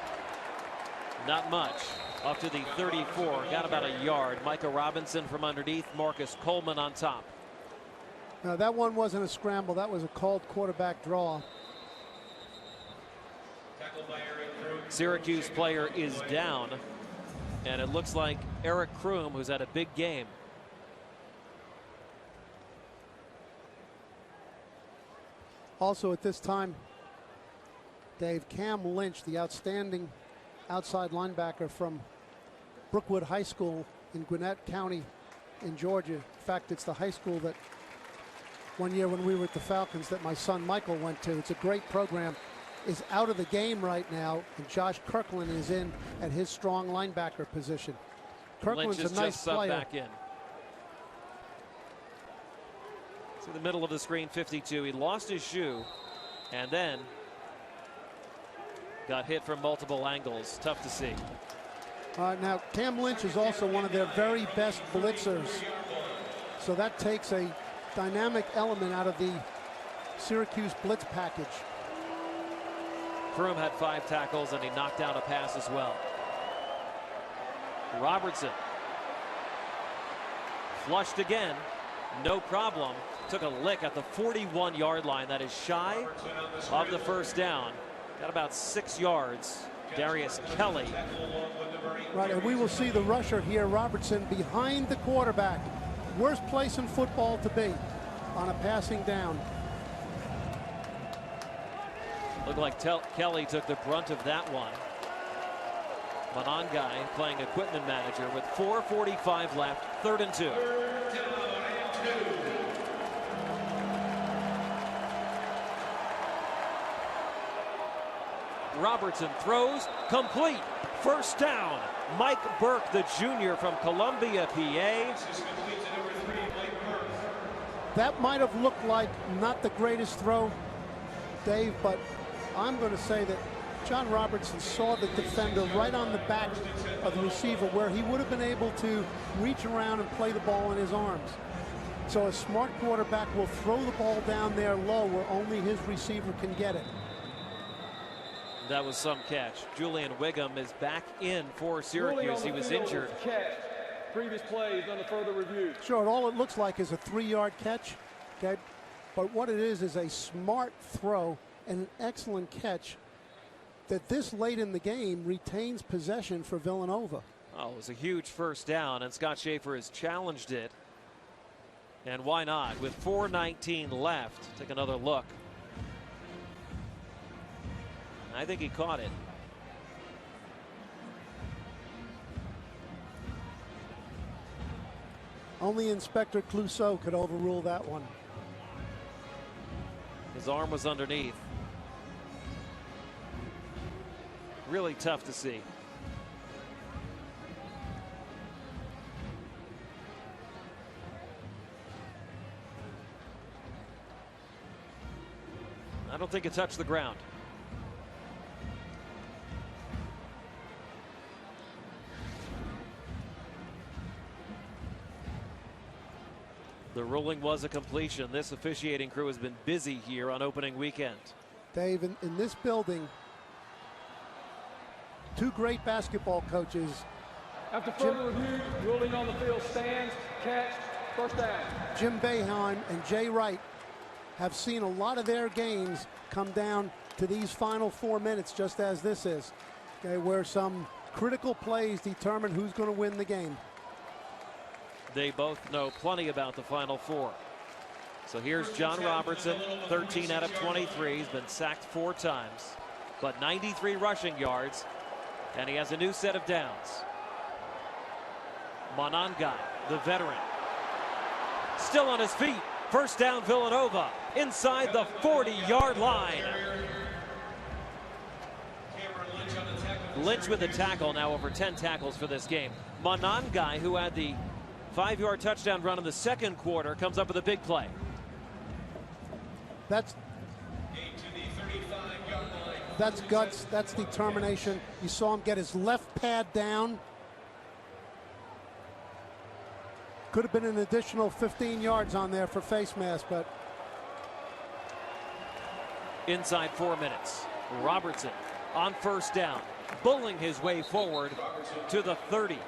not much. Up to the 34, got about a yard. Micah Robinson from underneath, Marcus Coleman on top. Now that one wasn't a scramble, that was a called quarterback draw. Tackled by Eric Cruz. Syracuse player is down, and it looks like Eric Kroom, who's had a big game. Also at this time, Dave, Cam Lynch, the outstanding outside linebacker from Brookwood High School in Gwinnett County in Georgia. In fact, it's the high school that one year when we were at the Falcons that my son Michael went to. It's a great program. Is out of the game right now, and Josh Kirkland is in at his strong linebacker position. Kirkland's Lynch is a nice just player. back in. To the middle of the screen, 52. He lost his shoe and then got hit from multiple angles. Tough to see. Now, Cam Lynch is also one of their very best blitzers. So that takes a dynamic element out of the Syracuse blitz package. Kroom had 5 tackles, and he knocked down a pass as well. Robertson flushed again. No problem. Took a lick at the 41-yard line. That is shy of the first down. Got about 6 yards. Darius Kelly. Right, and we will see the rusher here, Robertson, behind the quarterback. Worst place in football to be on a passing down. Looked like Kelly took the brunt of that one. Monangai playing equipment manager with 4:45 left, 3rd and 2. Robertson throws, complete, first down. Mike Burke, the junior from Columbia, PA. That might have looked like not the greatest throw, Dave, but I'm going to say that John Robertson saw the defender right on the back of the receiver where he would have been able to reach around and play the ball in his arms. So a smart quarterback will throw the ball down there low where only his receiver can get it. That was some catch. Julian Wiggum is back in for Syracuse. He was injured. Catch. Previous plays under further review. Sure, all it looks like is a 3-yard catch, okay? But what it is a smart throw and an excellent catch that this late in the game retains possession for Villanova. Oh, it was a huge first down, and Scott Schaefer has challenged it. And why not? With 4:19 left, take another look. I think he caught it. Only Inspector Clouseau could overrule that one. His arm was underneath. Really tough to see. I don't think it touched the ground. The ruling was a completion. This officiating crew has been busy here on opening weekend. Dave, in this building, 2 great basketball coaches. After further review, ruling on the field stands, catch, first down. Jim Boeheim and Jay Wright have seen a lot of their games come down to these final 4 minutes, just as this is, okay, where some critical plays determine who's going to win the game. They both know plenty about the Final Four. So here's John Robertson, 13 out of 23. He's been sacked 4 times, but 93 rushing yards, and he has a new set of downs. Monangai, the veteran, still on his feet. First down, Villanova, inside the 40-yard line. Lynch with the tackle, now over 10 tackles for this game. Monangai, who had the 5-yard touchdown run in the second quarter, comes up with a big play. That's guts. That's determination. You saw him get his left pad down. Could have been an additional 15 yards on there for face mask, but inside 4 minutes. Robertson on first down, bulling his way forward to the 30.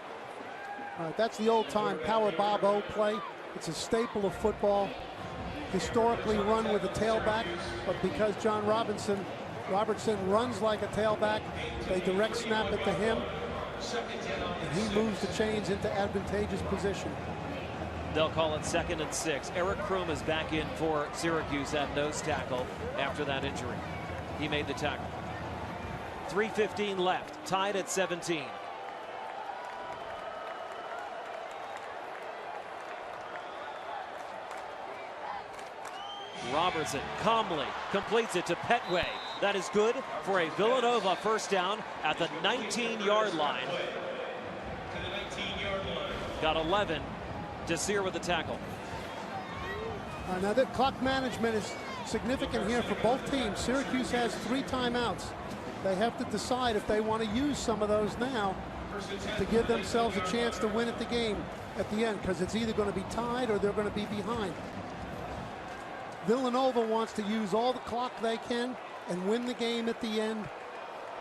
That's the old-time power Bob O play. It's a staple of football. Historically run with a tailback, but because John Robinson Robertson runs like a tailback. They direct snap it to him, and he moves the chains into advantageous position. They'll call it 2nd and 6. Eric Kroom is back in for Syracuse at nose tackle after that injury. He made the tackle. 3:15 left, tied at 17. Robertson calmly completes it to Petway. That is good for a Villanova first down at the 19-yard line. Got 11. Desir with the tackle. Now the clock management is significant here for both teams. Syracuse has 3 timeouts. They have to decide if they want to use some of those now to give themselves a chance to win at the game at the end, because it's either going to be tied or they're going to be behind. Villanova wants to use all the clock they can and win the game at the end,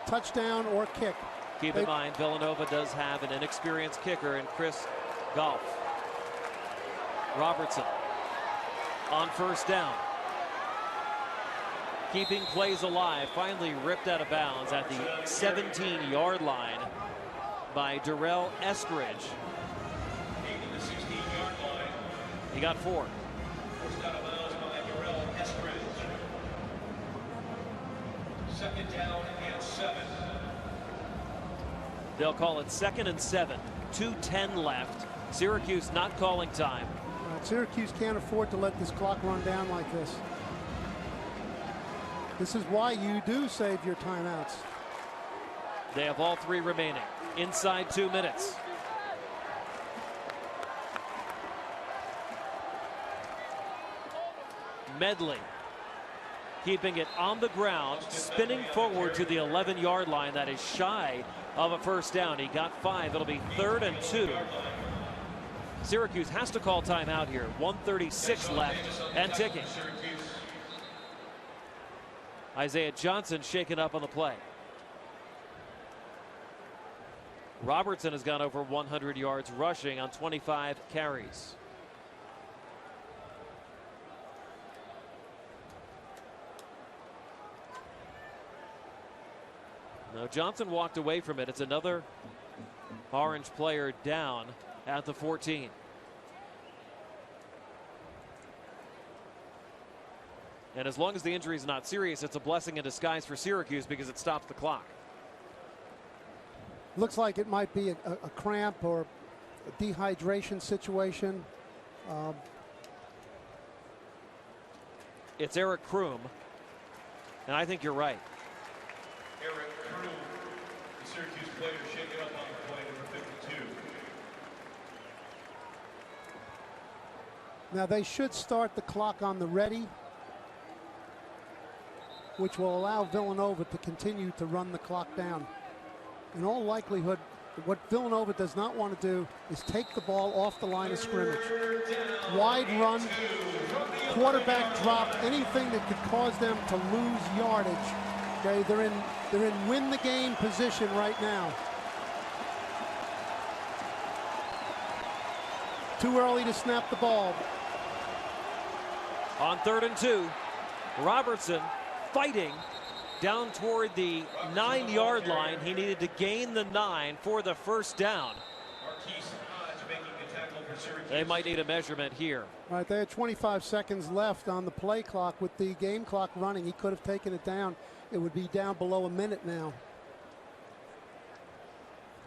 touchdown or kick. Keep in mind, Villanova does have an inexperienced kicker in Chris Golf. Robertson on first down. Keeping plays alive, finally ripped out of bounds at the 17-yard line by Darrell Eskridge. He got 4. Second down and 7. They'll call it 2nd and 7. 2:10 left. Syracuse not calling time. Syracuse can't afford to let this clock run down like this. This is why you do save your timeouts. They have all 3 remaining. Inside 2 minutes. Medley keeping it on the ground, spinning forward to the 11-yard line. That is shy of a first down. He got 5. It'll be 3rd and 2. Syracuse has to call timeout here. 1:36 left and ticking. Isaiah Johnson shaken up on the play. Robertson has gone over 100 yards rushing on 25 carries. Now Johnson walked away from it. It's another Orange player down at the 14. And as long as the injury is not serious, it's a blessing in disguise for Syracuse because it stops the clock. Looks like it might be a cramp or a dehydration situation. It's Eric Kroom, and I think you're right. Eric Kroom, the Syracuse player, shaken up on the play, number 52. Now they should start the clock on the ready, which will allow Villanova to continue to run the clock down. In all likelihood, what Villanova does not want to do is take the ball off the line of scrimmage. Wide run, quarterback drop, anything that could cause them to lose yardage. Okay, they're in win the game position right now. Too early to snap the ball. On 3rd and 2, Robertson fighting down toward the 9-yard line. He needed to gain the 9 for the first down. They might need a measurement here. All right, they had 25 seconds left on the play clock. With the game clock running, he could have taken it down. It would be down below a minute now.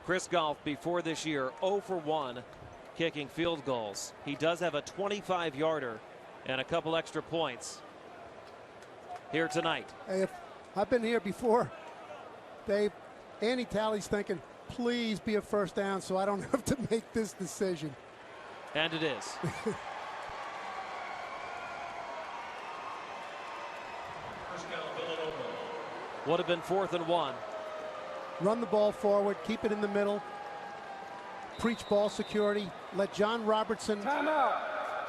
Chris Golf, before this year, 0 for 1 kicking field goals. He does have a 25-yarder and a couple extra points here tonight. Hey, if I've been here before, Dave, Andy Talley's thinking, please be a first down so I don't have to make this decision. And it is. Would have been 4th and 1. Run the ball forward, keep it in the middle, preach ball security, let John Robertson. Timeout,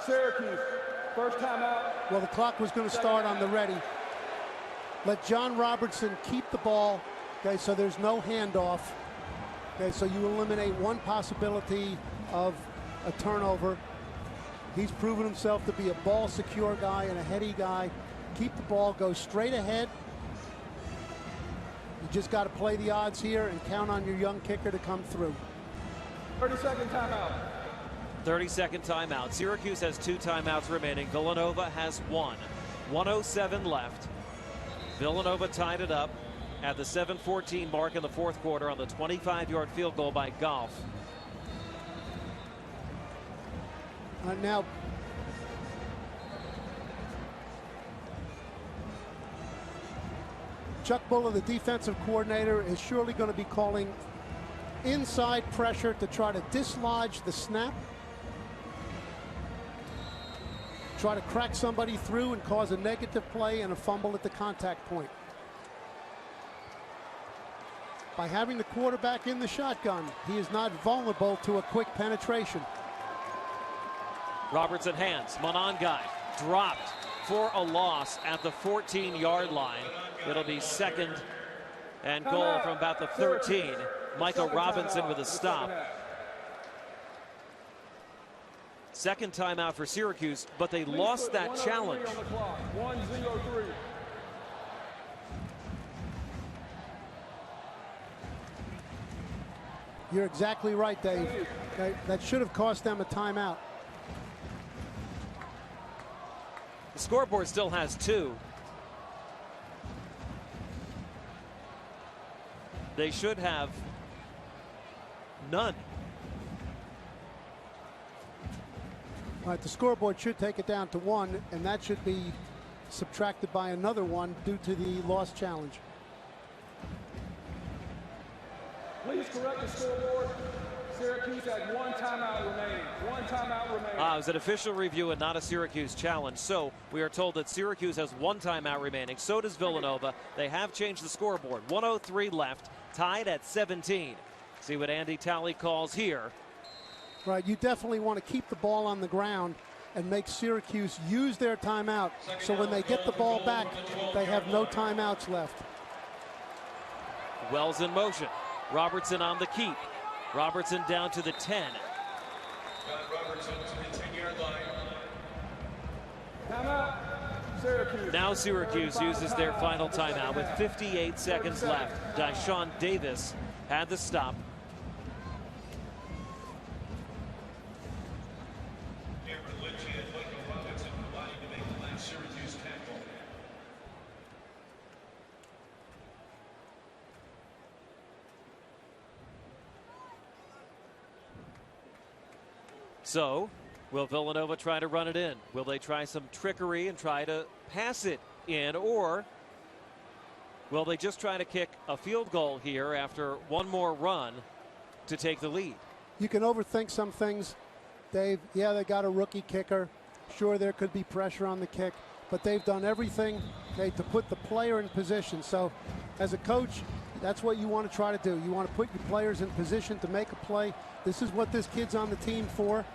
Syracuse. First timeout. Well, the clock was going to start on the ready. Let John Robertson keep the ball, okay, so there's no handoff. Okay, so you eliminate one possibility of a turnover. He's proven himself to be a ball secure guy and a heady guy. Keep the ball, go straight ahead, You just got to play the odds here and count on your young kicker to come through. 30-second timeout. 30-second timeout. Syracuse has 2 timeouts remaining. Villanova has 1. 1:07 left. Villanova tied it up at the 7:14 mark in the fourth quarter on the 25-yard field goal by Goff. Now, Chuck Buller, the defensive coordinator, is surely going to be calling inside pressure to try to dislodge the snap, try to crack somebody through and cause a negative play and a fumble at the contact point. By having the quarterback in the shotgun, he is not vulnerable to a quick penetration. Robertson hands. Monangai dropped for a loss at the 14-yard line. It'll be 2nd and goal from about the 13. Michael Robinson with a stop. 2nd timeout for Syracuse, but they lost that challenge. 1:03. You're exactly right, Dave. That should have cost them a timeout. The scoreboard still has 2. They should have none. All right, the scoreboard should take it down to 1, and that should be subtracted by another 1 due to the lost challenge. Please correct the scoreboard. Syracuse had 1 timeout remaining. 1 timeout remaining. It was an official review and not a Syracuse challenge. So we are told that Syracuse has 1 timeout remaining. So does Villanova. They have changed the scoreboard. 1:03 left, tied at 17. See what Andy Talley calls here. Right, you definitely want to keep the ball on the ground and make Syracuse use their timeout. So when they get the ball back, they have no timeouts left. Wells in motion. Robertson on the keep. Robertson down to the 10. Robertson to the 10-yard line. Timeout. Syracuse. Now Syracuse uses their final timeout with 58 seconds left. Dyshawn Davis had the stop. Cameron Lynch and Michael Robinson combining to make the last Syracuse tackle. So, will Villanova try to run it in? Will they try some trickery and try to pass it in? Or will they just try to kick a field goal here after one more run to take the lead? You can overthink some things, Dave. Yeah, they got a rookie kicker. Sure, there could be pressure on the kick, but they've done everything to put the player in position. So, as a coach, that's what you want to try to do. You want to put your players in position to make a play. This is what this kid's on the team for.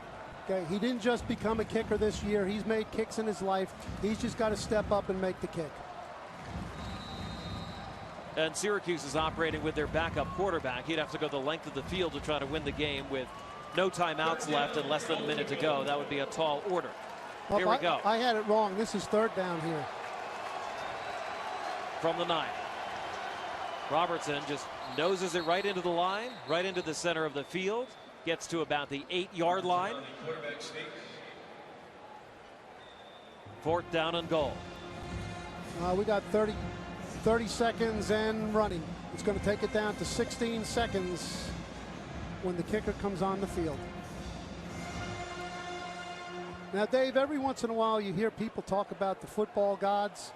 Okay, he didn't just become a kicker this year. He's made kicks in his life. He's just got to step up and make the kick. And Syracuse is operating with their backup quarterback. He'd have to go the length of the field to try to win the game with no timeouts left and less than a minute to go. That would be a tall order. Well, here we go. I had it wrong. This is 3rd down here. From the 9. Robertson just noses it right into the line, right into the center of the field. Gets to about the 8-yard line. 4th down and goal. We got 30 seconds and running. It's going to take it down to 16 seconds when the kicker comes on the field. Now, Dave, every once in a while you hear people talk about the football gods,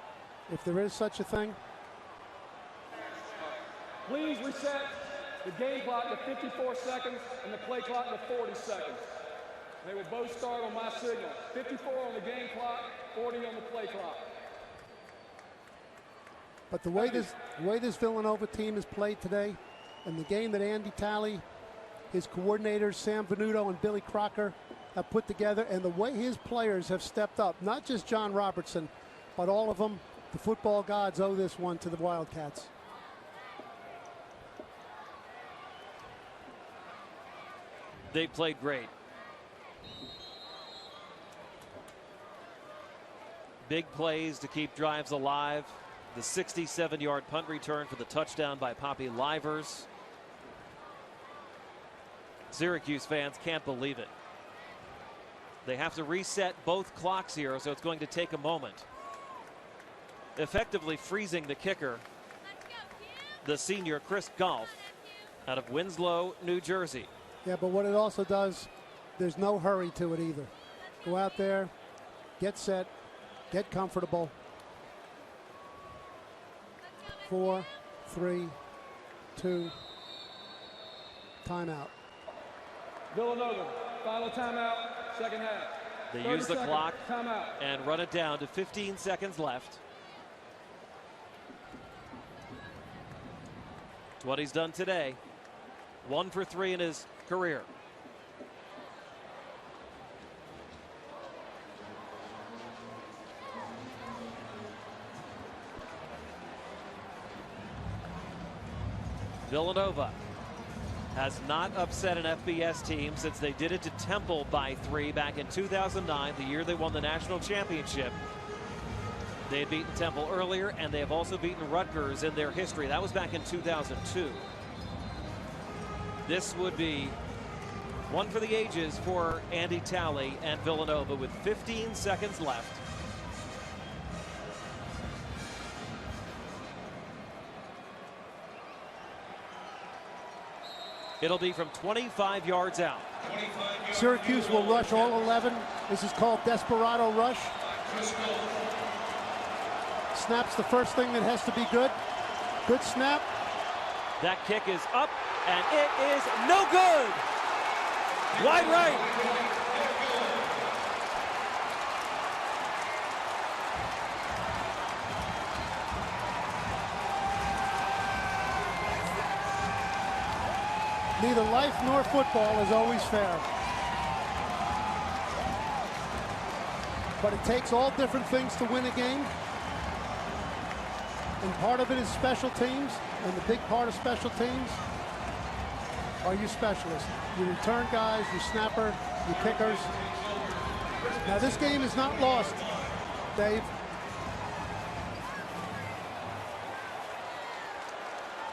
if there is such a thing. Please reset the game clock to 54 seconds and the play clock to 40 seconds. They will both start on my signal. 54 on the game clock, 40 on the play clock. But the way this Villanova team has played today, and the game that Andy Talley, his coordinators, Sam Venuto and Billy Crocker, have put together, and the way his players have stepped up, not just John Robertson, but all of them, the football gods owe this one to the Wildcats. They played great. Big plays to keep drives alive. The 67-yard punt return for the touchdown by Poppy Livers. Syracuse fans can't believe it. They have to reset both clocks here, so it's going to take a moment. Effectively freezing the kicker, the senior Chris Golf, out of Winslow, New Jersey. Yeah, but what it also does, there's no hurry to it either. Go out there, get set, get comfortable. 4, 3, 2, timeout. Villanova, final timeout, second half. They use the clock and run it down to 15 seconds left. It's what he's done today. 1 for 3 in his career. Villanova has not upset an FBS team since they did it to Temple by 3 back in 2009, the year they won the national championship. They had beaten Temple earlier, and they have also beaten Rutgers in their history. That was back in 2002. This would be one for the ages for Andy Talley and Villanova with 15 seconds left. It'll be from 25 yards out. Syracuse will rush all 11. This is called desperado rush. Snap's the first thing that has to be good. Good snap. That kick is up, and it is no good. Wide right. Neither life nor football is always fair. But it takes all different things to win a game. And part of it is special teams. And the big part of special teams are your specialists. Your return guys, your snapper, your kickers. Now this game is not lost, Dave.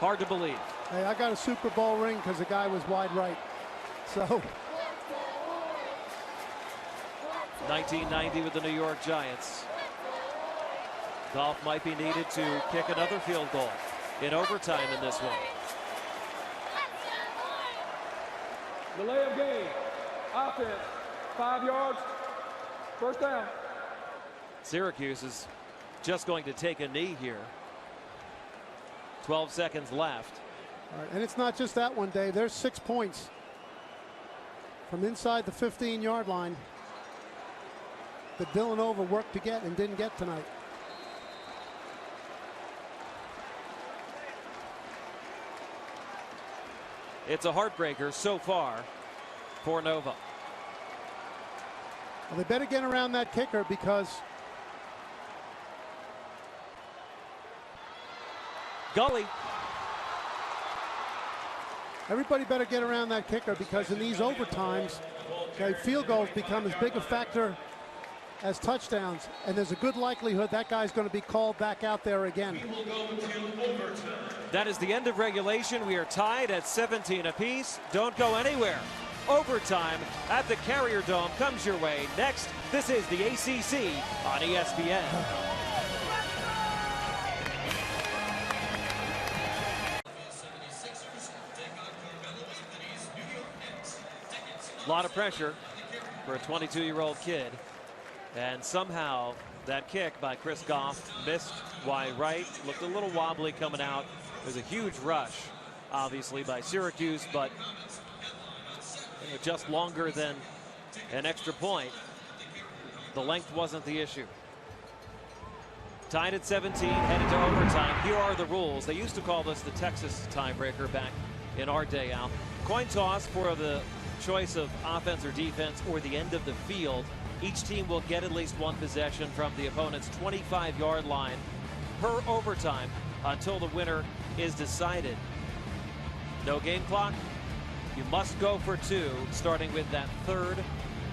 Hard to believe. Hey, I got a Super Bowl ring because the guy was wide right. So 1990 with the New York Giants. Golf might be needed to kick another field goal in overtime in this one. Delay of game. Offense. 5 yards. First down. Syracuse is just going to take a knee here. 12 seconds left. All right, and it's not just that one, Dave. There's 6 points from inside the 15-yard line that Villanova worked to get and didn't get tonight. It's a heartbreaker so far for Nova. Well, they better get around that kicker because Gully. Everybody better get around that kicker because in these overtimes, field goals become as big a factor as touchdowns, and there's a good likelihood that guy's going to be called back out there again. That is the end of regulation. We are tied at 17 apiece. Don't go anywhere. Overtime at the Carrier Dome comes your way next. This is the ACC on ESPN. A lot of pressure for a 22-year-old kid. And somehow that kick by Chris Goff missed wide right. Looked a little wobbly coming out. It was a huge rush, obviously, by Syracuse, but just longer than an extra point. The length wasn't the issue. Tied at 17, headed to overtime. Here are the rules. They used to call this the Texas tiebreaker back in our day, Al. Coin toss for the choice of offense or defense or the end of the field. Each team will get at least one possession from the opponent's 25-yard line per overtime until the winner is decided. No game clock. You must go for 2, starting with that third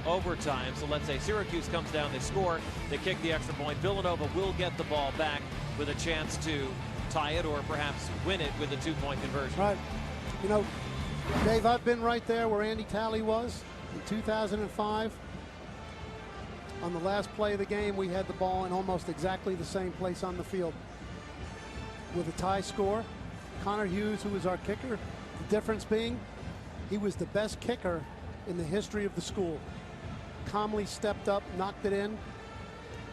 overtime. So let's say Syracuse comes down, they score, they kick the extra point. Villanova will get the ball back with a chance to tie it or perhaps win it with a 2-point conversion. Right. You know, Dave, I've been right there where Andy Talley was in 2005. On the last play of the game, we had the ball in almost exactly the same place on the field. With a tie score, Connor Hughes, who was our kicker, the difference being he was the best kicker in the history of the school. Calmly stepped up, knocked it in.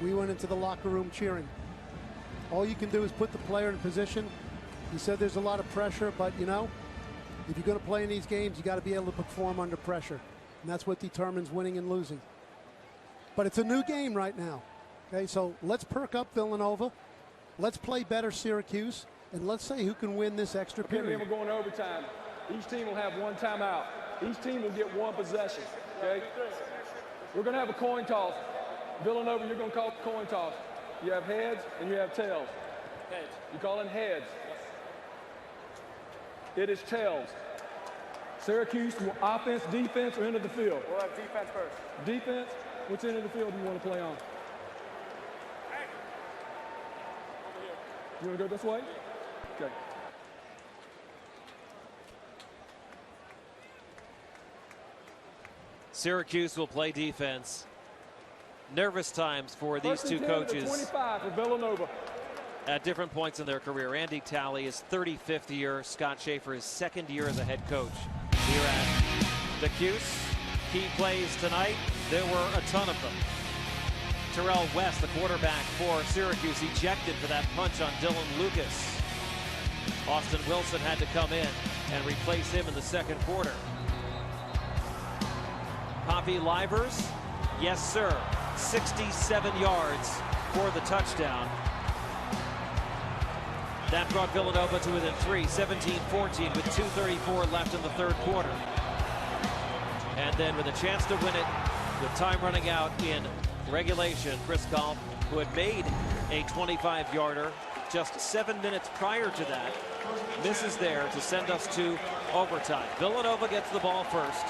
We went into the locker room cheering. All you can do is put the player in position. He said there's a lot of pressure, but you know, if you're going to play in these games, you got to be able to perform under pressure. And that's what determines winning and losing. But it's a new game right now. Okay, so let's perk up Villanova. Let's play better Syracuse. And let's say who can win this extra period. Then we're going to overtime. Each team will have one timeout. Each team will get one possession. Okay? We're going to have a coin toss. Villanova, you're going to call coin toss. You have heads and you have tails. Heads. You're calling heads. It is tails. Syracuse, offense, defense, or end of the field? We'll have defense first. Defense, which end of the field do you want to play on? You want to go this way? Okay. Syracuse will play defense. Nervous times for these two coaches 25 for Villanova. at different points in their career. Andy Talley is 35th year. Scott Schaefer is 2nd year as a head coach here at the Cuse. Key plays tonight. There were a ton of them. Terrell West, the quarterback for Syracuse, ejected for that punch on Dylan Lucas. Austin Wilson had to come in and replace him in the second quarter. Poppy Livers, yes sir, 67 yards for the touchdown. That brought Villanova to within 3, 17-14 with 2:34 left in the third quarter. And then with a chance to win it with time running out in regulation, Chris Golf, who had made a 25-yarder just 7 minutes prior to that, misses there to send us to overtime. Villanova gets the ball first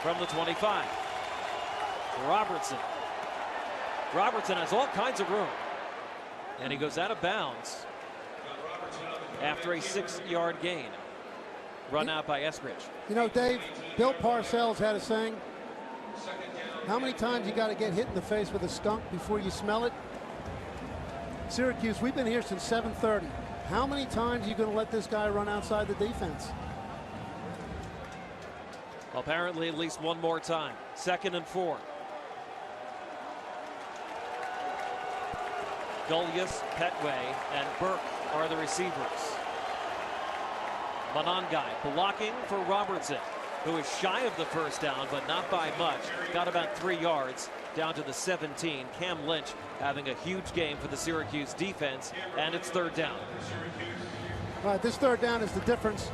from the 25. Robertson has all kinds of room, and he goes out of bounds after a 6-yard gain. Run out by Eskridge. You know, Dave, Bill Parcells had a saying, how many times you got to get hit in the face with a skunk before you smell it? Syracuse, we've been here since 7:30. How many times are you going to let this guy run outside the defense? Apparently at least one more time. 2nd and 4. Gullius, Petway, and Burke are the receivers. Monangai blocking for Robertson, who is shy of the first down, but not by much. Got about 3 yards down to the 17. Cam Lynch having a huge game for the Syracuse defense, and it's 3rd down. All right, this 3rd down is the difference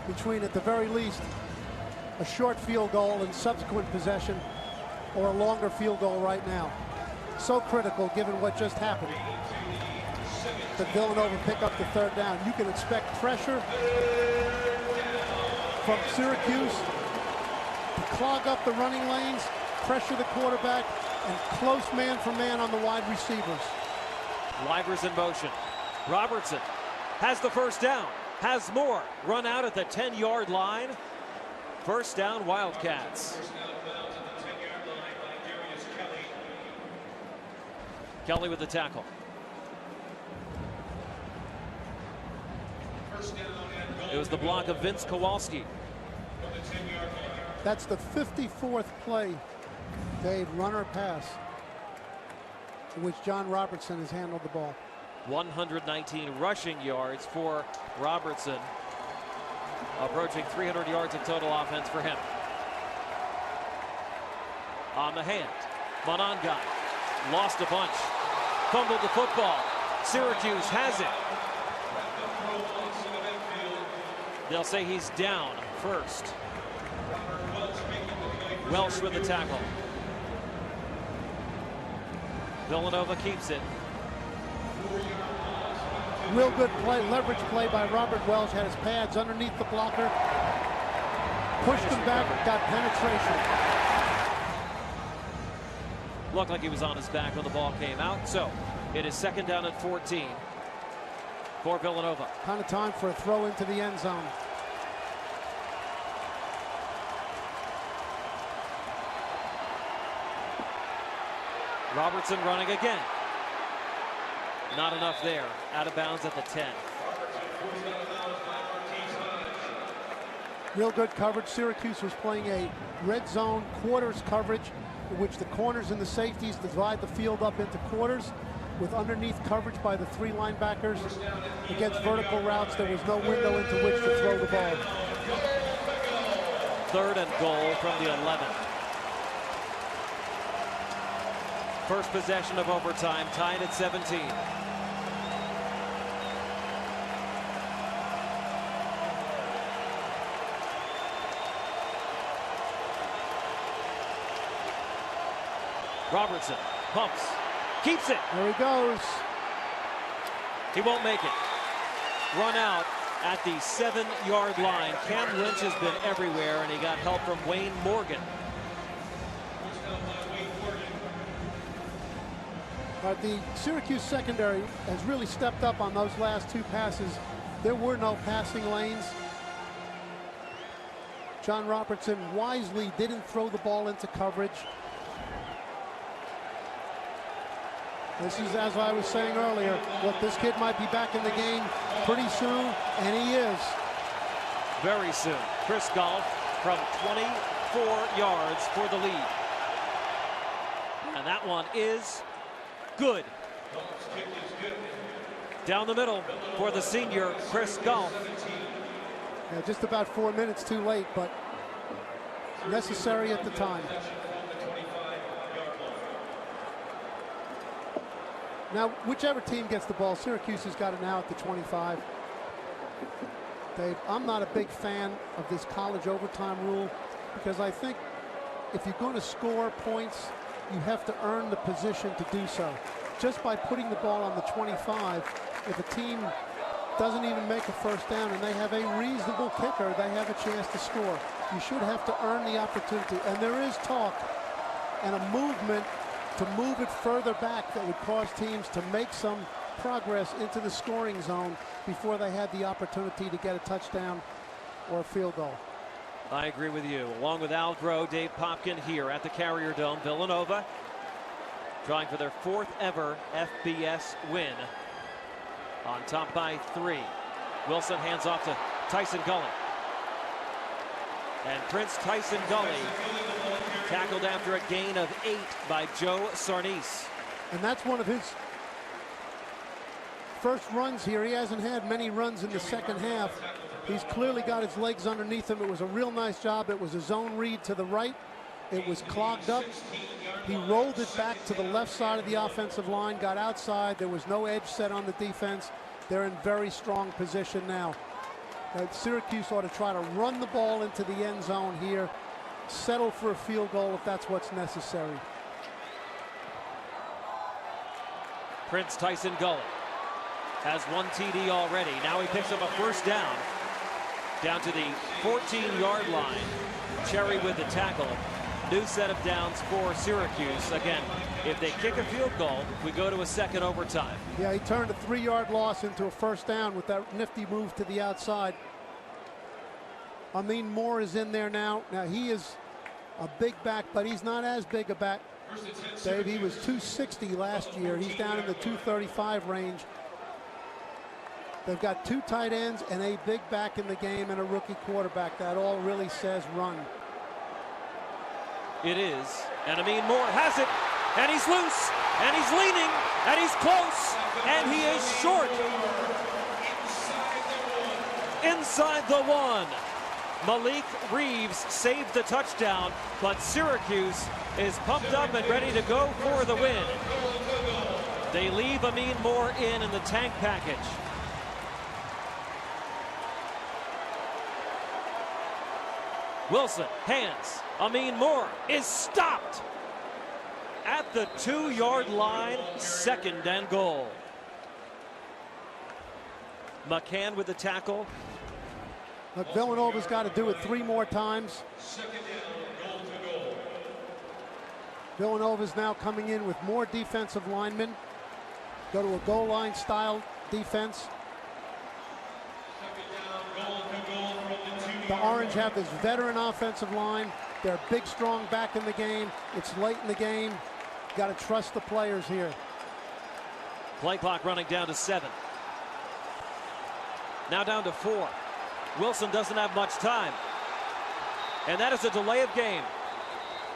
between, at the very least, a short field goal and subsequent possession, or a longer field goal right now. So critical given what just happened. That Villanova pick up the 3rd down. You can expect pressure from Syracuse to clog up the running lanes, pressure the quarterback, and close man-for-man on the wide receivers. Livers in motion. Robertson has the first down, has more. Run out at the 10-yard line. First down, Wildcats. Kelly with the tackle. It was the block of Vince Kowalski. That's the 54th play, Dave, runner pass, in which John Robertson has handled the ball. 119 rushing yards for Robertson, approaching 300 yards of total offense for him. On the hand, Monangai lost a bunch, fumbled the football. Syracuse has it. They'll say he's down first. Welsh with the tackle. Villanova keeps it. Real good play, leverage play by Robert Welsh. Had his pads underneath the blocker. pushed him back, got penetration. Looked like he was on his back when the ball came out. So it is second down and 14 for Villanova. Kind of time for a throw into the end zone. Robertson running again. Not enough there. Out of bounds at the 10. Real good coverage. Syracuse was playing a red zone quarters coverage in which the corners and the safeties divide the field up into quarters with underneath coverage by the 3 linebackers. Against vertical routes, there was no window into which to throw the ball. Third and goal from the 11. First possession of overtime, tied at 17. Robertson pumps, keeps it. There he goes. He won't make it. Run out at the 7-yard line. Cam Lynch has been everywhere, and he got help from Wayne Morgan. The Syracuse secondary has really stepped up on those last 2 passes. There were no passing lanes. John Robertson wisely didn't throw the ball into coverage. This is, as I was saying earlier, look, this kid might be back in the game pretty soon, and he is. Very soon. Chris Golf from 24 yards for the lead. And that one is good. Down the middle for the senior, Chris Golf. Yeah, just about 4 minutes too late, but necessary at the time. Now, whichever team gets the ball, Syracuse has got it now at the 25. Dave, I'm not a big fan of this college overtime rule because I think if you're going to score points, you have to earn the position to do so. Just by putting the ball on the 25, if a team doesn't even make a first down and they have a reasonable kicker, they have a chance to score. You should have to earn the opportunity. And there is talk and a movement to move it further back that would cause teams to make some progress into the scoring zone before they had the opportunity to get a touchdown or a field goal. I agree with you. Along with Al Groh, Dave Popkin here at the Carrier Dome. Villanova trying for their 4th ever FBS win. On top by 3. Wilson hands off to Tyson Gully. And Prince Tyson Gully tackled after a gain of 8 by Joe Sarnice. And that's one of his first runs here. He hasn't had many runs in the second half. He's clearly got his legs underneath him. It was a real nice job. It was a zone read to the right. It was clogged up. He rolled it back to the left side of the offensive line, got outside. There was no edge set on the defense. They're in very strong position now. Syracuse ought to try to run the ball into the end zone here, settle for a field goal if that's what's necessary. Prince Tyson Gully has 1 TD already. Now he picks up a first down to the 14-yard line. Cherry with the tackle. New set of downs for Syracuse. Again, if they kick a field goal, we go to a second overtime. Yeah, he turned a 3-yard loss into a first down with that nifty move to the outside. Amin Moore is in there now. Now, he is a big back, but he's not as big a back. Dave, he was 260 last year. He's down in the 235 range. They've got 2 tight ends and a big back in the game and a rookie quarterback. That all really says run. It is, and Amin Moore has it, and he's loose, and he's leaning, and he's close, and he is short. Inside the 1. Malik Reeves saved the touchdown, but Syracuse is pumped up and ready to go for the win. They leave Amin Moore in the tank package. Wilson, hands. Amin Moore is stopped at the 2-yard line, 2nd and goal. McCann with the tackle. Look, Villanova's got to do it 3 more times. Second down, goal to goal. Villanova's now coming in with more defensive linemen. Go to a goal line style defense. Second down, goal to goal from the 2 The Orange have this veteran offensive line. They're big, strong back in the game. It's late in the game. Got to trust the players here. Play clock running down to 7. Now down to 4. Wilson doesn't have much time. And that is a delay of game.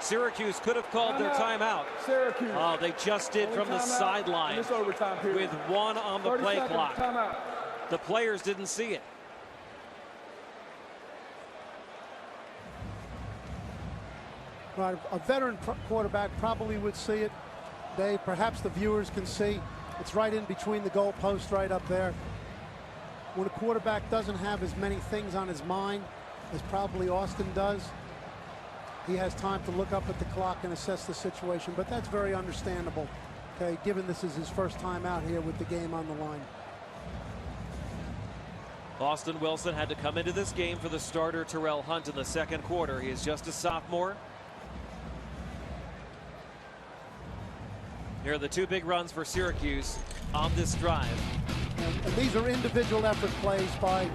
Syracuse could have called their timeout. Syracuse. Oh, they just did from the sideline This overtime period. with 1 on the 30 play seconds, clock. timeout. The players didn't see it. Right, a veteran quarterback probably would see it. Dave, perhaps the viewers can see. It's right in between the goalposts, right up there. When a quarterback doesn't have as many things on his mind as probably Austin does, he has time to look up at the clock and assess the situation. But that's very understandable, okay, given this is his first time out here with the game on the line. Austin Wilson had to come into this game for the starter Terrell Hunt in the second quarter. He is just a sophomore. Here are the 2 big runs for Syracuse on this drive. And these are individual effort plays by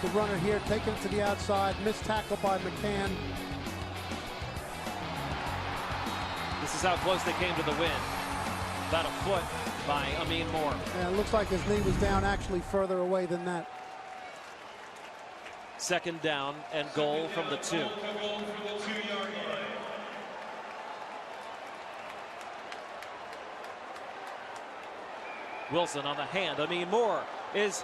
the runner here, taken to the outside, missed tackle by McCann. This is how close they came to the win. About a foot by Amin Moore. And it looks like his knee was down actually further away than that. Second down and goal from the 2. Goal from the 2-yard line. Wilson on the hand. Amin Moore is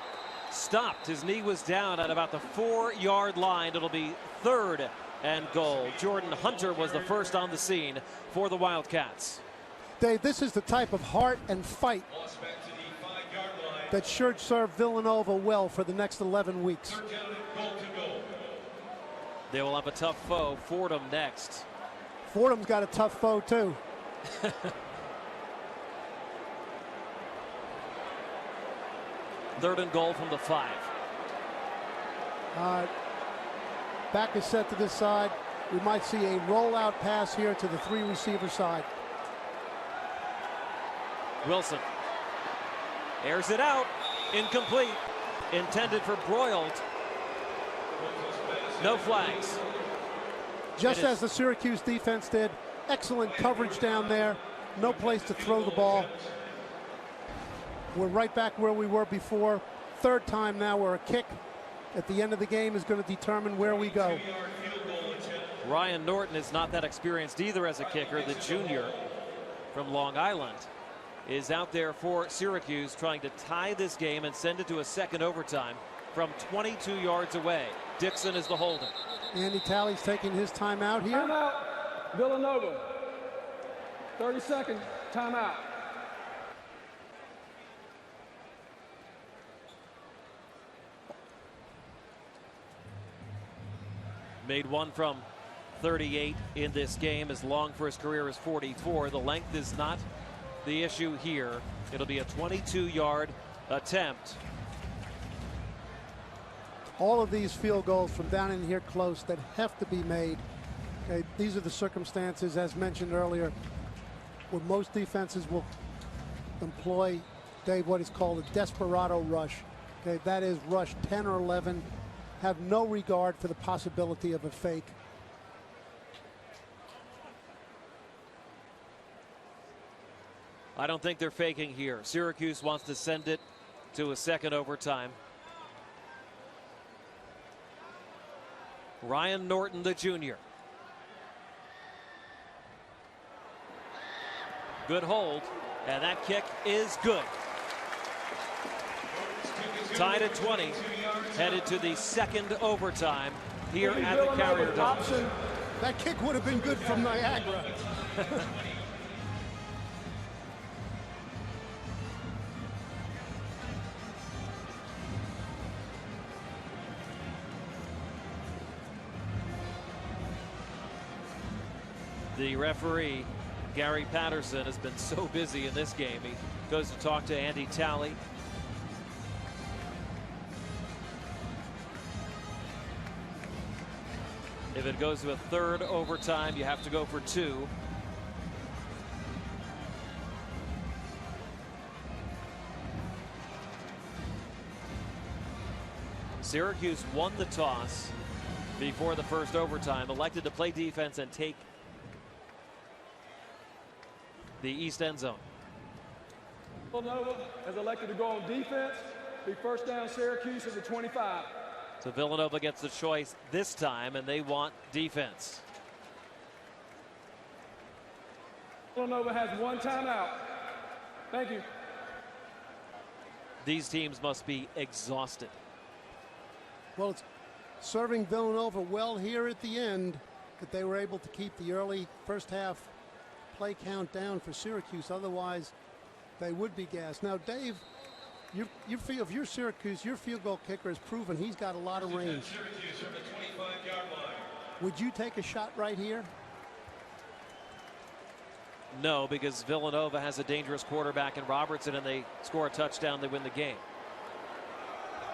stopped. His knee was down at about the 4-yard line. It'll be 3rd and goal. Jordan Hunter was the first on the scene for the Wildcats. Dave, this is the type of heart and fight Lost back to the 5-yard line. that should serve Villanova well for the next 11 weeks. Third down and goal to goal. They will have a tough foe, Fordham, next. Fordham's got a tough foe, too. 3rd and goal from the 5. Back is set to this side. We might see a rollout pass here to the 3 receiver side. Wilson airs it out. Incomplete. Intended for Broyles. No flags. Just as the Syracuse defense did. Excellent coverage down there. No place to throw the ball. We're right back where we were before. 3rd time now where a kick at the end of the game is going to determine where we go. Ryan Norton is not that experienced either as a kicker. The junior from Long Island is out there for Syracuse, trying to tie this game and send it to a second overtime from 22 yards away. Dixon is the holder. Andy Talley's taking his time out here. Timeout. Villanova. 30 seconds. Timeout. Made one from 38 in this game. As long for his career is 44. The length is not the issue here. It'll be a 22-yard attempt. All of these field goals from down in here close that have to be made. Okay, these are the circumstances, as mentioned earlier, where most defenses will employ, Dave, what is called a desperado rush. Okay, that is rush 10 or 11, have no regard for the possibility of a fake. I don't think they're faking here. Syracuse wants to send it to a second overtime. Ryan Norton, the junior. Good hold, and that kick is good. Tied at 20, headed to the second overtime here at the Carrier Dome. That kick would have been good from Niagara. The referee, Gary Patterson, has been so busy in this game. He goes to talk to Andy Talley. If it goes to a third overtime, you have to go for 2. Syracuse won the toss before the first overtime, elected to play defense and take the east end zone. Villanova has elected to go on defense. Be first down Syracuse at the 25. So Villanova gets the choice this time, and they want defense. Villanova has 1 timeout. Thank you. These teams must be exhausted. Well, it's serving Villanova well here at the end that they were able to keep the early first half play count down for Syracuse. Otherwise, they would be gassed. Now, Dave, if you're Syracuse, your field goal kicker has proven he's got a lot of range. Syracuse from the 25-yard line. Would you take a shot right here? No, because Villanova has a dangerous quarterback in Robertson, and they score a touchdown, they win the game.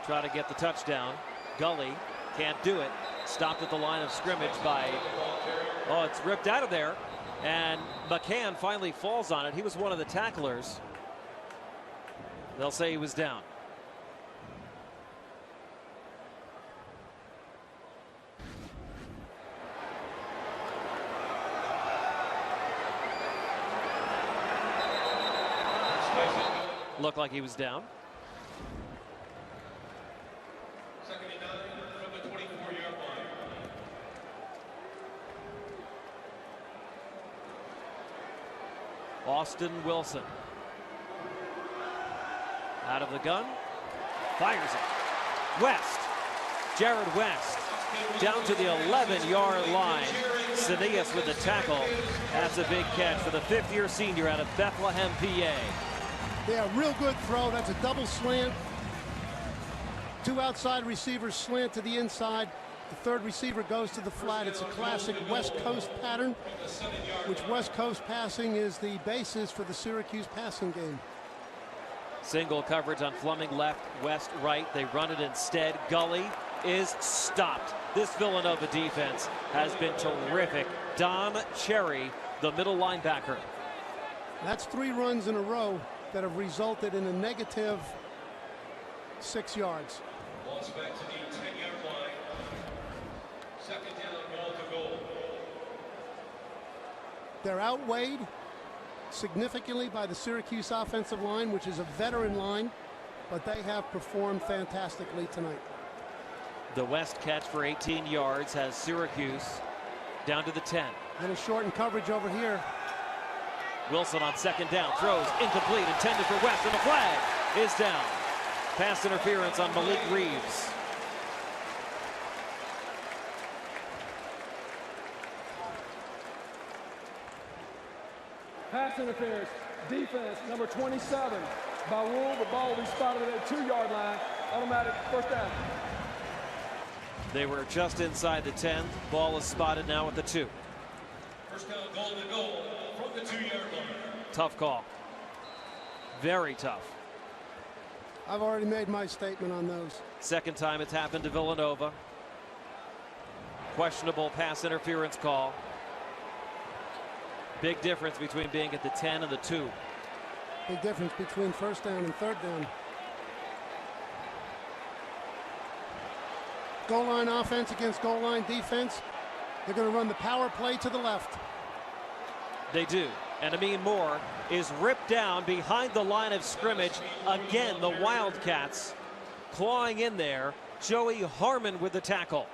Try to get the touchdown. Gully can't do it. Stopped at the line of scrimmage by, oh, it's ripped out of there. And McCann finally falls on it. He was one of the tacklers. They'll say he was down. Looked like he was down. Second and 9 from the 24-yard line. Austin Wilson. Out of the gun. Fires it. West. Jared West. Down to the 11-yard line. Sanias with the tackle. That's a big catch for the 5th-year senior out of Bethlehem, PA. Yeah, real good throw. That's a double slant. 2 outside receivers slant to the inside. The third receiver goes to the flat. It's a classic West Coast pattern, which West Coast passing is the basis for the Syracuse passing game. Single coverage on Fleming left, West right. They run it instead. Gully is stopped. This Villanova defense has been terrific. Don Cherry, the middle linebacker. That's 3 runs in a row that have resulted in a negative 6 yards. Ball's back to the 10-yard line. Second down, ball to goal. They're outweighed significantly by the Syracuse offensive line, which is a veteran line, but they have performed fantastically tonight. The West catch for 18 yards has Syracuse down to the 10. Little short in coverage over here. Wilson on second down, throws incomplete, intended for West, and the flag is down. Pass interference on Malik Reeves. Pass interference. Defense, number 27. By rule, the ball will be spotted at the 2-yard line. Automatic first down. They were just inside the 10. Ball is spotted now at the 2. First down, goal to goal from the 2-yard line. Tough call. Very tough. I've already made my statement on those. Second time it's happened to Villanova. Questionable pass interference call. Big difference between being at the 10 and the 2. Big difference between first down and third down. Goal line offense against goal line defense. They're going to run the power play to the left. They do. And Amin Moore is ripped down behind the line of scrimmage. Again, the Wildcats clawing in there. Joey Harmon with the tackle.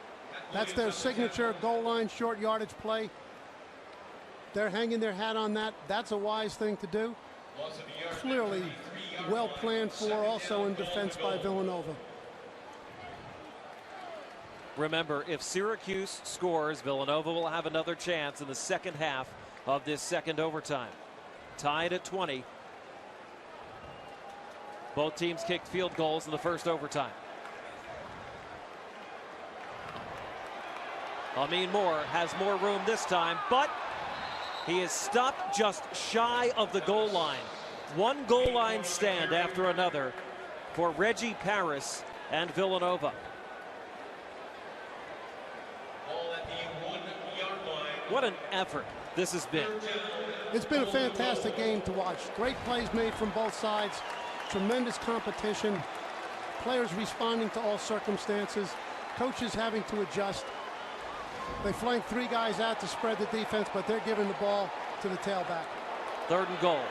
That's their signature goal line short yardage play. They're hanging their hat on that. That's a wise thing to do. Clearly well planned for also in defense by Villanova. Remember, if Syracuse scores, Villanova will have another chance in the second half of this second overtime. Tied at 20. Both teams kicked field goals in the first overtime. Amin Moore has more room this time, but he is stopped just shy of the goal line. One goal line stand after another for Reggie Paris and Villanova. Ball at the What an effort this has been. It's been a fantastic game to watch. Great plays made from both sides. Tremendous competition. Players responding to all circumstances. Coaches having to adjust. They flanked 3 guys out to spread the defense, but they're giving the ball to the tailback. 3rd and goal.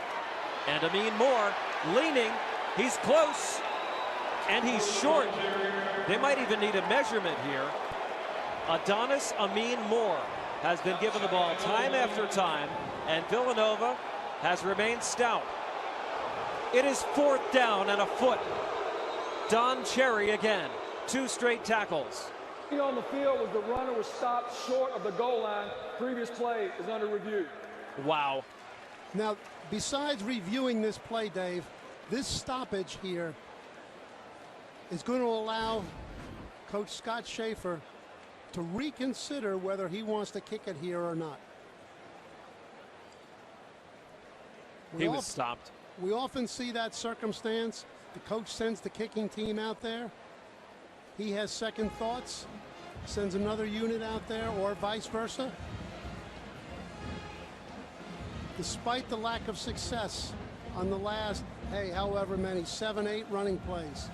And Amin Moore leaning. He's close. And he's short. They might even need a measurement here. Adonis Amin Moore has been given the ball time after time, and Villanova has remained stout. It is 4th down and a foot. Don Cherry again. 2 straight tackles. On the field was the runner was stopped short of the goal line. Previous play is under review. Wow. Now, besides reviewing this play, Dave, this stoppage here is going to allow Coach Scott Schaefer to reconsider whether he wants to kick it here or not. He was stopped. We often see that circumstance. The coach sends the kicking team out there. He has second thoughts, sends another unit out there, or vice versa. Despite the lack of success on the last, however many, 7, 8 running plays,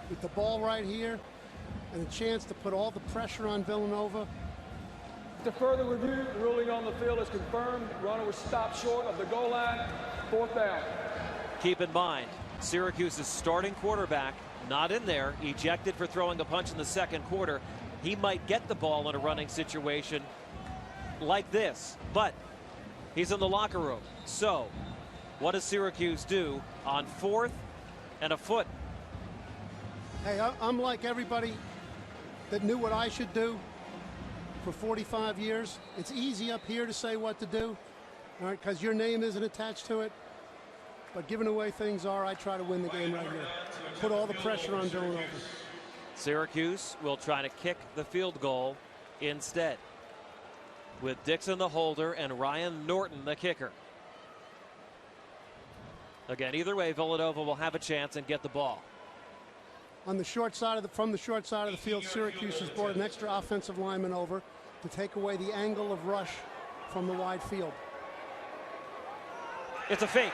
with the ball right here and a chance to put all the pressure on Villanova. To further review, ruling on the field is confirmed. Runner was stopped short of the goal line. 4th down. Keep in mind, Syracuse's starting quarterback not in there, ejected for throwing a punch in the 2nd quarter. He might get the ball in a running situation like this, but he's in the locker room. So what does Syracuse do on 4th and a foot? Hey, I'm like everybody that knew what I should do for 45 years. It's easy up here to say what to do, all right, because your name isn't attached to it. But given the way things are, I try to win the game right here. Put all the pressure on Villanova. Syracuse will try to kick the field goal instead, with Dixon the holder and Ryan Norton the kicker. Again, either way, Villanova will have a chance and get the ball. On the short side of from the short side of the field, Syracuse has brought an extra offensive lineman over to take away the angle of rush from the wide field. It's a fake.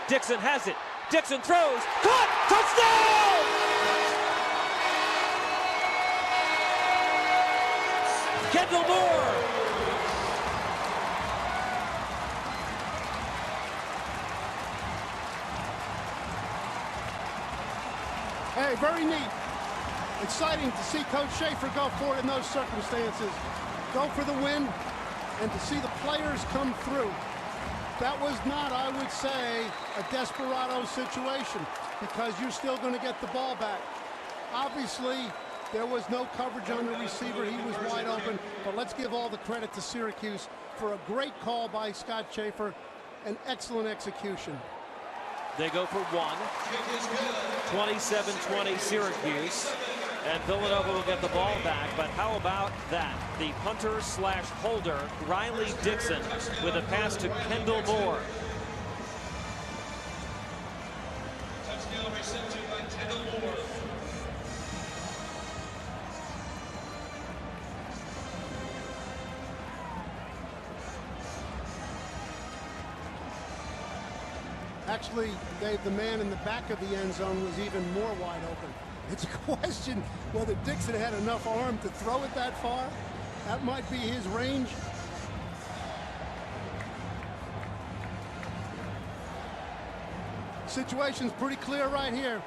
Dixon has it. Dixon throws. Caught! Touchdown! Kendall Moore. Hey, very neat. Exciting to see Coach Schaefer go for it in those circumstances. Go for the win and to see the players come through. That was not, I would say, a desperado situation because you're still going to get the ball back. Obviously, there was no coverage on the receiver. He was wide open. But let's give all the credit to Syracuse for a great call by Scott Schaefer and excellent execution. They go for 1. 27-20 Syracuse. And Villanova will get the ball back, but how about that? The punter slash holder, Riley Dixon, with a pass to Kendall Moore. Touchdown reception by Kendall Moore. Actually, Dave, the man in the back of the end zone was even more wide open. It's a question whether Dixon had enough arm to throw it that far. That might be his range. Situation's pretty clear right here.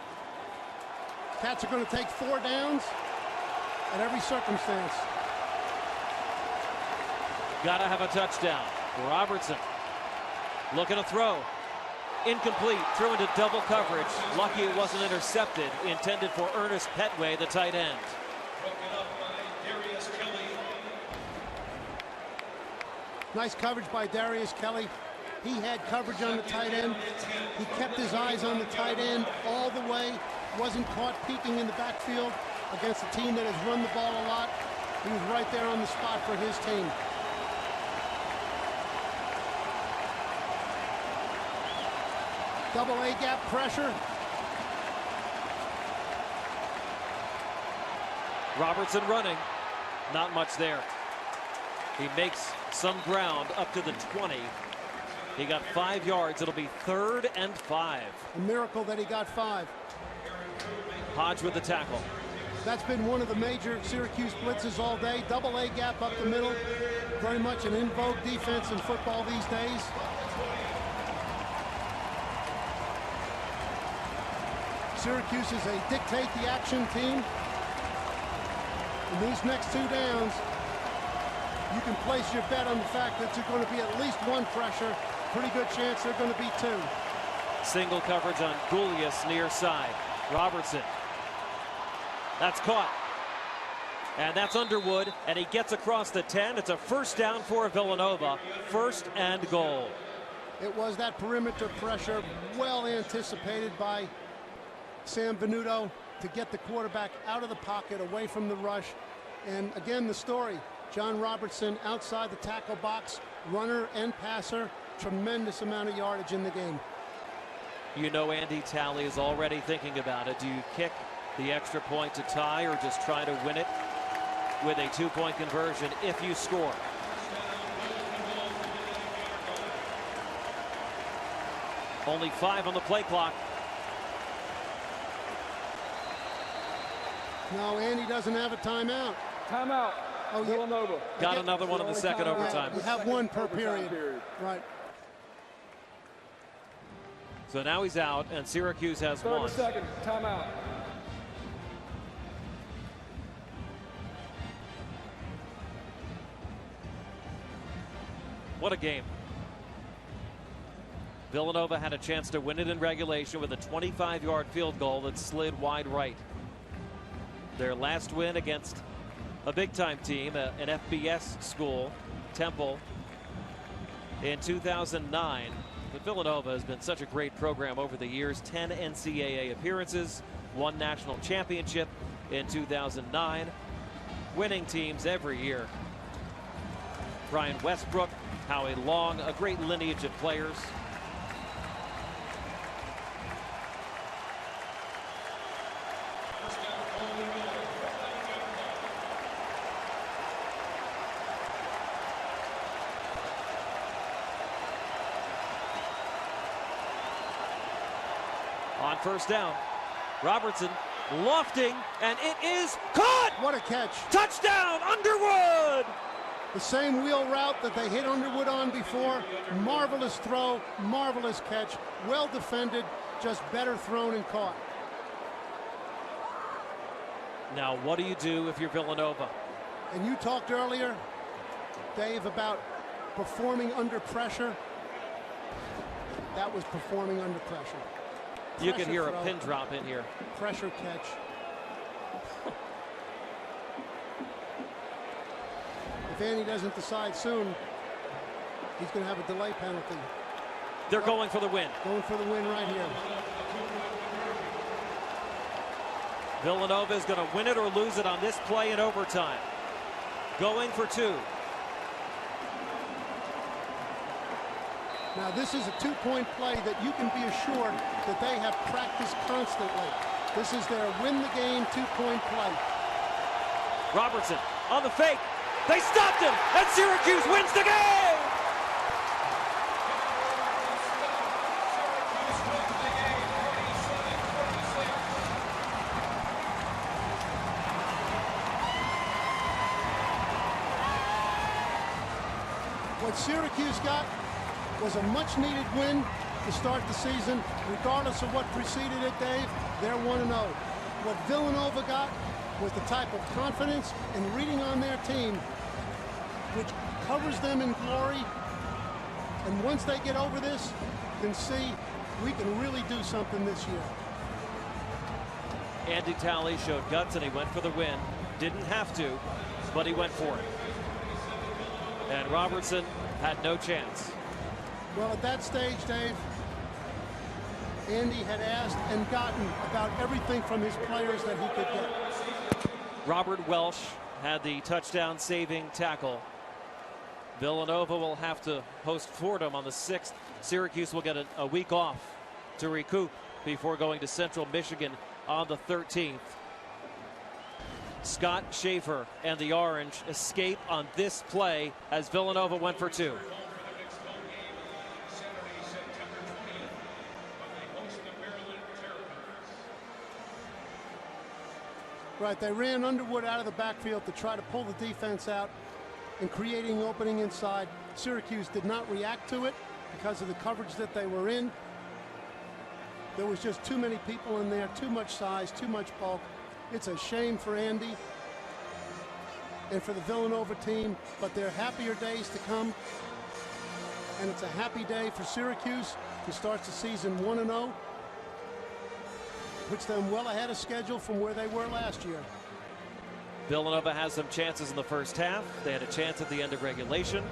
Cats are going to take 4 downs at every circumstance. Gotta have a touchdown. Robertson looking to throw. Incomplete, threw into double coverage. Lucky it wasn't intercepted. Intended for Ernest Petway, the tight end. Broken up by Darius Kelly. Nice coverage by Darius Kelly. He had coverage on the tight end. He kept his eyes on the tight end all the way. Wasn't caught peeking in the backfield against a team that has run the ball a lot. He was right there on the spot for his team. Double A-gap pressure. Robertson running. Not much there. He makes some ground up to the 20. He got 5 yards. It'll be 3rd and 5. A miracle that he got 5. Hodge with the tackle. That's been one of the major Syracuse blitzes all day. Double A gap up the middle. Very much an in vogue defense in football these days. Syracuse is a dictate the action team. In these next 2 downs, you can place your bet on the fact that there's going to be at least 1 pressure. Pretty good chance they're going to be 2. Single coverage on Goulias near side. Robertson. That's caught. And that's Underwood, and he gets across the 10. It's a first down for Villanova. 1st and goal. It was that perimeter pressure, well anticipated by Sam Venuto to get the quarterback out of the pocket, away from the rush. And again, the story, John Robertson outside the tackle box, runner and passer, tremendous amount of yardage in the game. You know Andy Talley is already thinking about it. Do you kick the extra point to tie or just try to win it with a 2-point conversion if you score? Only 5 on the play clock. No, Andy doesn't have a timeout. Timeout. Oh, Villanova. Got another one in the second overtime. You have 1 per period. Right. So now he's out, and Syracuse has 1. 30 seconds. Timeout. What a game. Villanova had a chance to win it in regulation with a 25-yard field goal that slid wide right. Their last win against a big-time team, an FBS school, Temple, in 2009. But Villanova has been such a great program over the years. 10 NCAA appearances, 1 national championship in 2009. Winning teams every year. Brian Westbrook, Howie Long, a great lineage of players. On first down, Robertson lofting, and it is caught! What a catch. Touchdown, Underwood! The same wheel route that they hit Underwood on before. Marvelous throw, marvelous catch, well defended, just better thrown and caught. Now, what do you do if you're Villanova? And you talked earlier, Dave, about performing under pressure. That was performing under pressure. You can hear a pin drop in here. Pressure catch. If Andy doesn't decide soon, he's going to have a delay penalty. They're going for the win. Going for the win right here. Villanova is going to win it or lose it on this play in overtime. Going for 2. Now this is a 2-point play that you can be assured that they have practiced constantly. This is their win the game 2-point play. Robertson on the fake. They stopped him, and Syracuse wins the game! What Syracuse got was a much-needed win to start the season. Regardless of what preceded it, Dave, they're 1-0. What Villanova got was the type of confidence and reading on their team which covers them in glory. And once they get over this, you can see we can really do something this year. Andy Talley showed guts and he went for the win. Didn't have to, but he went for it. And Robertson had no chance. Well, at that stage, Dave, Andy had asked and gotten about everything from his players that he could get. Robert Welsh had the touchdown saving tackle. Villanova will have to host Fordham on the 6th. Syracuse will get a week off to recoup before going to Central Michigan on the 13th. Scott Schaefer and the Orange escape on this play as Villanova went for two. Right, they ran Underwood out of the backfield to try to pull the defense out and creating an opening inside. Syracuse did not react to it because of the coverage that they were in. There was just too many people in there, too much size, too much bulk. It's a shame for Andy and for the Villanova team, but there are happier days to come. And it's a happy day for Syracuse, who starts the season 1-0. Puts them well ahead of schedule from where they were last year. Villanova has some chances in the first half. They had a chance at the end of regulation,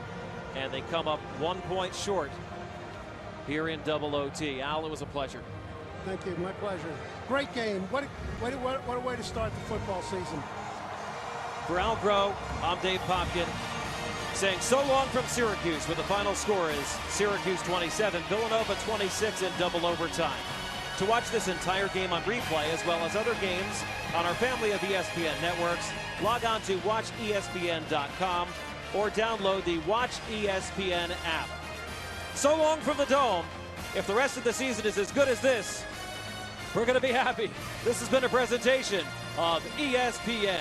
and they come up 1 point short here in double OT. Al, it was a pleasure. Thank you, my pleasure. Great game. What a way to start the football season. For Al Groh, I'm Dave Popkin, saying so long from Syracuse, where the final score is Syracuse 27, Villanova 26 in double overtime. To watch this entire game on replay, as well as other games on our family of ESPN networks, log on to watchespn.com or download the Watch ESPN app. So long from the Dome. If the rest of the season is as good as this, we're going to be happy. This has been a presentation of ESPN.